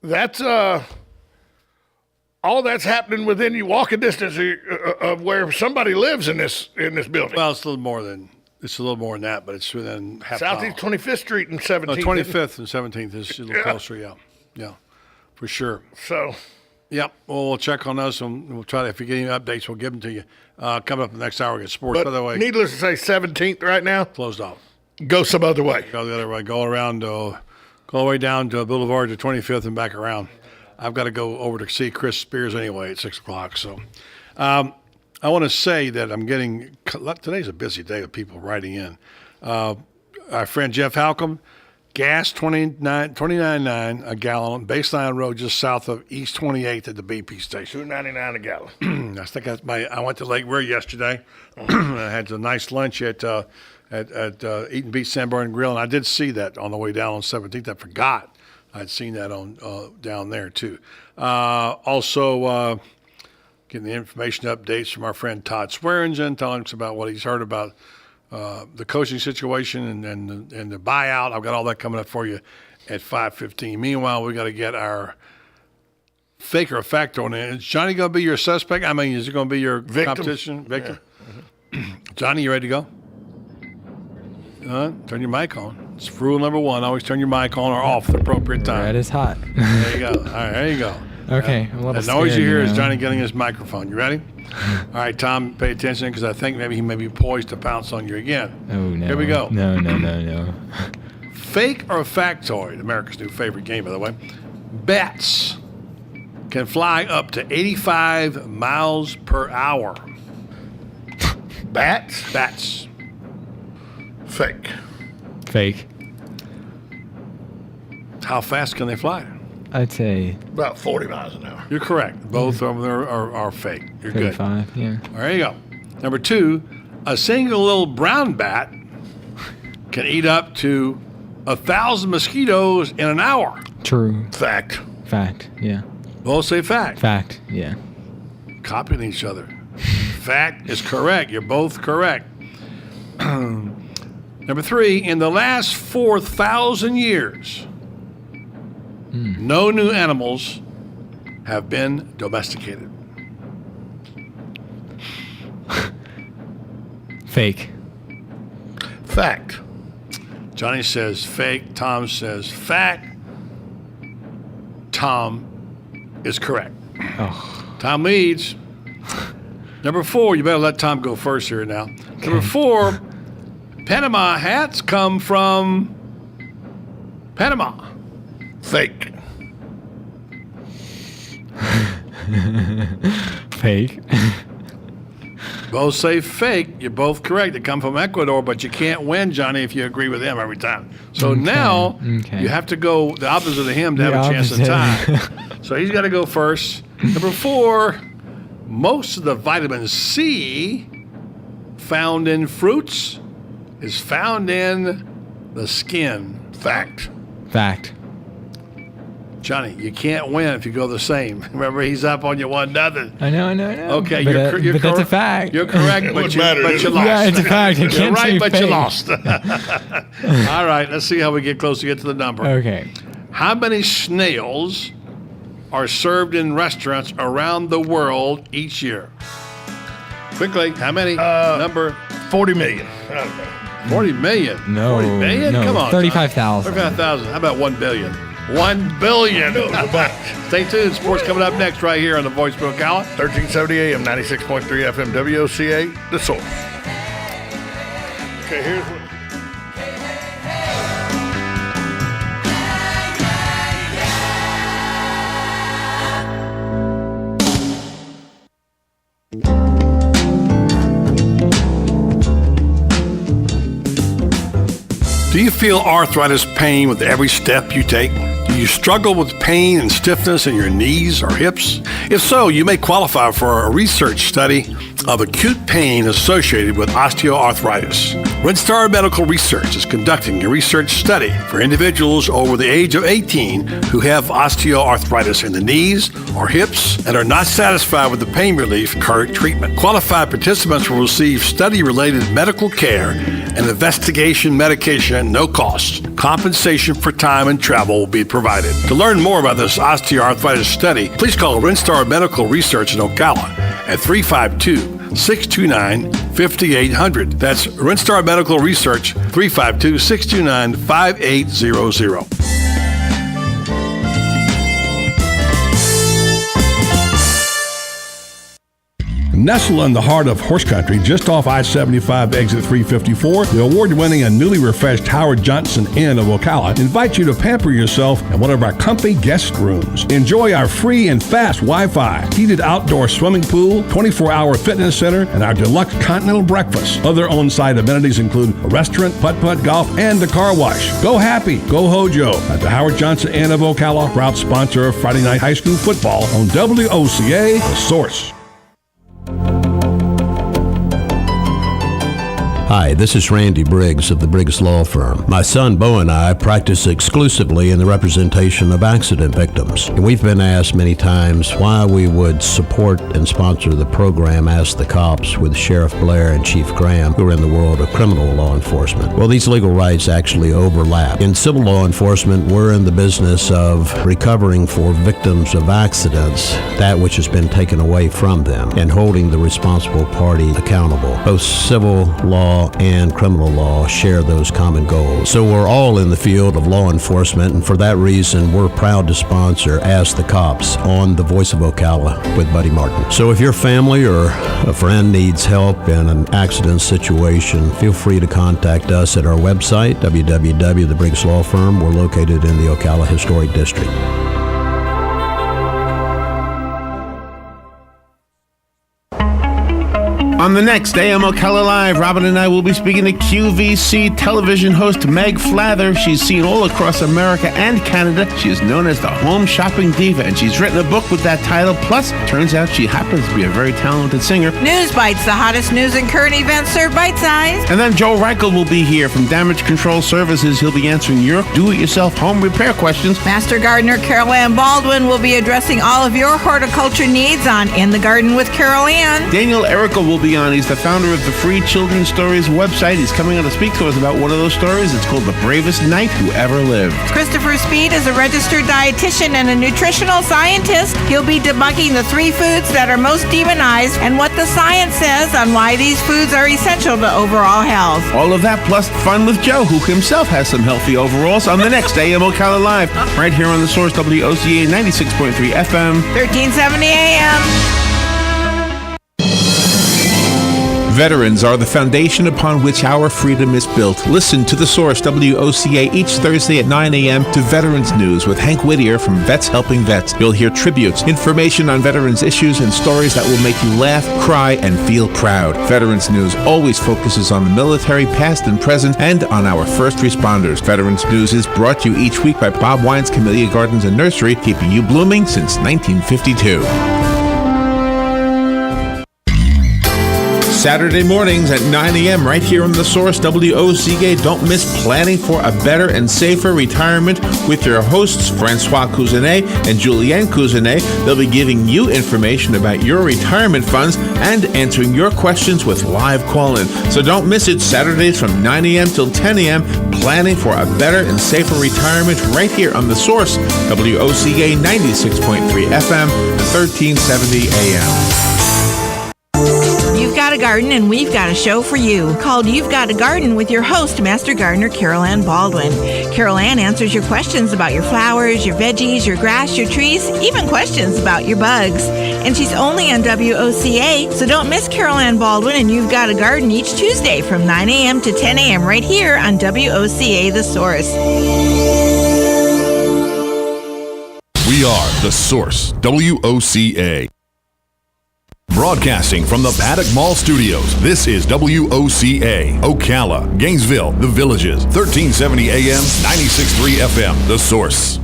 that's all that's happening within you walking distance of where somebody lives in this building. Well, it's a little more than that, but it's within half Southeast mile. 25th Street and 17th. 25th and 17th is a little closer, yeah, for sure. So. Yep. Well, we'll check on those, and we'll try to, if you get any updates, we'll give them to you. Coming up in the next hour, we get sports. But by the way, needless to say, 17th right now closed off. Go some other way. Go the other way. Go around. Go all the way down to Boulevard to 25th and back around. I've got to go over to see Chris Spears anyway at 6 o'clock. So, I want to say that I'm getting. Today's a busy day of people writing in. Our friend Jeff Halcomb. Gas $29.9 a gallon, Baseline Road just south of East 28th at the BP station. $2.99 a gallon. I think that's I went to Lake Weir yesterday. I had a nice lunch at Eaton Beach Sandbar and Grill, and I did see that on the way down on 17th. I forgot I'd seen that on down there too. Also, getting the information updates from our friend Todd Swearingen, telling us about what he's heard about the coaching situation and the buyout. I've got all that coming up for you at 5:15. Meanwhile, we got to get our fake or fact on in. Is Johnny going to be your suspect? I mean, is it going to be your competition? Victim? Yeah. Johnny, you ready to go? Turn your mic on. It's rule number 1. Always turn your mic on or off at the appropriate time. Red is hot. There you go. All right, there you go. Okay. The noise you hear is Johnny getting his microphone. You ready? All right, Tom, pay attention because I think maybe he may be poised to pounce on you again. Oh, no. Here we go. No. Fake or factoid? America's new favorite game, by the way. Bats can fly up to 85 miles per hour. Bats? Bats. Fake. Fake. How fast can they fly? I'd say about 40 miles an hour. You're correct. Both of them are fake. You're 35, good. yeah. There you go. Number 2, a single little brown bat can eat up to 1,000 mosquitoes in an hour. True. Fact. Fact, yeah. Both say fact. Fact, yeah. Copying each other. Fact is correct. You're both correct. Number 3, in the last 4,000 years, no new animals have been domesticated. Fake. Fact. Johnny says fake. Tom says fact. Tom is correct. Oh. Tom leads. Number 4, you better let Tom go first here now. Okay. Number 4, Panama hats come from Panama. Fake. Fake. Both say fake. You're both correct. They come from Ecuador, but you can't win, Johnny, if you agree with him every time. So now you have to go the opposite of him to have a chance to tie. So he's got to go first. Number 4, most of the vitamin C found in fruits is found in the skin. Fact. Fact. Johnny, you can't win if you go the same. Remember, he's up on you 1-0. I know. Okay, but, you're but that's a fact. You're correct, but you lost. Yeah, it's a fact. I can't You're right, say but fake. you lost. All right, let's see how we get close to get to the number. Okay. How many snails are served in restaurants around the world each year? Quickly, how many? Number 40 million. 40 million. No. 40 million? No, Come on. 35,000. 35,000. How about 1 billion? 1 billion. Stay tuned. Sports coming up next right here on the Voice of Ocala. 1370 AM, 96.3 FM, WOCA, The Source. Okay, here's what. Do you feel arthritis pain with every step you take? Do you struggle with pain and stiffness in your knees or hips? If so, you may qualify for a research study of acute pain associated with osteoarthritis. WinStar Medical Research is conducting a research study for individuals over the age of 18 who have osteoarthritis in the knees or hips and are not satisfied with the pain relief current treatment. Qualified participants will receive study-related medical care and investigation medication at no cost. Compensation for time and travel will be provided. To learn more about this osteoarthritis study, please call WinStar Medical Research in Ocala at 352-629-5800. That's WinStar Medical Research, 352-629-5800. Nestled in the heart of horse country, just off I-75 exit 354, the award-winning and newly refreshed Howard Johnson Inn of Ocala invites you to pamper yourself in one of our comfy guest rooms. Enjoy our free and fast Wi-Fi, heated outdoor swimming pool, 24-hour fitness center, and our deluxe continental breakfast. Other on-site amenities include a restaurant, putt-putt golf, and a car wash. Go happy, go Hojo at the Howard Johnson Inn of Ocala, proud sponsor of Friday Night High School Football on WOCA, The Source. Hi, this is Randy Briggs of the Briggs Law Firm. My son Bo and I practice exclusively in the representation of accident victims. And we've been asked many times why we would support and sponsor the program Ask the Cops with Sheriff Blair and Chief Graham, who are in the world of criminal law enforcement. Well, these legal rights actually overlap. In civil law enforcement, we're in the business of recovering for victims of accidents that which has been taken away from them and holding the responsible party accountable. Both civil law law and criminal law share those common goals. So we're all in the field of law enforcement, and for that reason, we're proud to sponsor Ask the Cops on the Voice of Ocala with Buddy Martin. So if your family or a friend needs help in an accident situation, feel free to contact us at our website, www.the Briggs Law Firm. We're located in the Ocala Historic District. On the next AM Ocala Live, Robin and I will be speaking to QVC television host Meg Flather. She's seen all across America and Canada. She is known as the home shopping diva, and she's written a book with that title. Plus, turns out she happens to be a very talented singer. News Bites, the hottest news and current events served bite-sized. And then Joe Reichel will be here from Damage Control Services. He'll be answering your do-it-yourself home repair questions. Master Gardener Carol Ann Baldwin will be addressing all of your horticulture needs on In the Garden with Carol Ann. Daniel Erica will be on. He's the founder of the Free Children's Stories website. He's coming on to speak to us about one of those stories. It's called The Bravest Knight Who Ever Lived. Christopher Speed is a registered dietitian and a nutritional scientist. He'll be debunking the 3 foods that are most demonized and what the science says on why these foods are essential to overall health. All of that plus fun with Joe, who himself has some healthy overalls, on the next AM Ocala Live, right here on the Source WOCA 96.3 FM. 1370 AM. Veterans are the foundation upon which our freedom is built. Listen to The Source WOCA each Thursday at 9 a.m. to Veterans News with Hank Whittier from Vets Helping Vets. You'll hear tributes, information on veterans issues, and stories that will make you laugh, cry, and feel proud. Veterans News always focuses on the military, past and present, and on our first responders. Veterans News is brought to you each week by Bob Wine's Camellia Gardens and Nursery, keeping you blooming since 1952. Saturday mornings at 9 a.m. right here on The Source WOCA. Don't miss Planning for a Better and Safer Retirement with your hosts, Francois Cousinet and Julianne Cousinet. They'll be giving you information about your retirement funds and answering your questions with live call-in. So don't miss it, Saturdays from 9 a.m. till 10 a.m. Planning for a Better and Safer Retirement right here on The Source WOCA 96.3 FM and 1370 a.m. You've got a garden and we've got a show for you called You've Got a Garden with your host, Master Gardener Carol Ann Baldwin. Carol Ann answers your questions about your flowers, your veggies, your grass, your trees, even questions about your bugs. And she's only on WOCA, so don't miss Carol Ann Baldwin and You've Got a Garden each Tuesday from 9 a.m. to 10 a.m. right here on WOCA The Source. We are The Source, WOCA. Broadcasting from the Paddock Mall Studios, this is WOCA, Ocala, Gainesville, The Villages, 1370 AM, 96.3 FM, The Source.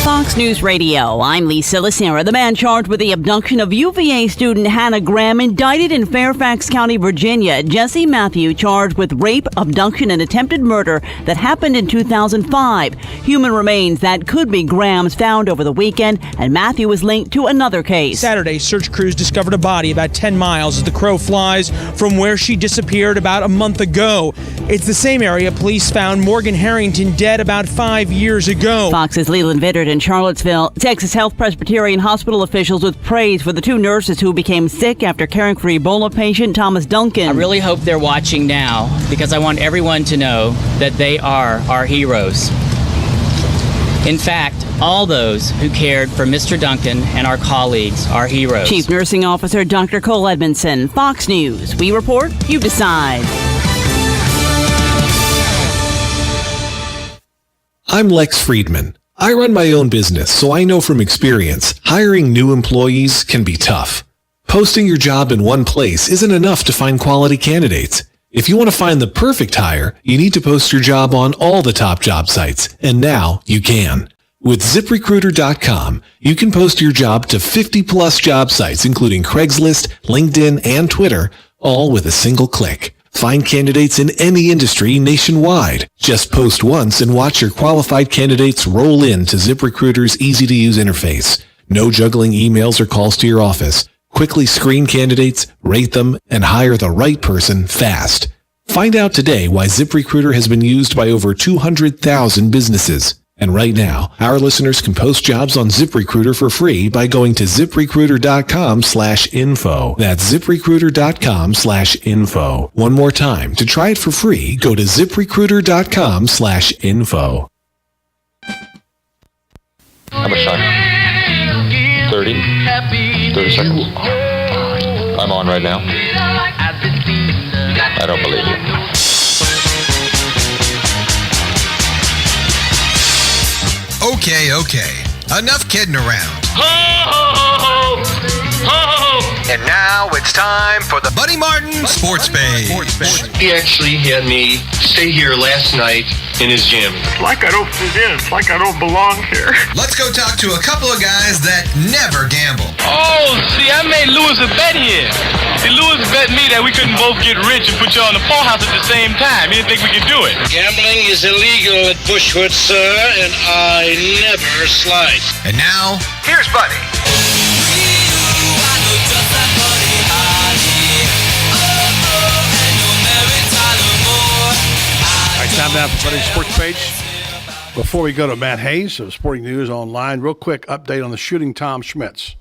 Fox News Radio, I'm Lisa Lacera. The man charged with the abduction of UVA student Hannah Graham indicted in Fairfax County, Virginia. Jesse Matthew charged with rape, abduction, and attempted murder that happened in 2005. Human remains that could be Graham's found over the weekend, and Matthew was linked to another case. Saturday, search crews discovered a body about 10 miles as the crow flies from where she disappeared about a month ago. It's the same area police found Morgan Harrington dead about 5 years ago. Fox's Leland Vittert in Charlottesville. Texas Health Presbyterian Hospital officials with praise for the 2 nurses who became sick after caring for Ebola patient Thomas Duncan. I really hope they're watching now because I want everyone to know that they are our heroes. In fact, all those who cared for Mr. Duncan and our colleagues are heroes. Chief Nursing Officer Dr. Cole Edmondson, Fox News. We report, you decide. I'm Lex Friedman. I run my own business, so I know from experience, hiring new employees can be tough. Posting your job in one place isn't enough to find quality candidates. If you want to find the perfect hire, you need to post your job on all the top job sites, and now you can. With ZipRecruiter.com, you can post your job to 50-plus job sites, including Craigslist, LinkedIn, and Twitter, all with a single click. Find candidates in any industry nationwide. Just post once and watch your qualified candidates roll in to ZipRecruiter's easy-to-use interface. No juggling emails or calls to your office. Quickly screen candidates, rate them, and hire the right person fast. Find out today why ZipRecruiter has been used by over 200,000 businesses. And right now, our listeners can post jobs on ZipRecruiter for free by going to ziprecruiter.com/info. That's ziprecruiter.com/info. One more time, to try it for free, go to ziprecruiter.com/info. How much time? 30? 30 seconds. I'm on right now. I don't believe you. Okay. Enough kidding around. Ho, ho, ho, ho, ho. And now it's time for the Buddy Martin Sports Page. He actually had me stay here last night in his gym. It's like I don't fit in. It's like I don't belong here. Let's go talk to a couple of guys that never gamble. Oh, see, I made Lewis a bet here. See, Lewis bet me that we couldn't both get rich and put you on the poorhouse at the same time. He didn't think we could do it. Gambling is illegal at Bushwood, sir, and I never slide. And now, here's Buddy. All right, time now for Buddy's Sports Page. Before we go to Matt Hayes of Sporting News Online, real quick update on the shooting Tom Schmitz.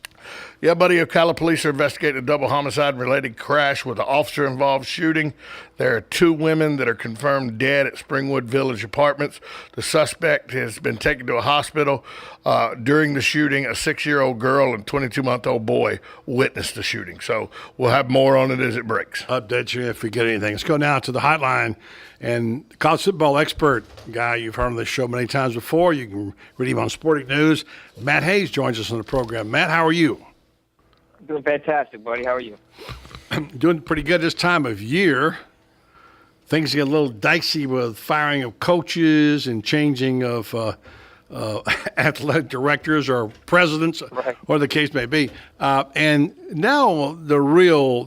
Yeah, buddy, Ocala police are investigating a double homicide and related crash with an officer-involved shooting. There are 2 women that are confirmed dead at Springwood Village Apartments. The suspect has been taken to a hospital. During the shooting, a 6-year-old girl and 22-month-old boy witnessed the shooting. So we'll have more on it as it breaks. Update you if we get anything. Let's go now to the hotline. And college football expert guy you've heard on this show many times before. You can read him on Sporting News. Matt Hayes joins us on the program. Matt, how are you? Doing fantastic, buddy. How are you? Doing pretty good this time of year. Things get a little dicey with firing of coaches and changing of athletic directors or presidents, right, or the case may be. And now the real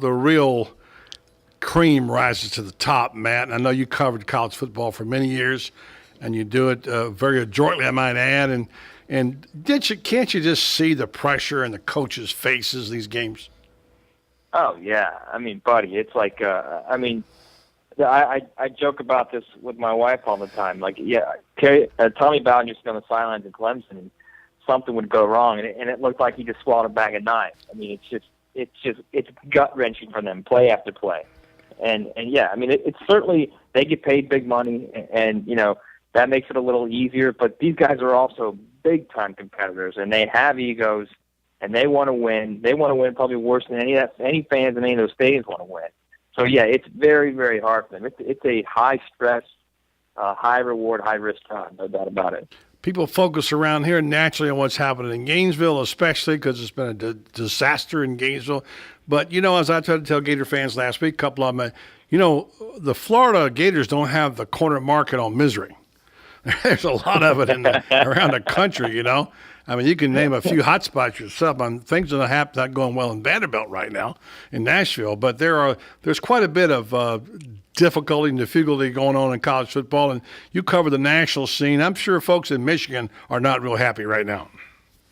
cream rises to the top, Matt. And I know you covered college football for many years, and you do it very adroitly, I might add. And can't you just see the pressure in the coaches' faces these games? Oh, yeah. I mean, buddy, it's like, I joke about this with my wife all the time. Like, yeah, Tommy Bowden used to be on the sidelines in Clemson, and something would go wrong, and it looked like he just swallowed a bag of knives. I mean, it's gut-wrenching for them, play after play. And yeah, I mean, it's certainly, they get paid big money, and, you know, that makes it a little easier, but these guys are also big-time competitors, and they have egos, and they want to win. They want to win probably worse than any fans in any of those stadiums want to win. So, yeah, it's very, very hard for them. It's a high-stress, high-reward, high-risk job, no doubt about it. People focus around here naturally on what's happening in Gainesville, especially because it's been a disaster in Gainesville. But, you know, as I tried to tell Gator fans last week, a couple of them, you know, the Florida Gators don't have the corner market on misery. There's a lot of it around the country, you know. I mean, you can name a few hot spots yourself. Things are not going well in Vanderbilt right now in Nashville, but there's quite a bit of difficulty and difficulty going on in college football, and you cover the national scene. I'm sure folks in Michigan are not real happy right now.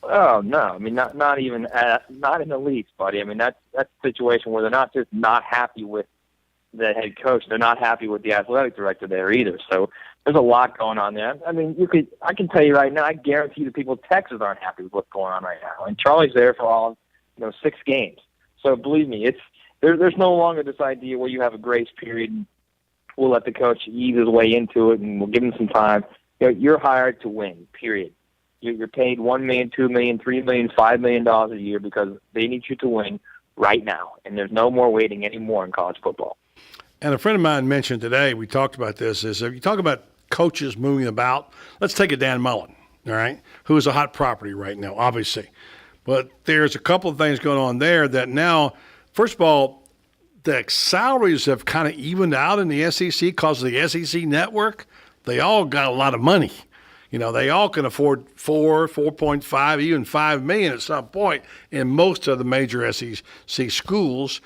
Oh no, I mean not even not in the least, buddy. I mean that's a situation where they're not just not happy with the head coach; they're not happy with the athletic director there either. So there's a lot going on there. I mean, I can tell you right now, I guarantee the people in Texas aren't happy with what's going on right now. And Charlie's there for all 6 games. So believe me, there's no longer this idea where you have a grace period and we'll let the coach ease his way into it and we'll give him some time. You're hired to win, period. You're paid $1 million, $2 million, $3 million, $5 million a year because they need you to win right now. And there's no more waiting anymore in college football. And a friend of mine mentioned today, we talked about this, is if you talk about coaches moving about, let's take a Dan Mullen, all right, who is a hot property right now, obviously. But there's a couple of things going on there that now, first of all, the salaries have kind of evened out in the SEC because of the SEC network. They all got a lot of money. You know, they all can afford 4.5, even $5 million at some point in most of the major SEC schools.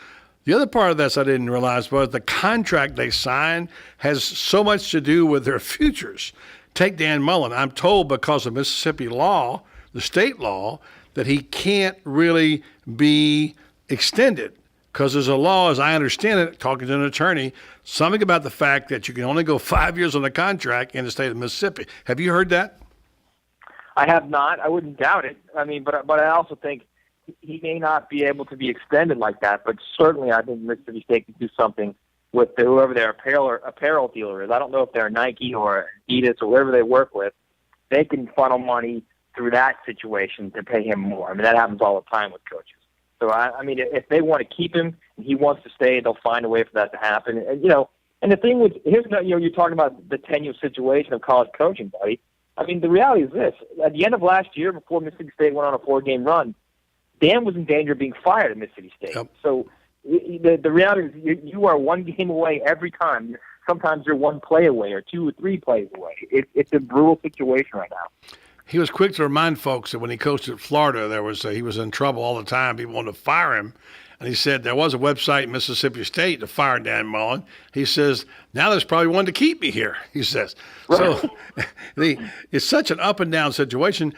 The other part of this I didn't realize was the contract they signed has so much to do with their futures. Take Dan Mullen. I'm told because of Mississippi law, the state law, that he can't really be extended because there's a law, as I understand it, talking to an attorney, something about the fact that you can only go 5 years on a contract in the state of Mississippi. Have you heard that? I have not. I wouldn't doubt it. I mean, but I also think he may not be able to be extended like that. But certainly, I think Mississippi State can do something with whoever their apparel dealer is. I don't know if they're Nike or Adidas or whoever they work with. They can funnel money through that situation to pay him more. I mean, that happens all the time with coaches. So, I mean, if they want to keep him and he wants to stay, they'll find a way for that to happen. And, and the thing with, you're talking about the tenuous situation of college coaching, buddy. I mean, the reality is this. At the end of last year, before Mississippi State went on a 4-game run, Dan was in danger of being fired at Mississippi State. Yep. So the reality is you are one game away every time. Sometimes you're one play away or 2 or 3 plays away. It's a brutal situation right now. He was quick to remind folks that when he coached at Florida, he was in trouble all the time. People wanted to fire him. And he said there was a website in Mississippi State to fire Dan Mullen. He says, now there's probably one to keep me here, he says. Right. So it's such an up and down situation.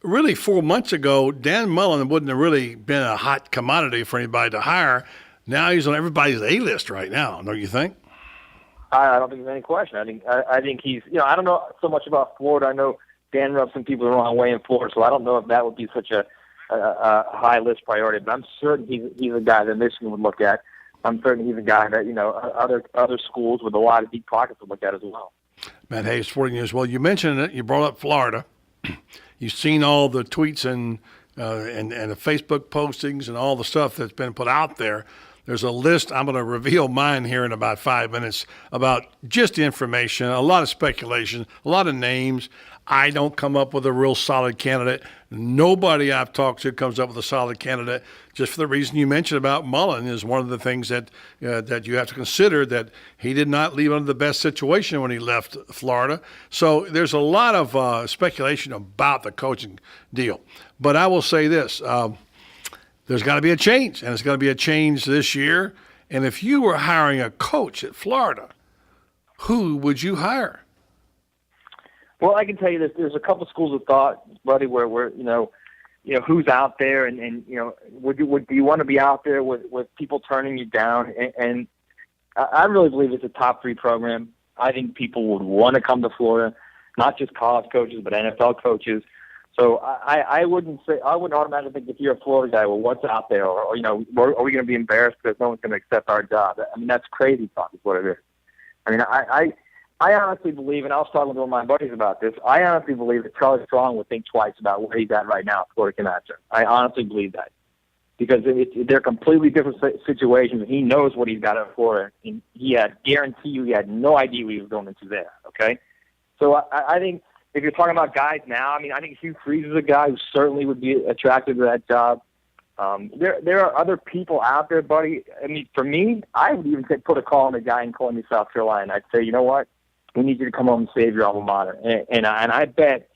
Really, 4 months ago, Dan Mullen wouldn't have really been a hot commodity for anybody to hire. Now he's on everybody's A-list right now, don't you think? I don't think there's any question. I think he's, I don't know so much about Florida. I know Dan rubbed some people the wrong way in Florida, so I don't know if that would be such a high list priority. But I'm certain he's a guy that Michigan would look at. I'm certain he's a guy that other schools with a lot of deep pockets would look at as well. Matt Hayes, 40 News. Well, you mentioned it. You brought up Florida. You've seen all the tweets and the Facebook postings and all the stuff that's been put out there. There's a list. I'm going to reveal mine here in about 5 minutes about just information, a lot of speculation, a lot of names. I don't come up with a real solid candidate. Nobody I've talked to comes up with a solid candidate. Just for the reason you mentioned about Mullen is one of the things that you have to consider, that he did not leave under the best situation when he left Florida. So there's a lot of speculation about the coaching deal. But I will say this. There's got to be a change, and it's going to be a change this year. And if you were hiring a coach at Florida, who would you hire? Well, I can tell you this. There's a couple schools of thought, buddy, where we're, who's out there, and would you want to be out there with people turning you down? And I really believe it's a top 3 program. I think people would want to come to Florida, not just college coaches, but NFL coaches. So I wouldn't automatically think if you're a Florida guy, well, what's out there? Or are we going to be embarrassed because no one's going to accept our job? I mean, that's crazy talk is what it is. I mean, I honestly believe, and I was talking to one of my buddies about this, I honestly believe that Charlie Strong would think twice about where he's at right now at Florida Cancer. I honestly believe that. Because they're completely different situations. He knows what he's got at Florida. And guarantee you he had no idea what he was going into there, okay? So I think if you're talking about guys now, I mean, I think Hugh Freeze is a guy who certainly would be attracted to that job. There are other people out there, buddy. I mean, for me, I would even put a call on a guy in Columbia, South Carolina. I'd say, you know what? We need you to come home and save your alma mater. And I bet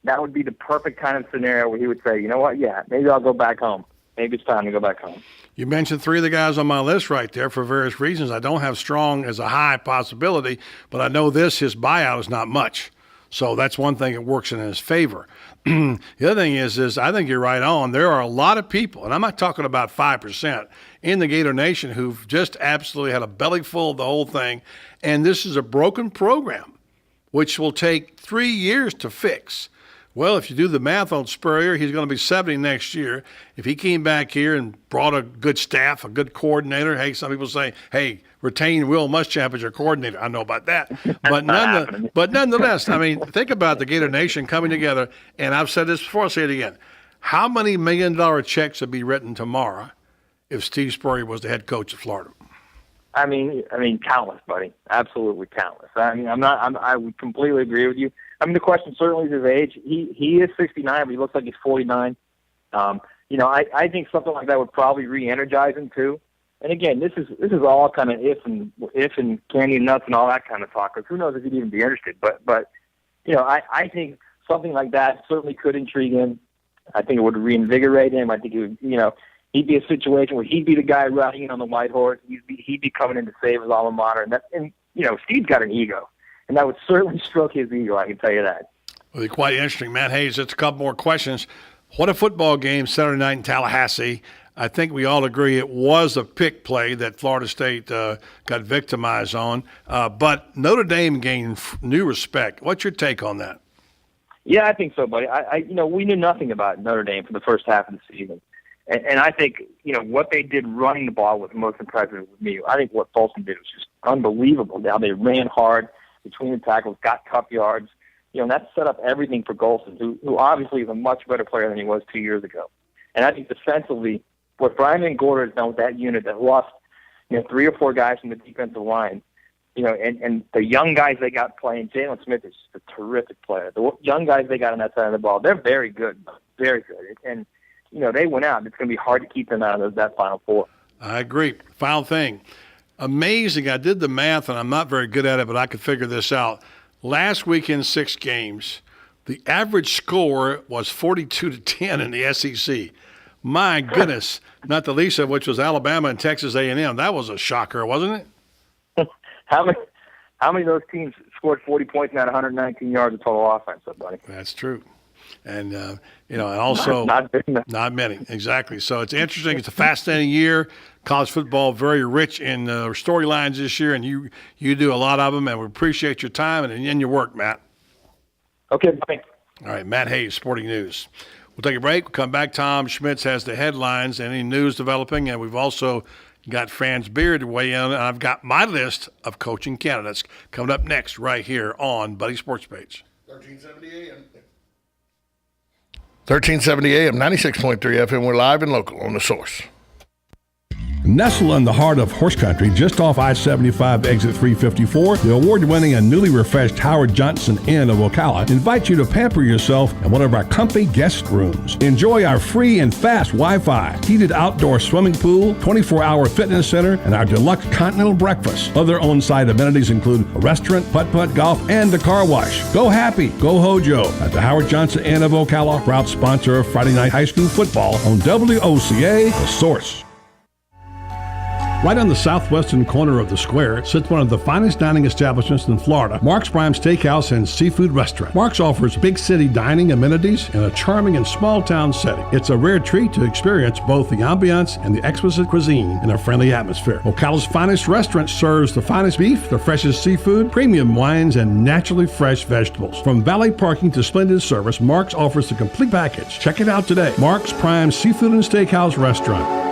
that would be the perfect kind of scenario where he would say, you know what? Yeah, maybe I'll go back home. Maybe it's time to go back home. You mentioned 3 of the guys on my list right there for various reasons. I don't have Strong as a high possibility, but I know his buyout is not much. So that's one thing that works in his favor. The other thing is I think you're right on. There are a lot of people, and I'm not talking about 5%, in the Gator Nation who've just absolutely had a belly full of the whole thing. And this is a broken program, which will take 3 years to fix. Well, if you do the math on Spurrier, he's going to be 70 next year. If he came back here and brought a good staff, a good coordinator, hey, some people say, hey, retain Will Muschamp as your coordinator. I know about that. But nonetheless, I mean, think about the Gator Nation coming together. And I've said this before, I'll say it again. How many $1 million checks would be written tomorrow if Steve Spurrier was the head coach of Florida? I mean, countless, buddy. Absolutely countless. I mean, I would completely agree with you. I mean, the question certainly is his age. He is 69, but he looks like he's 49. I think something like that would probably re-energize him too. And again, this is all kind of if and candy and nuts and all that kind of talk. Because who knows if he'd even be interested? But I think something like that certainly could intrigue him. I think it would reinvigorate him. I think it would, he'd be a situation where he'd be the guy riding in on the white horse. He'd be coming in to save his alma mater. And Steve's got an ego. And that would certainly stroke his ego, I can tell you that. Well, it's quite interesting. Matt Hayes, just a couple more questions. What a football game Saturday night in Tallahassee. I think we all agree it was a pick play that Florida State got victimized on. But Notre Dame gained new respect. What's your take on that? Yeah, I think so, buddy. We knew nothing about Notre Dame for the first half of the season. And I think, what they did running the ball was most impressive with me. I think what Folsom did was just unbelievable. Now they ran hard between the tackles, got tough yards. That set up everything for Golson, who obviously is a much better player than he was 2 years ago. And I think defensively, what Brian Van Gorder has done with that unit that lost, 3 or 4 guys from the defensive line, and the young guys they got playing, Jalen Smith is just a terrific player. The young guys they got on that side of the ball, they're very good, very good. And they went out. It's going to be hard to keep them out of that Final Four. I agree. Final thing. Amazing. I did the math, and I'm not very good at it, but I could figure this out. Last week in 6 games, the average score was 42-10 in the SEC. My goodness. Not the least of which was Alabama and Texas A&M. That was a shocker, wasn't it? How many of those teams scored 40 points and had 119 yards of total offense, buddy? That's true. And, and also not many. Exactly. So it's interesting. It's a fascinating year. College football, very rich in storylines this year, and you do a lot of them, and we appreciate your time and your work, Matt. Okay, bye. All right, Matt Hayes, Sporting News. We'll take a break. We'll come back. Tom Schmitz has the headlines and any news developing, and we've also got Franz Beer to weigh in, and I've got my list of coaching candidates coming up next right here on Buddy Sports Page. 1370 AM. 1370 AM, 96.3 FM. We're live and local on The Source. Nestled in the heart of horse country, just off I-75 exit 354, the award-winning and newly refreshed Howard Johnson Inn of Ocala invites you to pamper yourself in one of our comfy guest rooms. Enjoy our free and fast Wi-Fi, heated outdoor swimming pool, 24-hour fitness center, and our deluxe continental breakfast. Other on-site amenities include a restaurant, putt-putt golf, and a car wash. Go happy, go Hojo at the Howard Johnson Inn of Ocala, proud sponsor of Friday Night High School football on WOCA, The Source. Right on the southwestern corner of the square sits one of the finest dining establishments in Florida, Mark's Prime Steakhouse and Seafood Restaurant. Mark's offers big city dining amenities in a charming and small town setting. It's a rare treat to experience both the ambiance and the exquisite cuisine in a friendly atmosphere. Ocala's finest restaurant serves the finest beef, the freshest seafood, premium wines, and naturally fresh vegetables. From valet parking to splendid service, Mark's offers the complete package. Check it out today. Mark's Prime Seafood and Steakhouse Restaurant.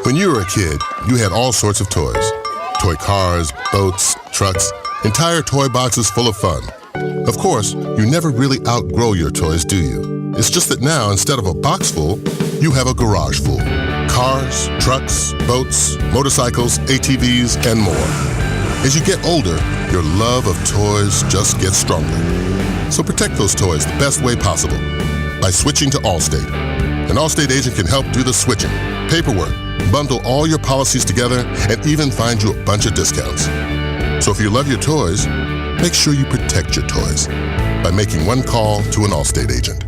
When you were a kid, you had all sorts of toys. Toy cars, boats, trucks, entire toy boxes full of fun. Of course, you never really outgrow your toys, do you? It's just that now, instead of a box full, you have a garage full. Cars, trucks, boats, motorcycles, ATVs, and more. As you get older, your love of toys just gets stronger. So protect those toys the best way possible by switching to Allstate. An Allstate agent can help do the switching, paperwork, bundle all your policies together, and even find you a bunch of discounts. So if you love your toys, make sure you protect your toys by making one call to an Allstate agent.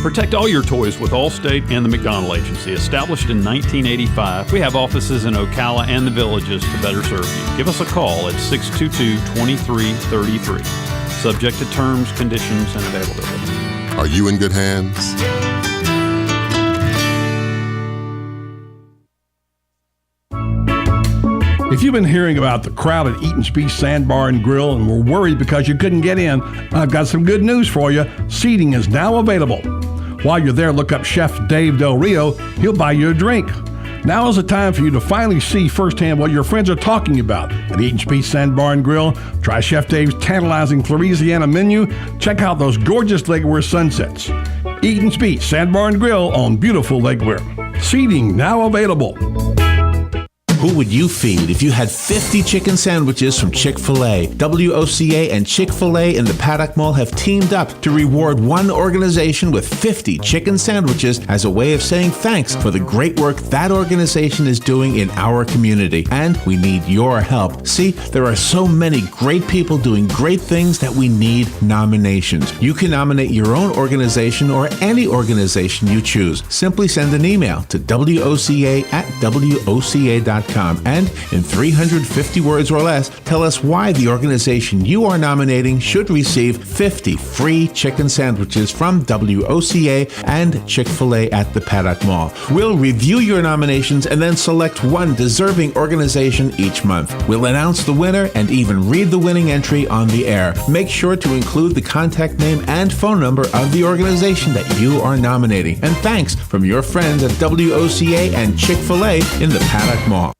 Protect all your toys with Allstate and the McDonald Agency. Established in 1985, we have offices in Ocala and the Villages to better serve you. Give us a call at 622-2333. Subject to terms, conditions, and availability. Are you in good hands? If you've been hearing about the crowd at Eaton's Beach Sandbar and Grill and were worried because you couldn't get in, I've got some good news for you. Seating is now available. While you're there, look up Chef Dave Del Rio. He'll buy you a drink. Now is the time for you to finally see firsthand what your friends are talking about at Eaton's Beach Sandbar and Grill. Try Chef Dave's tantalizing Louisiana menu. Check out those gorgeous Lake Weir sunsets. Eaton's Beach Sandbar and Grill on beautiful Lake Weir. Seating now available. Who would you feed if you had 50 chicken sandwiches from Chick-fil-A? WOCA and Chick-fil-A in the Paddock Mall have teamed up to reward one organization with 50 chicken sandwiches as a way of saying thanks for the great work that organization is doing in our community. And we need your help. See, there are so many great people doing great things that we need nominations. You can nominate your own organization or any organization you choose. Simply send an email to WOCA@WOCA.com. gmail.com. And in 350 words or less, tell us why the organization you are nominating should receive 50 free chicken sandwiches from WOCA and Chick-fil-A at the Paddock Mall. We'll review your nominations and then select one deserving organization each month. We'll announce the winner and even read the winning entry on the air. Make sure to include the contact name and phone number of the organization that you are nominating. And thanks from your friends at WOCA and Chick-fil-A in the Paddock Mall.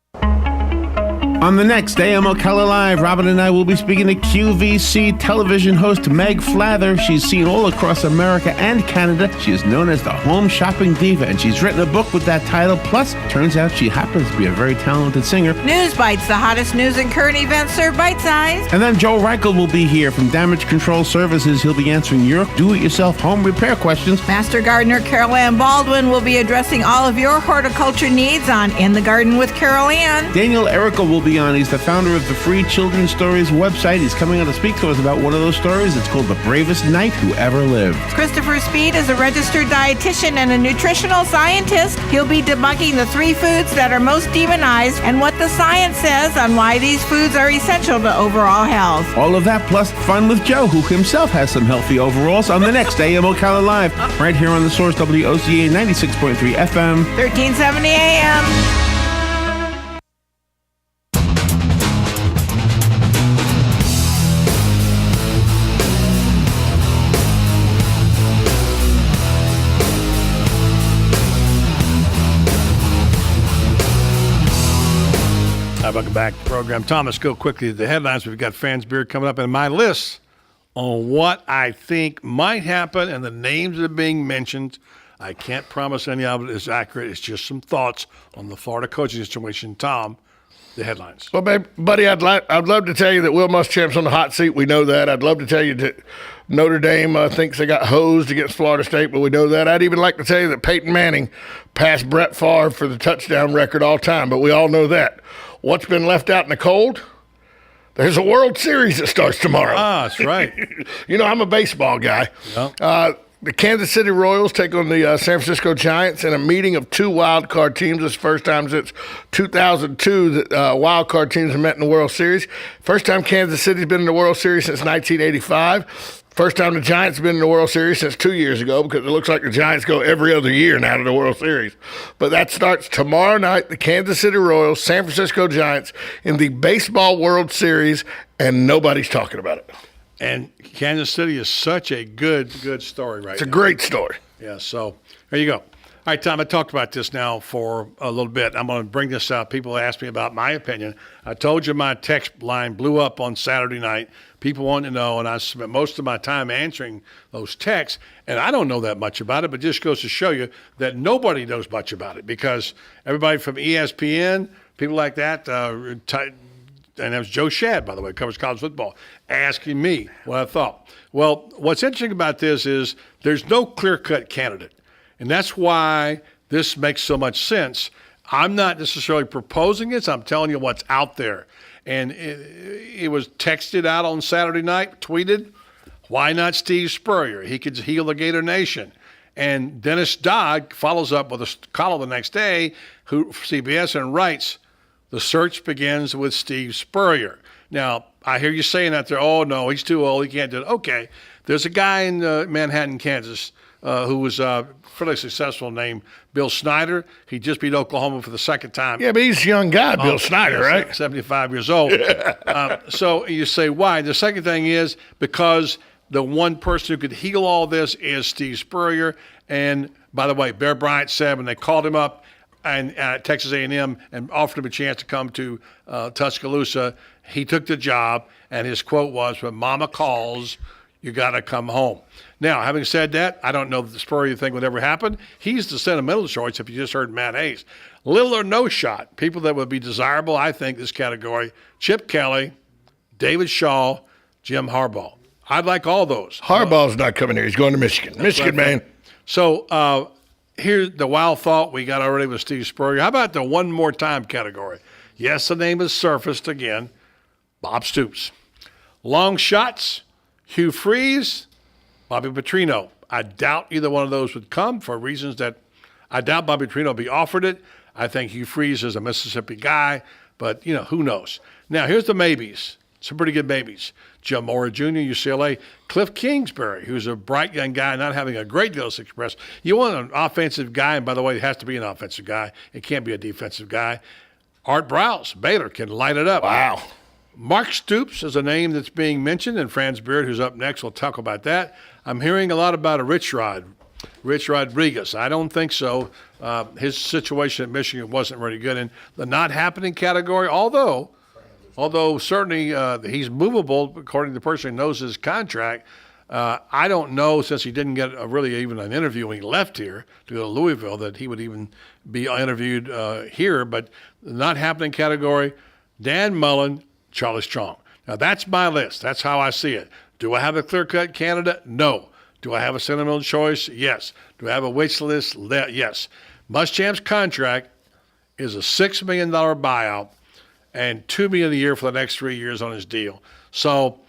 On the next AM Ocala Live, Robin and I will be speaking to QVC television host Meg Flather. She's seen all across America and Canada. She is known as the home shopping diva, and she's written a book with that title. Plus, turns out she happens to be a very talented singer. News Bites, the hottest news and current events served bite-sized. And then Joe Reichel will be here from Damage Control Services. He'll be answering your do-it-yourself home repair questions. Master Gardener Carol Ann Baldwin will be addressing all of your horticulture needs on In the Garden with Carol Ann. Daniel Erica will be on. He's the founder of the Free Children's Stories website. He's coming on to speak to us about one of those stories. It's called The Bravest Knight Who Ever Lived. Christopher Speed is a registered dietitian and a nutritional scientist. He'll be debunking the 3 foods that are most demonized and what the science says on why these foods are essential to overall health. All of that plus fun with Joe, who himself has some healthy overalls, on the next AM Ocala Live, right here on the Source WOCA 96.3 FM. 1370 AM. Welcome back to the program. Thomas, go quickly to the headlines. We've got Fans Beer coming up, and my list on what I think might happen and the names that are being mentioned. I can't promise any of it is accurate. It's just some thoughts on the Florida coaching situation. Tom, the headlines. Well, buddy, I'd love to tell you that Will Muschamp's on the hot seat. We know that. I'd love to tell you that Notre Dame thinks they got hosed against Florida State, but we know that. I'd even like to tell you that Peyton Manning passed Brett Favre for the touchdown record all time, but we all know that. What's been left out in the cold? There's a World Series that starts tomorrow. Ah, that's right. You know, I'm a baseball guy. Yep. The Kansas City Royals take on the San Francisco Giants in a meeting of 2 wild card teams. It's the first time since 2002 that wild card teams have met in the World Series. First time Kansas City's been in the World Series since 1985. First time the Giants have been in the World Series since 2 years ago, because it looks like the Giants go every other year now to the World Series. But that starts tomorrow night, the Kansas City Royals, San Francisco Giants in the Baseball World Series, and nobody's talking about it. And Kansas City is such a good story right now. It's a great story. Yeah, so there you go. All right, Tom, I talked about this now for a little bit. I'm going to bring this up. People ask me about my opinion. I told you my text line blew up on Saturday night. People want to know, and I spent most of my time answering those texts, and I don't know that much about it, but it just goes to show you that nobody knows much about it, because everybody from ESPN, people like that, and that was Joe Shad, by the way, covers college football, asking me what I thought. Well, what's interesting about this is there's no clear-cut candidate. And that's why this makes so much sense. I'm not necessarily proposing this. I'm telling you what's out there. And it was texted out on Saturday night, tweeted, why not Steve Spurrier? He could heal the Gator Nation. And Dennis Dodd follows up with a column the next day, who CBS, and writes, the search begins with Steve Spurrier. Now, I hear you saying out there, oh, no, he's too old, he can't do it. Okay, there's a guy in Manhattan, Kansas, who was fairly successful, named Bill Snyder. He just beat Oklahoma for the second time. Yeah, but he's a young guy, Bill Snyder, right? 75 years old. So you say, why? The second thing is because the one person who could heal all this is Steve Spurrier. And by the way, Bear Bryant said when they called him up and at Texas A&M and offered him a chance to come to Tuscaloosa, he took the job, and his quote was, when mama calls, you got to come home. Now, having said that, I don't know that the Spurrier thing would ever happen. He's the sentimental choice if you just heard Matt Hayes. Little or no shot, people that would be desirable, I think, this category, Chip Kelly, David Shaw, Jim Harbaugh. I'd like all those. Harbaugh's not coming here. He's going to Michigan. Michigan, man. So here's the wild thought we got already with Steve Spurrier. How about the one more time category? Yes, the name has surfaced again, Bob Stoops. Long shots, Hugh Freeze, Bobby Petrino. I doubt either one of those would come for reasons that I doubt Bobby Petrino will be offered it. I think Hugh Freeze is a Mississippi guy, but, who knows? Now, here's the maybes. Some pretty good maybes. Jim Mora Jr., UCLA. Cliff Kingsbury, who's a bright young guy, not having a great deal of success. You want an offensive guy, and by the way, it has to be an offensive guy. It can't be a defensive guy. Art Browse, Baylor, can light it up. Wow. Mark Stoops is a name that's being mentioned, and Franz Beard, who's up next, will talk about that. I'm hearing a lot about a Rich Rodriguez. I don't think so. His situation at Michigan wasn't really good. In the not happening category, although certainly he's movable, according to the person who knows his contract. I don't know, since he didn't get really even an interview when he left here to go to Louisville, that he would even be interviewed here. But the not happening category, Dan Mullen, Charlie Strong. Now, that's my list. That's how I see it. Do I have a clear-cut candidate? No. Do I have a sentimental choice? Yes. Do I have a wish list? Yes. Muschamp's contract is a $6 million buyout and $2 million a year for the next 3 years on his deal. So,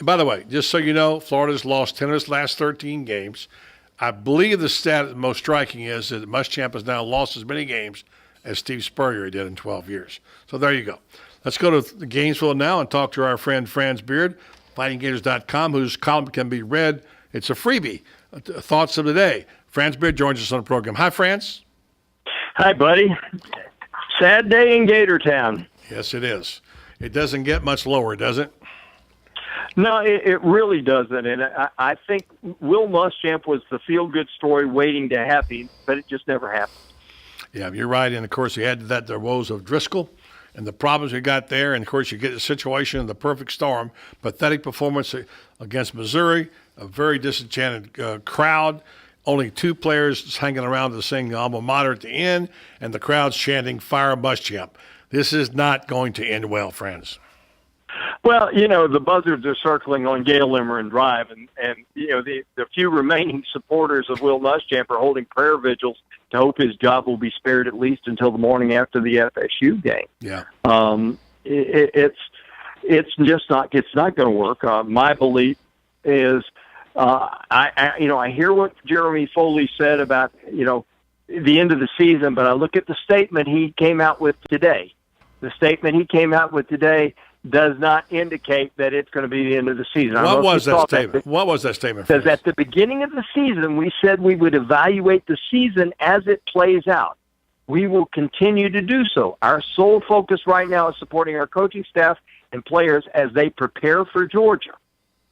by the way, just so you know, Florida's lost 10 of its last 13 games. I believe the stat that's most striking is that Muschamp has now lost as many games as Steve Spurrier did in 12 years. So there you go. Let's go to Gainesville now and talk to our friend Franz Beard, FightingGators.com, whose column can be read. It's a freebie. Thoughts of the day. Franz Beard joins us on the program. Hi, Franz. Hi, buddy. Sad day in Gatortown. Yes, it is. It doesn't get much lower, does it? No, it really doesn't. And I think Will Muschamp was the feel-good story waiting to happen, but it just never happened. Yeah, you're right. And, of course, you add to that the woes of Driscoll and the problems we got there. And, of course, you get the situation in the perfect storm. Pathetic performance against Missouri, a very disenchanted crowd, only 2 players hanging around to sing alma mater at the end, and the crowd's chanting, "Fire Muschamp." This is not going to end well, friends. Well, the buzzards are circling on Gail Limerick Drive, and the few remaining supporters of Will Muschamp are holding prayer vigils to hope his job will be spared at least until the morning after the FSU game. Yeah. It's just not. It's not going to work. My belief is, I hear what Jeremy Foley said about the end of the season, but I look at the statement he came out with today. The statement he came out with today does not indicate that it's going to be the end of the season. What was that statement? What was that statement? Because at the beginning of the season, we said we would evaluate the season as it plays out. We will continue to do so. Our sole focus right now is supporting our coaching staff and players as they prepare for Georgia.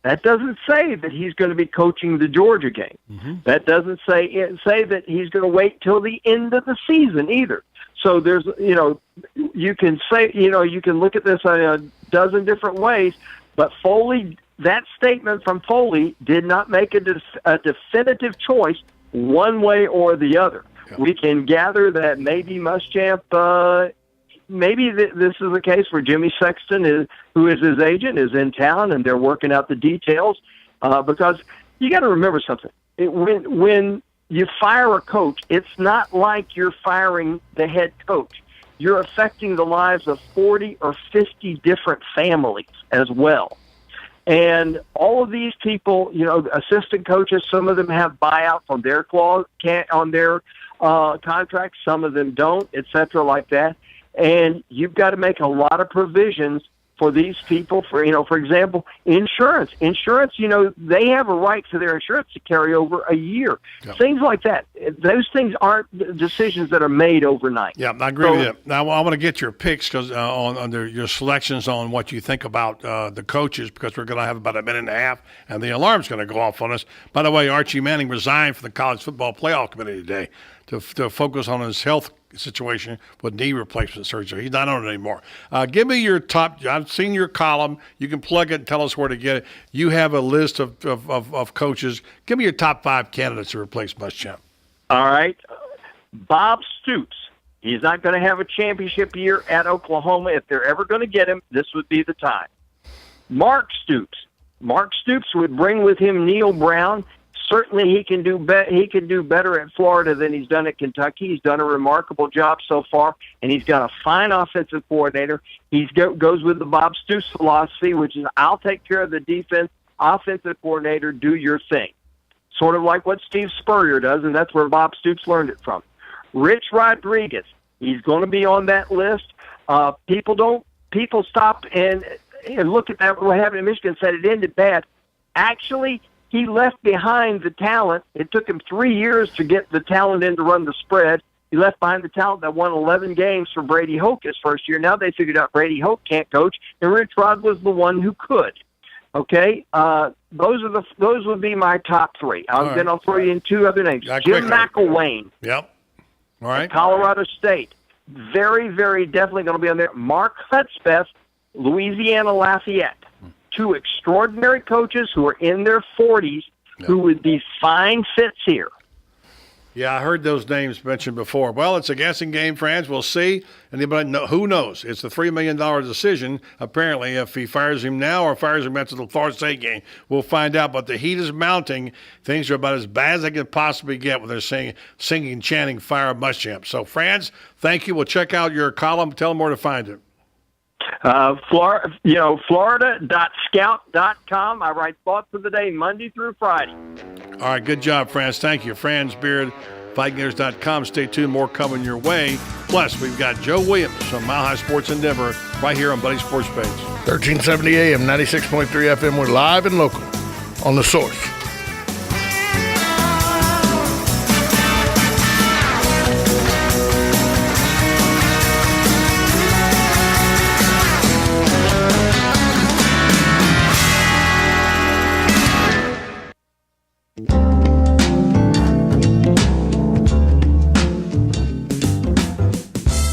That doesn't say that he's going to be coaching the Georgia game. Mm-hmm. That doesn't say that he's going to wait till the end of the season either. So there's, you can say, you can look at this in a dozen different ways, but Foley, that statement from Foley did not make a definitive choice one way or the other. Yeah. We can gather that maybe Muschamp, maybe this is a case where Jimmy Sexton, who is his agent, is in town and they're working out the details. Because you got to remember something. When you fire a coach, it's not like you're firing the head coach. You're affecting the lives of 40 or 50 different families as well. And all of these people, assistant coaches, some of them have buyouts on their contracts, some of them don't, et cetera, like that. And you've got to make a lot of provisions for these people, for example, insurance. Insurance, they have a right to their insurance to carry over a year. Yep. Things like that. Those things aren't decisions that are made overnight. Yeah, I agree with you. Now, I want to get your picks because on your selections on what you think about the coaches, because we're going to have about a minute and a half, and the alarm's going to go off on us. By the way, Archie Manning resigned from the College Football Playoff Committee today to focus on his health situation with knee replacement surgery. He's not on it anymore. Give me your top. I've seen your column. You can plug it and tell us where to get it. You have a list of coaches. Give me your top 5 candidates to replace Muschamp. All right. Bob Stoops. He's not going to have a championship year at Oklahoma. If they're ever going to get him, this would be the time. Mark Stoops. Mark Stoops would bring with him Neil Brown. Certainly, he can do better at Florida than he's done at Kentucky. He's done a remarkable job so far, and he's got a fine offensive coordinator. He goes with the Bob Stoops philosophy, which is I'll take care of the defense. Offensive coordinator, do your thing. Sort of like what Steve Spurrier does, and that's where Bob Stoops learned it from. Rich Rodriguez, he's going to be on that list. People stop and look at that, what happened in Michigan, and said it ended bad. Actually, he left behind the talent. It took him 3 years to get the talent in to run the spread. He left behind the talent that won 11 games for Brady Hoke his first year. Now they figured out Brady Hoke can't coach, and Rich Rod was the one who could. Okay, those would be my top three. Then I'll throw you in two other names. Jim McElwain. Yep. All right. Colorado State. Very, very definitely going to be on there. Mark Hudspeth, Louisiana Lafayette. Two extraordinary coaches who are in their 40s who would be fine fits here. Yeah, I heard those names mentioned before. Well, it's a guessing game, friends. We'll see. Anybody know? Who knows? It's a $3 million decision, apparently, if he fires him now or fires him after the Florida State game. We'll find out. But the heat is mounting. Things are about as bad as they can possibly get when they're singing and chanting Fire Muschamp. So, Franz, thank you. We'll check out your column. Tell them where to find it. Florida.scout.com. I write thoughts of the day Monday through Friday. All right, good job, Franz. Thank you. Franz Beard, Vikings.com. Stay tuned. More coming your way. Plus, we've got Joe Williams from Mile High Sports Endeavor right here on Buddy Sports Page. 1370 AM, 96.3 FM. We're live and local on The Source.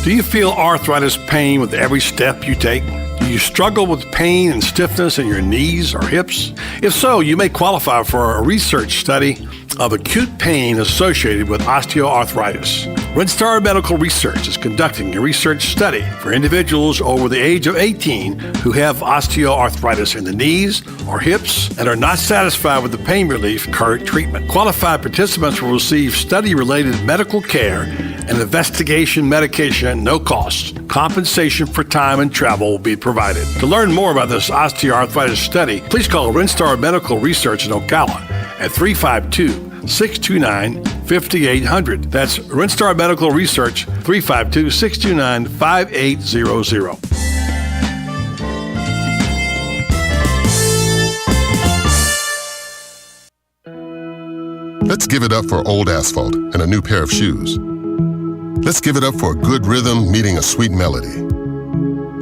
Do you feel arthritis pain with every step you take? Do you struggle with pain and stiffness in your knees or hips? If so, you may qualify for a research study of acute pain associated with osteoarthritis. WinStar Medical Research is conducting a research study for individuals over the age of 18 who have osteoarthritis in the knees or hips and are not satisfied with the pain relief current treatment. Qualified participants will receive study-related medical care and investigation medication at no cost. Compensation for time and travel will be provided. To learn more about this osteoarthritis study, please call WinStar Medical Research in Ocala at 352-629-5800. That's WinStar Medical Research, 352-629-5800. Let's give it up for old asphalt and a new pair of shoes. Let's give it up for a good rhythm meeting a sweet melody.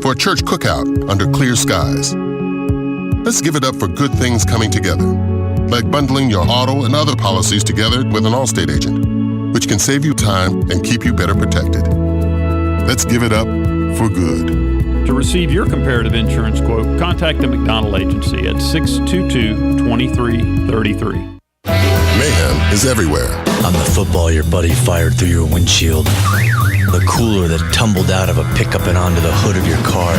For a church cookout under clear skies. Let's give it up for good things coming together, like bundling your auto and other policies together with an Allstate agent, which can save you time and keep you better protected. Let's give it up for good. To receive your comparative insurance quote, contact the McDonald Agency at 622-2333. Mayhem is everywhere. I'm the football your buddy fired through your windshield. The cooler that tumbled out of a pickup and onto the hood of your car.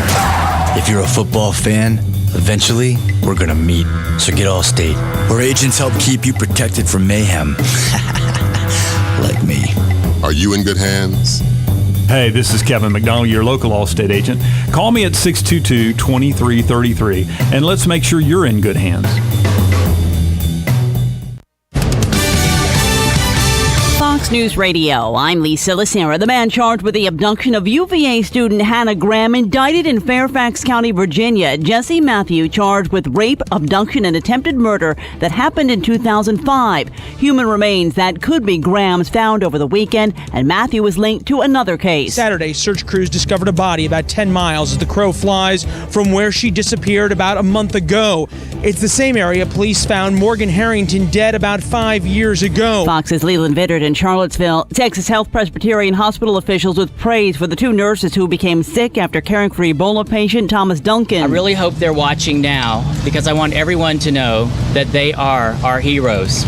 If you're a football fan, eventually we're gonna meet. So get Allstate, where agents help keep you protected from mayhem. Like me. Are you in good hands? Hey, this is Kevin McDonald, your local Allstate agent. Call me at 622-2333 and let's make sure you're in good hands. Fox News Radio, I'm Lisa Lacera. The man charged with the abduction of UVA student Hannah Graham indicted in Fairfax County, Virginia. Jesse Matthew charged with rape, abduction, and attempted murder that happened in 2005. Human remains that could be Graham's found over the weekend, and Matthew is linked to another case. Saturday, search crews discovered a body about 10 miles as the crow flies from where she disappeared about a month ago. It's the same area police found Morgan Harrington dead about 5 years ago. Fox's Leland Vittert in Charlottesville. Texas Health Presbyterian Hospital officials with praise for the two nurses who became sick after caring for Ebola patient Thomas Duncan. I really hope they're watching now because I want everyone to know that they are our heroes.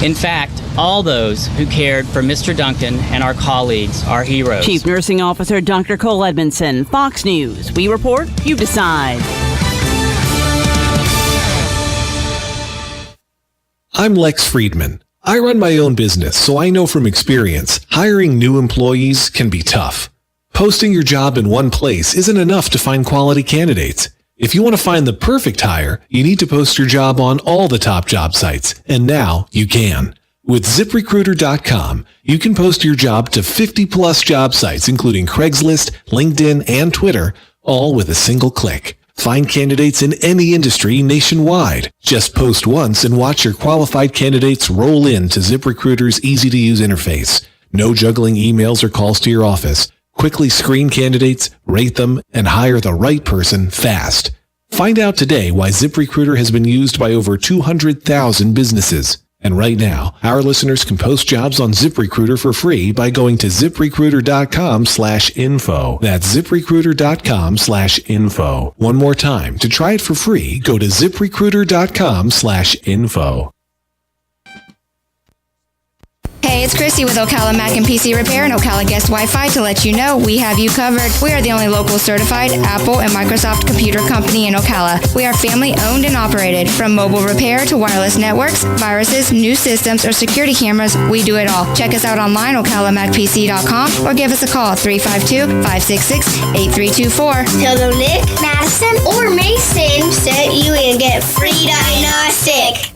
In fact, all those who cared for Mr. Duncan and our colleagues are heroes. Chief Nursing Officer Dr. Cole Edmondson, Fox News. We report, you decide. I'm Lex Friedman. I run my own business, so I know from experience, hiring new employees can be tough. Posting your job in one place isn't enough to find quality candidates. If you want to find the perfect hire, you need to post your job on all the top job sites, and now you can. With ZipRecruiter.com, you can post your job to 50-plus job sites, including Craigslist, LinkedIn, and Twitter, all with a single click. Find candidates in any industry nationwide. Just post once and watch your qualified candidates roll in to ZipRecruiter's easy-to-use interface. No juggling emails or calls to your office. Quickly screen candidates, rate them, and hire the right person fast. Find out today why ZipRecruiter has been used by over 200,000 businesses. And right now, our listeners can post jobs on ZipRecruiter for free by going to ZipRecruiter.com/info. That's ZipRecruiter.com/info. One more time, to try it for free, go to ZipRecruiter.com/info. Hey, it's Christy with Ocala Mac and PC Repair and Ocala Guest Wi-Fi to let you know we have you covered. We are the only local certified Apple and Microsoft computer company in Ocala. We are family owned and operated. From mobile repair to wireless networks, viruses, new systems, or security cameras, we do it all. Check us out online, OcalaMacPC.com, or give us a call, 352-566-8324. Tell them Nick, Madison, or Mason sent you and get free diagnostic.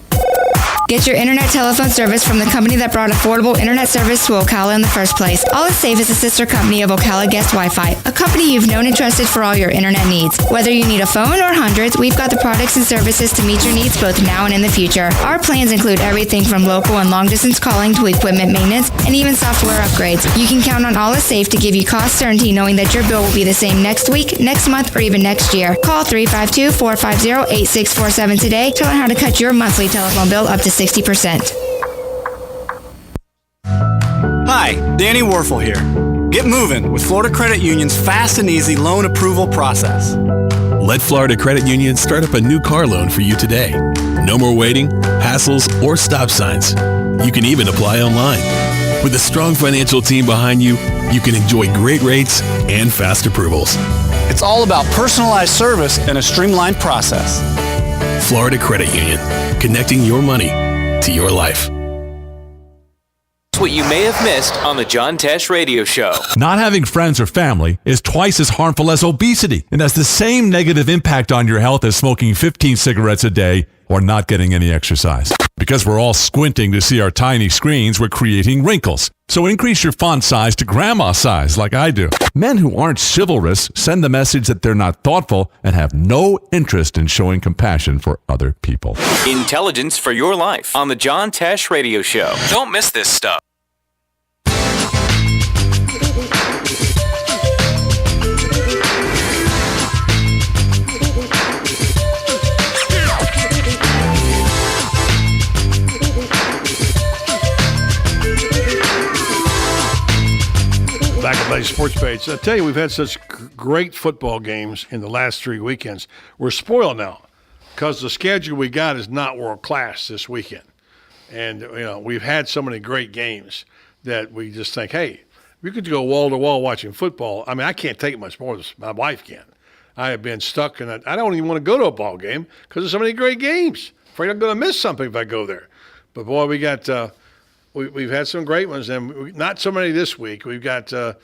Get your internet telephone service from the company that brought affordable internet service to Ocala in the first place. All is Safe is a sister company of Ocala Guest Wi-Fi, a company you've known and trusted for all your internet needs. Whether you need a phone or hundreds, we've got the products and services to meet your needs both now and in the future. Our plans include everything from local and long-distance calling to equipment maintenance and even software upgrades. You can count on All is Safe to give you cost certainty knowing that your bill will be the same next week, next month, or even next year. Call 352-450-8647 today to learn how to cut your monthly telephone bill up to 60%. Hi, Danny Warfel here. Get moving with Florida Credit Union's fast and easy loan approval process. Let Florida Credit Union start up a new car loan for you today. No more waiting, hassles, or stop signs. You can even apply online. With a strong financial team behind you, you can enjoy great rates and fast approvals. It's all about personalized service and a streamlined process. Florida Credit Union, connecting your money to your life. What you may have missed on the John Tesh Radio Show. Not having friends or family is twice as harmful as obesity and has the same negative impact on your health as smoking 15 cigarettes a day or not getting any exercise. Because we're all squinting to see our tiny screens, we're creating wrinkles. So increase your font size to grandma size like I do. Men who aren't chivalrous send the message that they're not thoughtful and have no interest in showing compassion for other people. Intelligence for your life on the John Tesh Radio Show. Don't miss this stuff. Back at my sports page. I tell you, we've had such great football games in the last 3 weekends. We're spoiled now because the schedule we got is not world class this weekend. And, you know, we've had so many great games that we just think, hey, we could go wall to wall watching football. I mean, I can't take it much more than my wife can. I have been stuck in it. I don't even want to go to a ball game because there's so many great games. Afraid I'm going to miss something if I go there. But, boy, we got we've had some great ones, and not so many this week. We've got a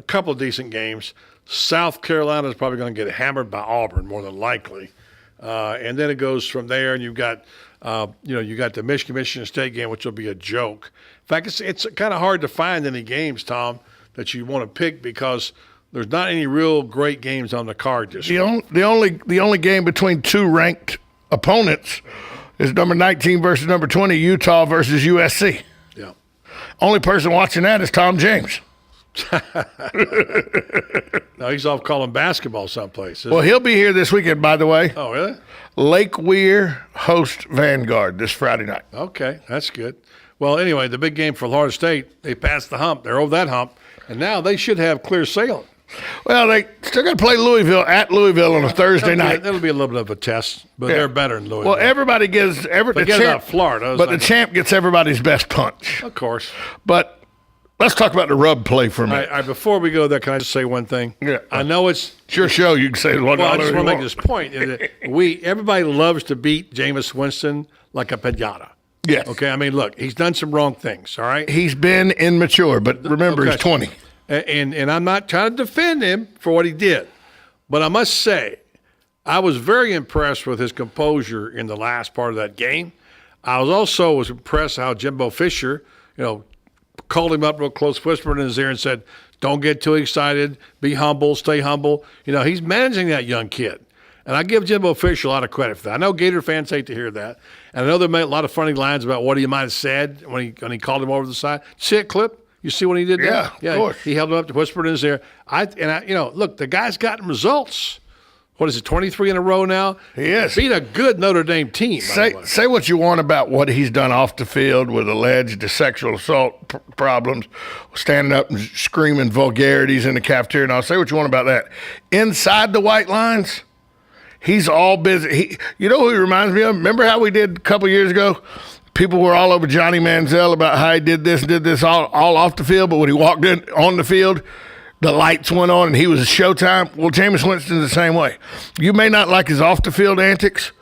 couple of decent games. South Carolina is probably going to get hammered by Auburn, more than likely. And then it goes from there, and you've got, you got the Michigan State game, which will be a joke. In fact, it's kind of hard to find any games, Tom, that you want to pick because there's not any real great games on the card this week. The only game between two ranked opponents is number 19 versus number 20, Utah versus USC. Yeah. Only person watching that is Tom James. No, he's off calling basketball someplace. Well, he'll be here this weekend, by the way. Oh, really? Lake Weir host Vanguard this Friday night. Okay, that's good. Well, anyway, the big game for Florida State, they passed the hump. They're over that hump, and now they should have clear sailing. Well, they still got to play Louisville at Louisville on a Thursday night. That'll be a little bit of a test, but they're better than Louisville. Well, everybody gives Forget about Florida. But the champ gets everybody's best punch. Of course. But let's talk about the rub play for a minute. All right, before we go there, can I just say one thing? Yeah. I know it's your show. You can say what. Well, I just want to make this point. Everybody loves to beat Jameis Winston like a pinata. Yes. Okay. I mean, look, he's done some wrong things. All right. He's been immature, but remember, he's 20. And I'm not trying to defend him for what he did, but I must say, I was very impressed with his composure in the last part of that game. I was impressed how Jimbo Fisher, called him up real close, whispered in his ear and said, don't get too excited, be humble, stay humble. He's managing that young kid. And I give Jimbo Fisher a lot of credit for that. I know Gator fans hate to hear that. And I know they made a lot of funny lines about what he might have said when he called him over the side. See it, Clip? You see what he did there? Yeah, of course. He held him up, whispered in his ear. Look, the guy's gotten results. What is it, 23 in a row now? He is. Beat a good Notre Dame team. Say what you want about what he's done off the field with alleged sexual assault problems, standing up and screaming vulgarities in the cafeteria and all. Say what you want about that. Inside the white lines, he's all busy. You know who he reminds me of? Remember how we did a couple years ago? People were all over Johnny Manziel about how he did this all off the field, but when he walked in on the field, the lights went on and he was showtime. Well, Jameis Winston's the same way. You may not like his off-the-field antics,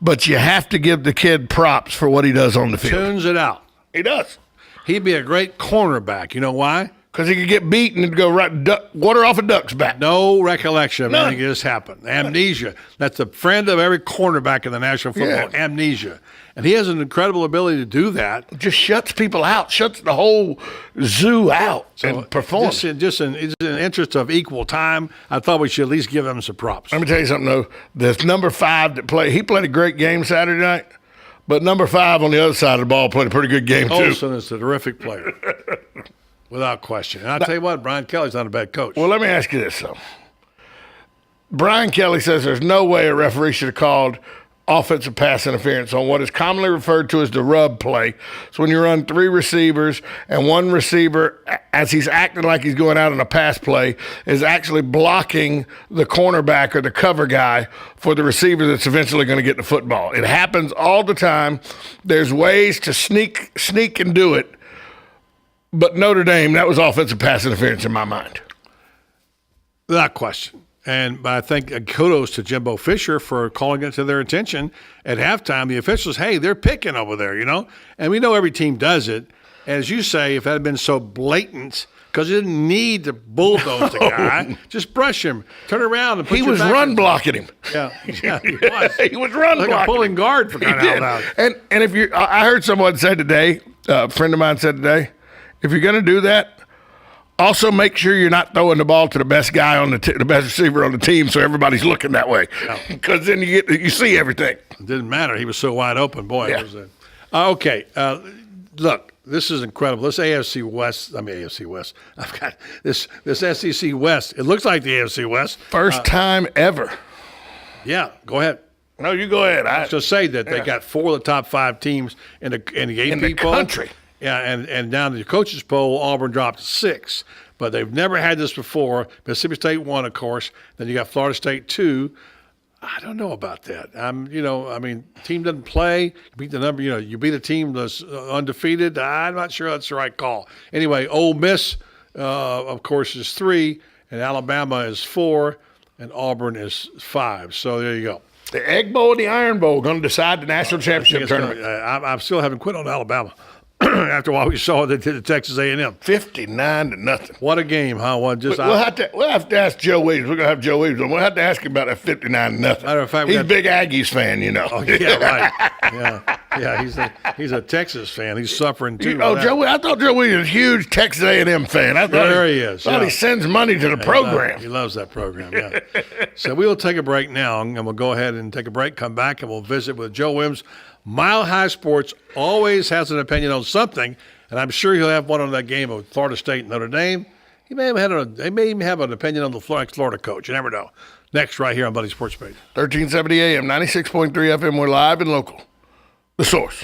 but you have to give the kid props for what he does on the field. Tunes it out. He does. He'd be a great cornerback. You know why? Because he could get beat and go water off a duck's back. No recollection of anything that just happened. Amnesia. That's a friend of every cornerback in the National Football. Yeah. Amnesia. And he has an incredible ability to do that. Just shuts people out, shuts the whole zoo out and performs. Just in interest of equal time, I thought we should at least give him some props. Let me tell you something, though. The number 5 that played, he played a great game Saturday night, but number 5 on the other side of the ball played a pretty good game, too. Olsen is a terrific player, without question. And I'll tell you what, Brian Kelly's not a bad coach. Well, let me ask you this, though. Brian Kelly says there's no way a referee should have called offensive pass interference on what is commonly referred to as the rub play. So when you run 3 receivers and one receiver, as he's acting like he's going out on a pass play, is actually blocking the cornerback or the cover guy for the receiver that's eventually going to get the football. It happens all the time. There's ways to sneak and do it. But Notre Dame, that was offensive pass interference in my mind. Without question. And I think kudos to Jimbo Fisher for calling it to their attention at halftime. The officials, hey, they're picking over there, And we know every team does it. As you say, if that had been so blatant, because you didn't need to bulldoze the guy, just brush him, turn around and put He your was back run in. blocking him. Yeah, he was. He was run like blocking a pulling guard for crying out loud. And if you, I heard someone say today, a friend of mine said today, if you're going to do that, also make sure you're not throwing the ball to the best guy on the best receiver on the team, so everybody's looking that way. Because then you see everything. It didn't matter. He was so wide open. Boy, Yeah. it was okay. Look, this is incredible. This AFC West. I've got this SEC West. It looks like the AFC West. First time ever. Yeah, go ahead. No, you go ahead. I was going to say that they got 4 of the top 5 teams in the AP poll. Country. Yeah, and down to the coaches poll, Auburn dropped to 6. But they've never had this before. Mississippi State won, of course. Then you got Florida State 2. I don't know about that. Team doesn't play. You beat the number. You beat a team that's undefeated. I'm not sure that's the right call. Anyway, Ole Miss, of course, is 3, and Alabama is 4, and Auburn is 5. So there you go. The Egg Bowl and the Iron Bowl going to decide the national championship tournament. I still haven't quit on Alabama. After what we saw, they did at Texas A&M. 59-0. What a game, huh? We'll have to ask Joe Williams. We're going to have Joe Williams on. We'll have to ask him about that 59-0. Matter of fact, he's a big Aggies fan, Oh, yeah, right. Yeah, he's a Texas fan. He's suffering too. I thought Joe Williams was a huge Texas A&M fan. I thought there he is. He sends money to the program. He loves that program, yeah. So we will take a break now, and we'll go ahead and take a break, come back, and we'll visit with Joe Williams. Mile High Sports always has an opinion on something, and I'm sure he'll have one on that game of Florida State and Notre Dame. He may even have an opinion on the Florida coach. You never know. Next, right here on Buddy Sports Page. 1370 AM, 96.3 FM. We're live and local. The Source.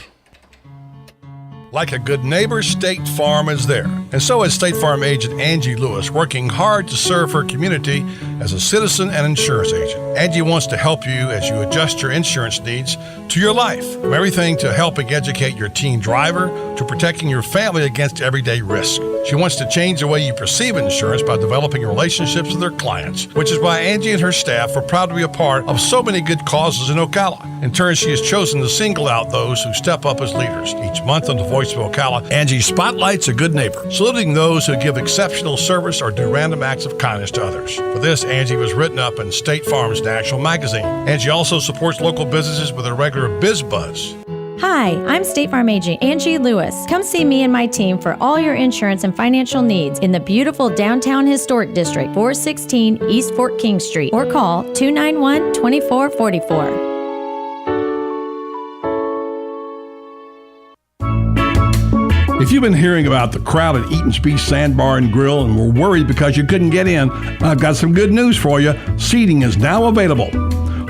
Like a good neighbor, State Farm is there. And so is State Farm agent Angie Lewis, working hard to serve her community as a citizen and insurance agent. Angie wants to help you as you adjust your insurance needs to your life. From everything to helping educate your teen driver to protecting your family against everyday risk. She wants to change the way you perceive insurance by developing relationships with her clients, which is why Angie and her staff are proud to be a part of so many good causes in Ocala. In turn, she has chosen to single out those who step up as leaders. Each month on the Voice of Ocala, Angie spotlights a good neighbor, saluting those who give exceptional service or do random acts of kindness to others. For this, Angie was written up in State Farm's national magazine. Angie also supports local businesses with a regular Biz Buzz. Hi, I'm State Farm agent Angie Lewis. Come see me and my team for all your insurance and financial needs in the beautiful downtown historic district, 416 East Fort King Street, or call 291-2444. If you've been hearing about the crowd at Eaton's Beach Sandbar and Grill and were worried because you couldn't get in, I've got some good news for you. Seating is now available.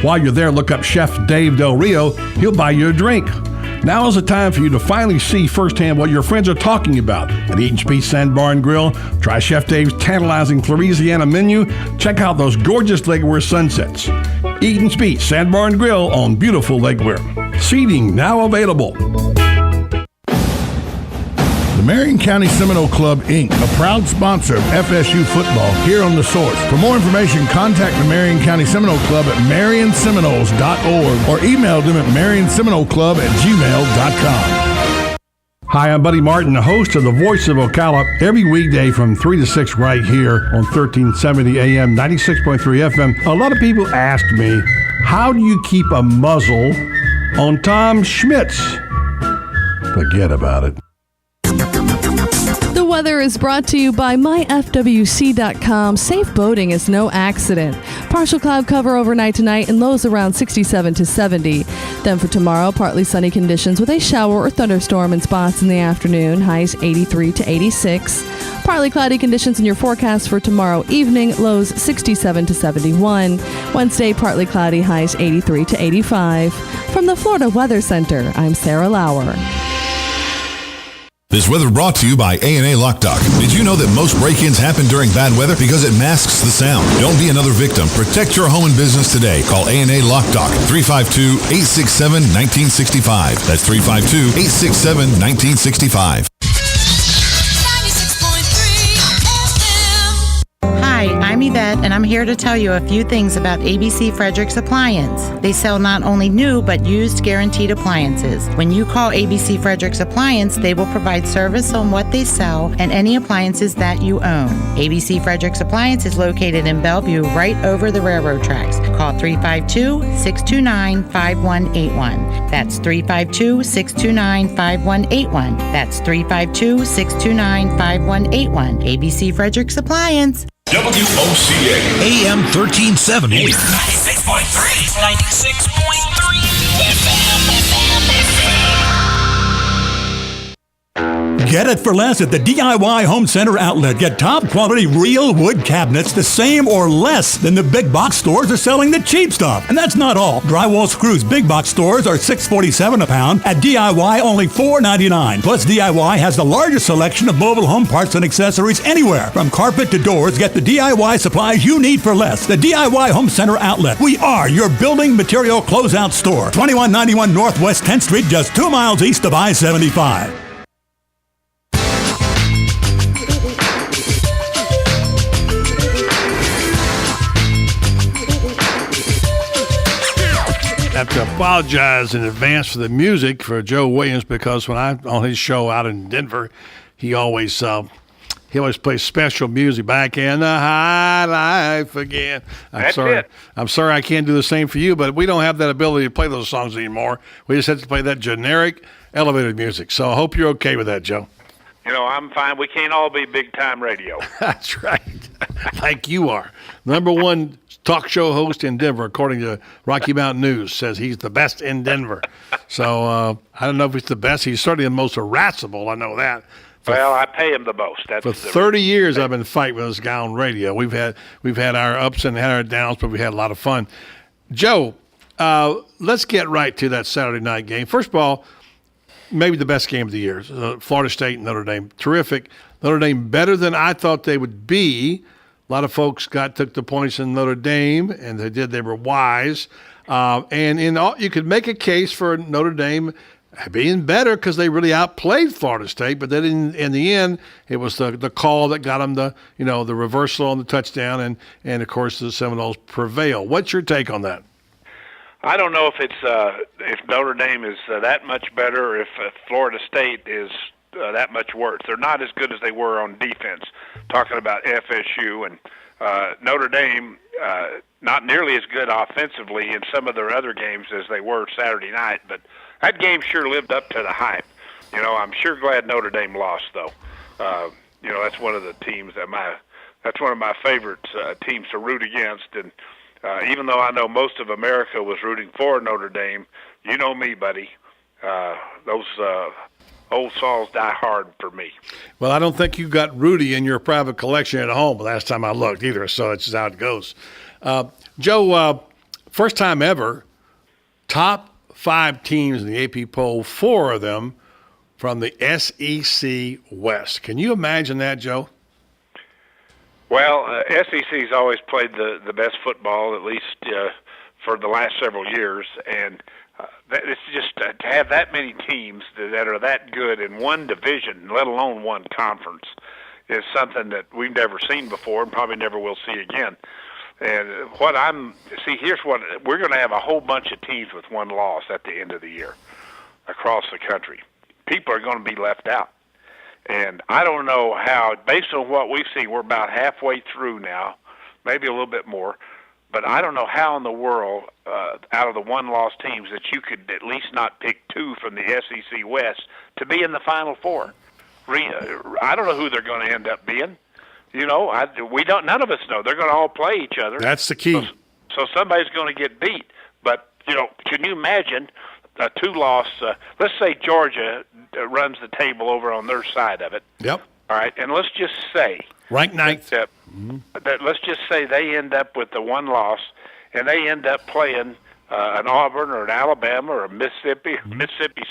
While you're there, look up Chef Dave Del Rio. He'll buy you a drink. Now is the time for you to finally see firsthand what your friends are talking about at Eaton's Beach Sandbar and Grill. Try Chef Dave's tantalizing Louisiana menu. Check out those gorgeous Lake Weir sunsets. Eaton's Beach Sandbar and Grill on beautiful Lake Weir. Seating now available. The Marion County Seminole Club, Inc., a proud sponsor of FSU football here on The Source. For more information, contact the Marion County Seminole Club at marionseminoles.org or email them at marionseminoleclub@gmail.com. Hi, I'm Buddy Martin, the host of the Voice of Ocala, every weekday from 3 to 6 right here on 1370 AM, 96.3 FM. A lot of people ask me, how do you keep a muzzle on Tom Schmitz? Forget about it. The weather is brought to you by myfwc.com. Safe boating is no accident. Partial cloud cover overnight tonight and lows around 67 to 70. Then for tomorrow, partly sunny conditions with a shower or thunderstorm in spots in the afternoon. Highs 83 to 86. Partly cloudy conditions in your forecast for tomorrow evening. Lows 67 to 71. Wednesday, partly cloudy. Highs 83 to 85. From the Florida Weather Center, I'm Sarah Lauer. This weather brought to you by A&A Lockdock. Did you know that most break-ins happen during bad weather because it masks the sound? Don't be another victim. Protect your home and business today. Call A&A Lockdock, 352-867-1965. That's 352-867-1965. Hi, I'm Yvette, and I'm here to tell you a few things about ABC Fredericks Appliance. They sell not only new, but used guaranteed appliances. When you call ABC Fredericks Appliance, they will provide service on what they sell and any appliances that you own. ABC Fredericks Appliance is located in Bellevue, right over the railroad tracks. Call 352-629-5181. That's 352-629-5181. That's 352-629-5181. ABC Fredericks Appliance. WOCA AM 1370 96.3 Get it for less at the DIY Home Center outlet. Get top quality real wood cabinets the same or less than the big box stores are selling the cheap stuff. And that's not all. Drywall screws big box stores are $6.47 a pound. At DIY only $4.99. Plus DIY has the largest selection of mobile home parts and accessories anywhere. From carpet to doors, get the DIY supplies you need for less. The DIY Home Center outlet. We are your building material closeout store. 2191 Northwest 10th Street, just 2 miles east of I-75. I have to apologize in advance for the music for Joe Williams, because when I'm on his show out in Denver, he always plays special music. Back in the high life again. I'm sorry I can't do the same for you, but we don't have that ability to play those songs anymore. We just have to play that generic elevated music. So I hope you're okay with that, Joe. You know, I'm fine. We can't all be big-time radio. That's right. Like you are. Number one talk show host in Denver, according to Rocky Mountain News, says he's the best in Denver. So I don't know if he's the best. He's certainly the most harassable. I know that. Well, I pay him the most. For 30 years, I've been fighting with this guy on radio. We've had our ups and had our downs, but we had a lot of fun. Joe, let's get right to that Saturday night game. First of all, maybe the best game of the year. Florida State and Notre Dame. Terrific. Notre Dame better than I thought they would be. A lot of folks took the points in Notre Dame, and they were wise. And you could make a case for Notre Dame being better because they really outplayed Florida State. But then in the end, it was the call that got them the reversal on the touchdown, and of course the Seminoles prevail. What's your take on that? I don't know if Notre Dame is that much better, or if Florida State is that much worse. They're not as good as they were on defense. Talking about FSU and Notre Dame, not nearly as good offensively in some of their other games as they were Saturday night, but that game sure lived up to the hype. I'm sure glad Notre Dame lost, though. That's one of the teams that's one of my favorite teams to root against. And even though I know most of America was rooting for Notre Dame, you know me, buddy. Those old Sauls die hard for me. Well, I don't think you got Rudy in your private collection at home last time I looked either, so that's just how it goes. Joe, first time ever, top 5 teams in the AP poll, 4 of them from the SEC West. Can you imagine that, Joe? Well, SEC's always played the best football, at least for the last several years, and it's just to have that many teams that are that good in one division, let alone one conference, is something that we've never seen before and probably never will see again. And here's what we're going to have: a whole bunch of teams with one loss at the end of the year across the country. People are going to be left out. And I don't know how, based on what we've seen, we're about halfway through now, maybe a little bit more, but I don't know how in the world, out of the one-loss teams, that you could at least not pick 2 from the SEC West to be in the Final Four. I don't know who they're going to end up being. We don't. None of us know. They're going to all play each other. That's the key. So somebody's going to get beat. But can you imagine a 2-loss? Let's say Georgia runs the table over on their side of it. Yep. All right, and let's just say ranked 9th. That let's just say they end up with the 1 loss, and they end up playing an Auburn or an Alabama or a Mississippi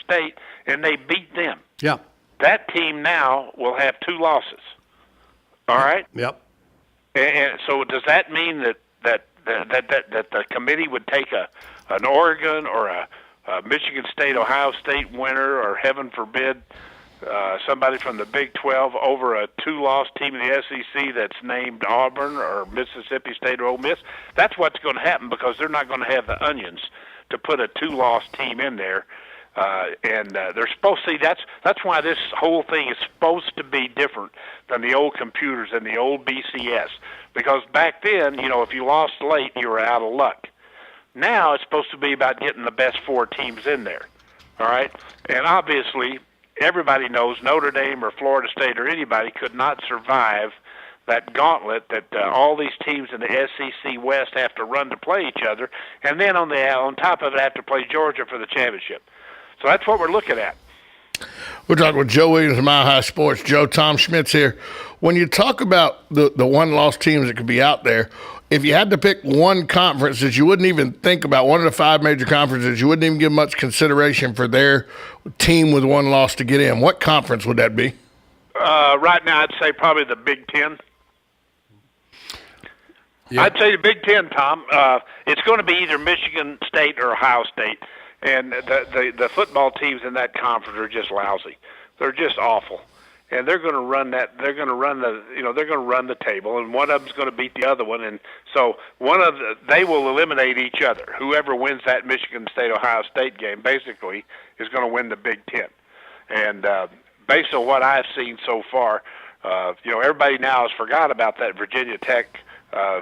State, and they beat them. Yeah. That team now will have 2 losses. All right. Yep. And so does that mean that the committee would take an Oregon or a Michigan State, Ohio State winner, or heaven forbid, somebody from the Big 12 over a 2-loss team in the SEC that's named Auburn or Mississippi State or Ole Miss? That's what's going to happen, because they're not going to have the onions to put a 2-loss team in there. And they're supposed to see that's why this whole thing is supposed to be different than the old computers and the old BCS. Because back then, if you lost late, you were out of luck. Now it's supposed to be about getting the best 4 teams in there. All right? And obviously, everybody knows Notre Dame or Florida State or anybody could not survive that gauntlet that all these teams in the SEC West have to run to play each other, and then on top of it have to play Georgia for the championship. So that's what we're looking at. We're talking with Joe Williams of Mile High Sports. Joe, Tom Schmitz here. When you talk about the one-loss teams that could be out there, if you had to pick one conference that you wouldn't even think about, one of the 5 major conferences, you wouldn't even give much consideration for their team with 1 loss to get in, what conference would that be? Right now, I'd say probably the Big Ten. Yeah. I'd say the Big Ten, Tom. It's going to be either Michigan State or Ohio State. And the football teams in that conference are just lousy. They're just awful, and they're going to run that. They're going to run the table, and one of them's going to beat the other one, and so they will eliminate each other. Whoever wins that Michigan State Ohio State game basically is going to win the Big Ten. And based on what I've seen so far, everybody now has forgot about that Virginia Tech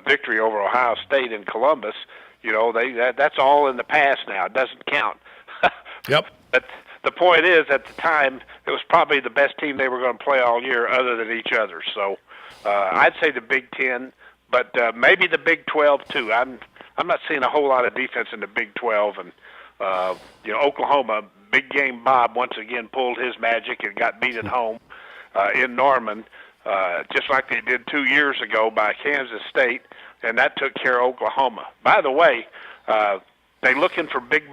victory over Ohio State in Columbus. That's all in the past now. It doesn't count. Yep. But the point is, at the time, it was probably the best team they were going to play all year other than each other. So I'd say the Big Ten, but maybe the Big 12 too. I'm not seeing a whole lot of defense in the Big 12. And, Oklahoma, Big Game Bob once again pulled his magic and got beat at home in Norman, just like they did 2 years ago by Kansas State. And that took care of Oklahoma. By the way, they looking for Big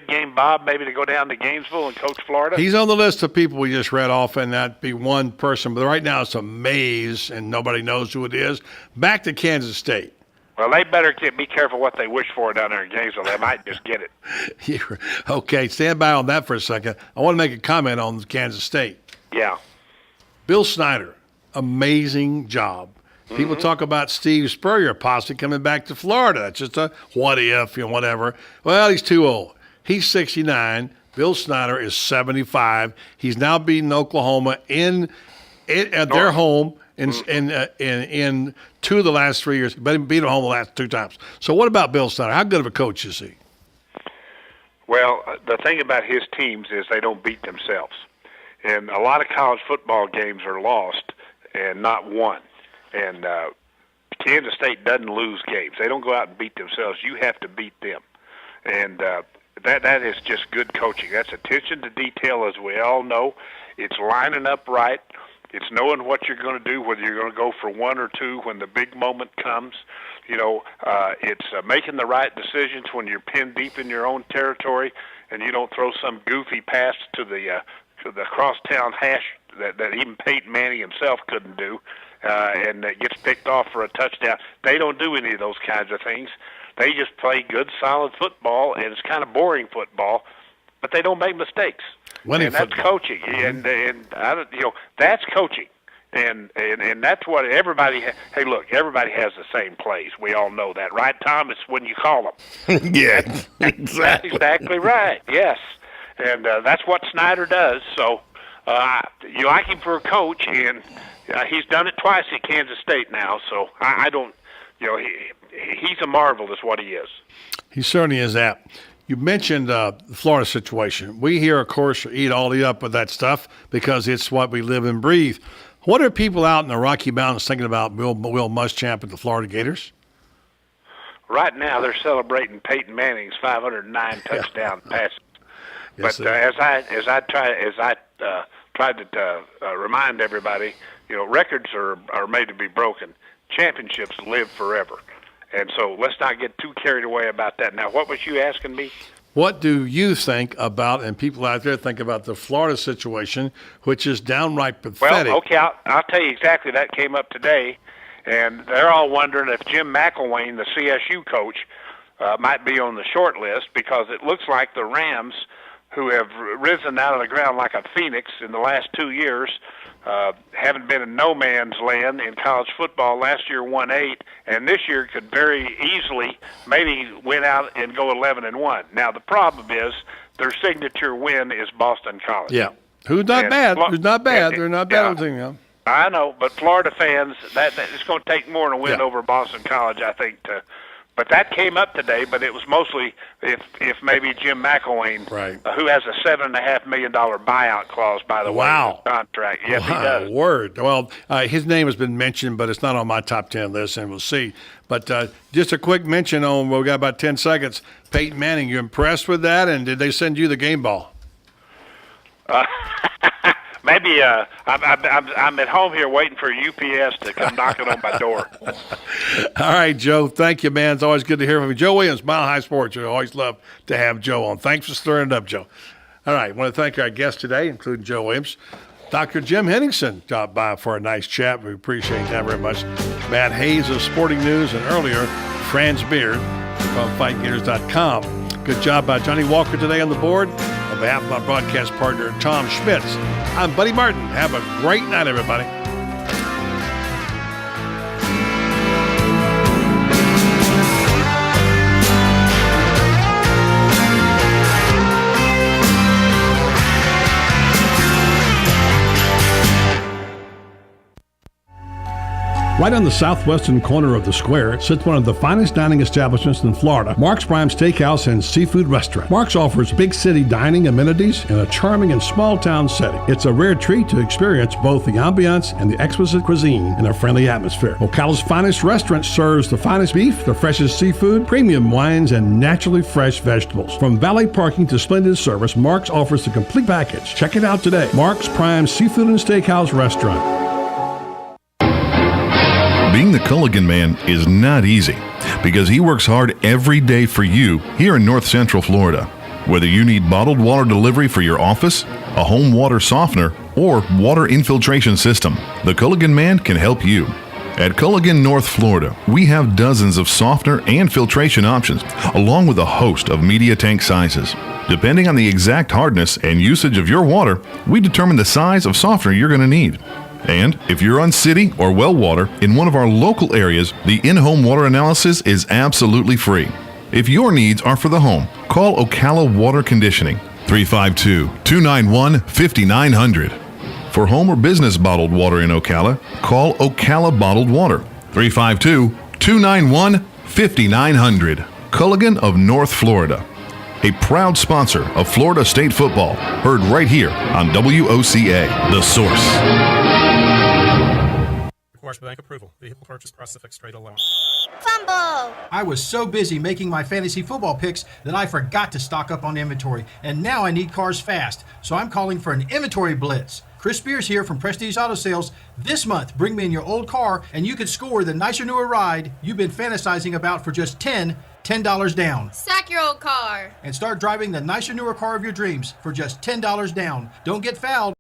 Game Bob, maybe to go down to Gainesville and coach Florida? He's on the list of people we just read off, and that'd be one person. But right now it's a maze, and nobody knows who it is. Back to Kansas State. Well, they better be careful what they wish for down there in Gainesville. They might just get it. Okay, stand by on that for a second. I want to make a comment on Kansas State. Yeah. Bill Snyder, amazing job. People talk about Steve Spurrier possibly coming back to Florida. That's just a what if, whatever. Well, he's too old. He's 69. Bill Snyder is 75. He's now beaten Oklahoma at their home in 2 of the last 3 years. Beat them home the last 2 times. So what about Bill Snyder? How good of a coach is he? Well, the thing about his teams is they don't beat themselves. And a lot of college football games are lost and not won. And Kansas State doesn't lose games. They don't go out and beat themselves. You have to beat them. And that is just good coaching. That's attention to detail, as we all know. It's lining up right. It's knowing what you're going to do, whether you're going to go for one or two when the big moment comes. It's making the right decisions when you're pinned deep in your own territory, and you don't throw some goofy pass to the crosstown hash that even Peyton Manning himself couldn't do, and that gets picked off for a touchdown. They don't do any of those kinds of things. They just play good, solid football, and it's kind of boring football, but they don't make mistakes. Winning and that's football. coaching, that's coaching, and that's what everybody. Hey, look, everybody has the same plays. We all know that, right, Tom? It's when you call them. Yeah, That's exactly right. Yes, and that's what Snyder does. So you like him for a coach, and he's done it twice at Kansas State now. So I don't. He's a marvel, is what he is. He certainly is that. You mentioned the Florida situation. We here, of course, eat all up with that stuff because it's what we live and breathe. What are people out in the Rocky Mountains thinking about Will Muschamp and the Florida Gators? Right now, they're celebrating Peyton Manning's 509 touchdown passes. Yes, But as I tried to remind everybody, records are made to be broken. Championships live forever. And so let's not get too carried away about that. Now, what was you asking me? What do you think about, and people out there think about, the Florida situation, which is downright pathetic? Well, okay, I'll tell you exactly. That came up today, and they're all wondering if Jim McElwain, the CSU coach, might be on the short list, because it looks like the Rams, who have risen out of the ground like a phoenix in the last 2 years, haven't been in no man's land in college football. Last year won 8, and this year could very easily maybe win out and go 11-1. Now the problem is their signature win is Boston College. Yeah, who's not bad. They're not bad. Yeah. I know, but Florida fans, that it's going to take more than a win over Boston College, I think, to. But that came up today, but it was mostly if maybe Jim McElwain, who has a $7.5 million buyout clause, by the way, in his contract. Yes, he does. Word. Well, his name has been mentioned, but it's not on my top 10 list, and we'll see. But just a quick mention on, we got about 10 seconds, Peyton Manning. You impressed with that, and did they send you the game ball? Maybe I'm at home here waiting for UPS to come knocking on my door. All right, Joe. Thank you, man. It's always good to hear from you. Joe Williams, Mile High Sports. We always love to have Joe on. Thanks for stirring it up, Joe. All right. I want to thank our guests today, including Joe Williams. Dr. Jim Henningsen dropped by for a nice chat. We appreciate that very much. Matt Hayes of Sporting News, and earlier, Franz Beard from FightGators.com. Good job by Johnny Walker today on the board. On behalf of my broadcast partner, Tom Schmitz, I'm Buddy Martin. Have a great night, everybody. Right on the southwestern corner of the square sits one of the finest dining establishments in Florida, Mark's Prime Steakhouse and Seafood Restaurant. Mark's offers big city dining amenities in a charming and small town setting. It's a rare treat to experience both the ambiance and the exquisite cuisine in a friendly atmosphere. Ocala's finest restaurant serves the finest beef, the freshest seafood, premium wines, and naturally fresh vegetables. From valet parking to splendid service, Mark's offers the complete package. Check it out today. Mark's Prime Seafood and Steakhouse Restaurant. Being the Culligan man is not easy because he works hard every day for you here in North Central Florida. Whether you need bottled water delivery for your office, a home water softener, or water infiltration system, the Culligan man can help you. At Culligan, North Florida, we have dozens of softener and filtration options, along with a host of media tank sizes. Depending on the exact hardness and usage of your water, we determine the size of softener you're going to need. And if you're on city or well water in one of our local areas, the in-home water analysis is absolutely free. If your needs are for the home, call Ocala Water Conditioning, 352-291-5900. For home or business bottled water in Ocala, call Ocala Bottled Water, 352-291-5900. Culligan of North Florida. a proud sponsor of Florida State football. Heard right here on WOCA, The Source. Requires bank approval. Vehicle purchase price of fixed rate allowance. Fumble! I was so busy making my fantasy football picks that I forgot to stock up on inventory, and now I need cars fast, so I'm calling for an inventory blitz. Chris Spears here from Prestige Auto Sales. This month, bring me in your old car, and you could score the nicer, newer ride you've been fantasizing about for just $10 down. Sack your old car. And start driving the nicer, newer car of your dreams for just $10 down. Don't get fouled.